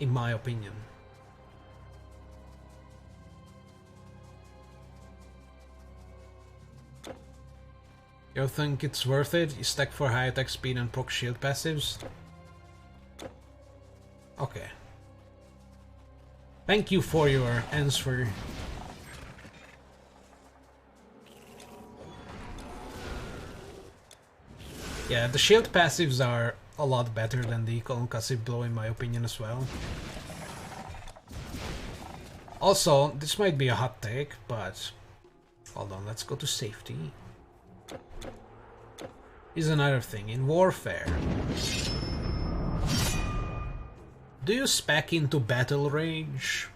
in my opinion. You think it's worth it? You stack for high attack speed and proc shield passives? Okay. Thank you for your answer. Yeah, the shield passives are a lot better than the Concussive Blow in my opinion as well. Also, this might be a hot take, but hold on, let's go to safety. Here's another thing, in Warfare, do you spec into Battle Rage?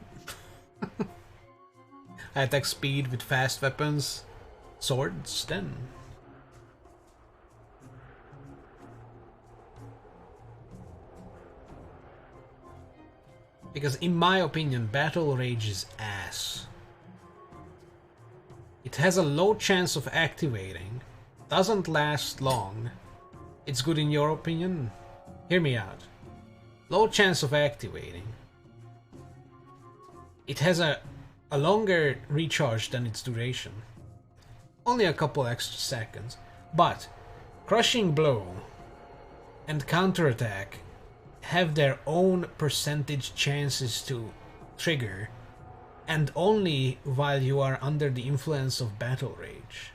Attack speed with fast weapons? Swords, then? Because in my opinion, Battle Rage is ass. It has a low chance of activating, doesn't last long. It's good in your opinion? Hear me out. Low chance of activating. It has a longer recharge than its duration. Only a couple extra seconds. But Crushing Blow and Counterattack have their own percentage chances to trigger, and only while you are under the influence of Battle Rage.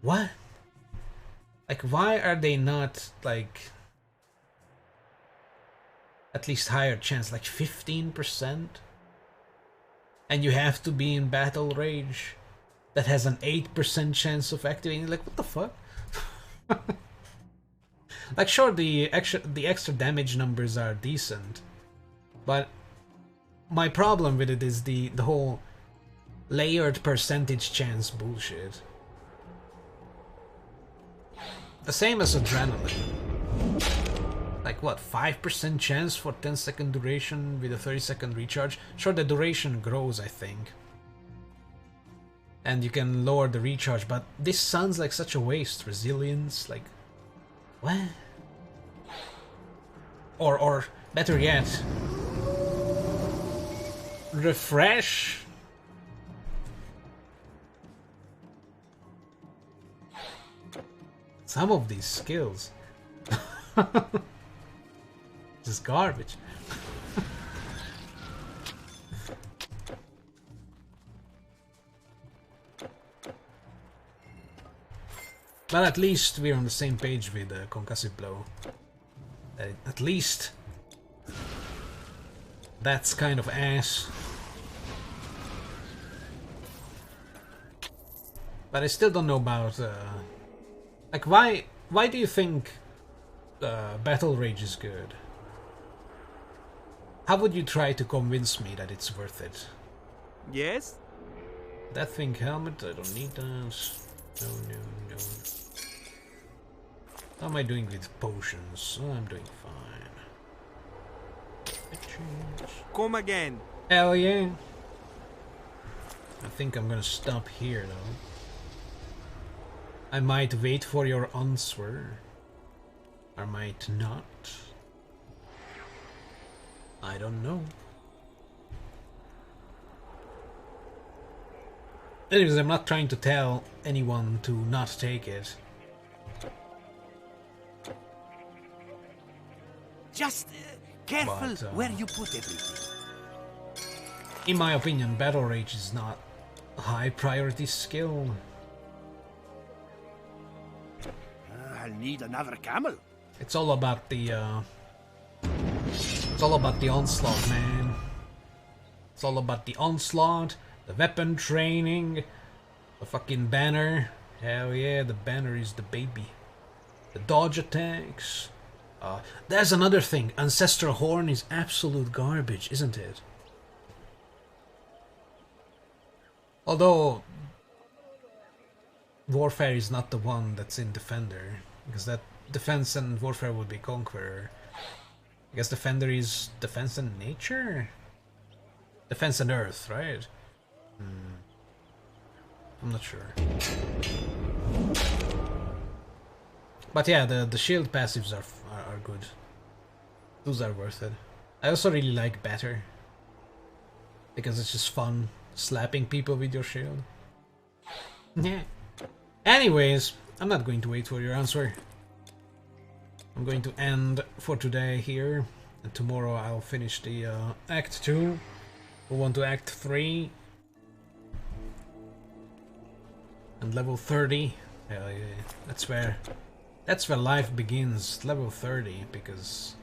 What? Like, why are they not, like, at least higher chance, like 15%? And you have to be in Battle Rage that has an 8% chance of activating. Like, what the fuck? Like, sure, the extra damage numbers are decent, but my problem with it is the whole layered percentage chance bullshit. The same as Adrenaline. Like what, 5% chance for 10-second duration with a 30-second recharge? Sure, the duration grows, I think. And you can lower the recharge, but this sounds like such a waste. Resilience, like... what? Or better yet... refresh? Some of these skills. This is garbage. But at least we're on the same page with Concussive Blow. At least that's kind of ass. But I still don't know about like why do you think Battle Rage is good? How would you try to convince me that it's worth it? Yes? Deathwing helmet, I don't need that. No. How am I doing with potions? Oh, I'm doing fine. Come again. Hell yeah. I think I'm gonna stop here though. I might wait for your answer. Or might not. I don't know. Anyways, I'm not trying to tell anyone to not take it. Just careful where you put everything. In my opinion, Battle Rage is not a high priority skill. I'll need another camel. It's all about the onslaught, man. It's all about the onslaught, the weapon training, the fucking banner. Hell yeah, the banner is the baby. The dodge attacks. There's another thing. Ancestral Horn is absolute garbage, isn't it? Although Warfare is not the one that's in Defender, because that Defense and Warfare would be Conqueror. I guess Defender is Defense and Nature? Defense and Earth, right? I'm not sure. But yeah, the shield passives are good. Those are worth it. I also really like Batter, because it's just fun slapping people with your shield. Yeah. Anyways, I'm not going to wait for your answer. I'm going to end for today here, and tomorrow I'll finish the Act 2. We'll on to Act 3. And level 30. Hell yeah. That's where life begins, level 30, because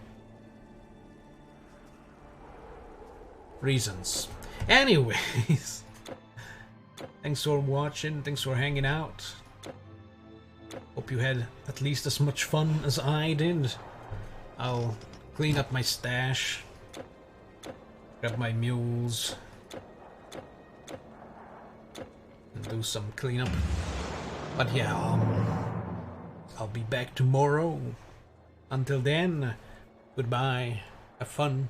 reasons. Anyways, thanks for watching, thanks for hanging out. Hope you had at least as much fun as I did. I'll clean up my stash, grab my mules, and do some cleanup. But yeah, I'll be back tomorrow. Until then, goodbye, have fun.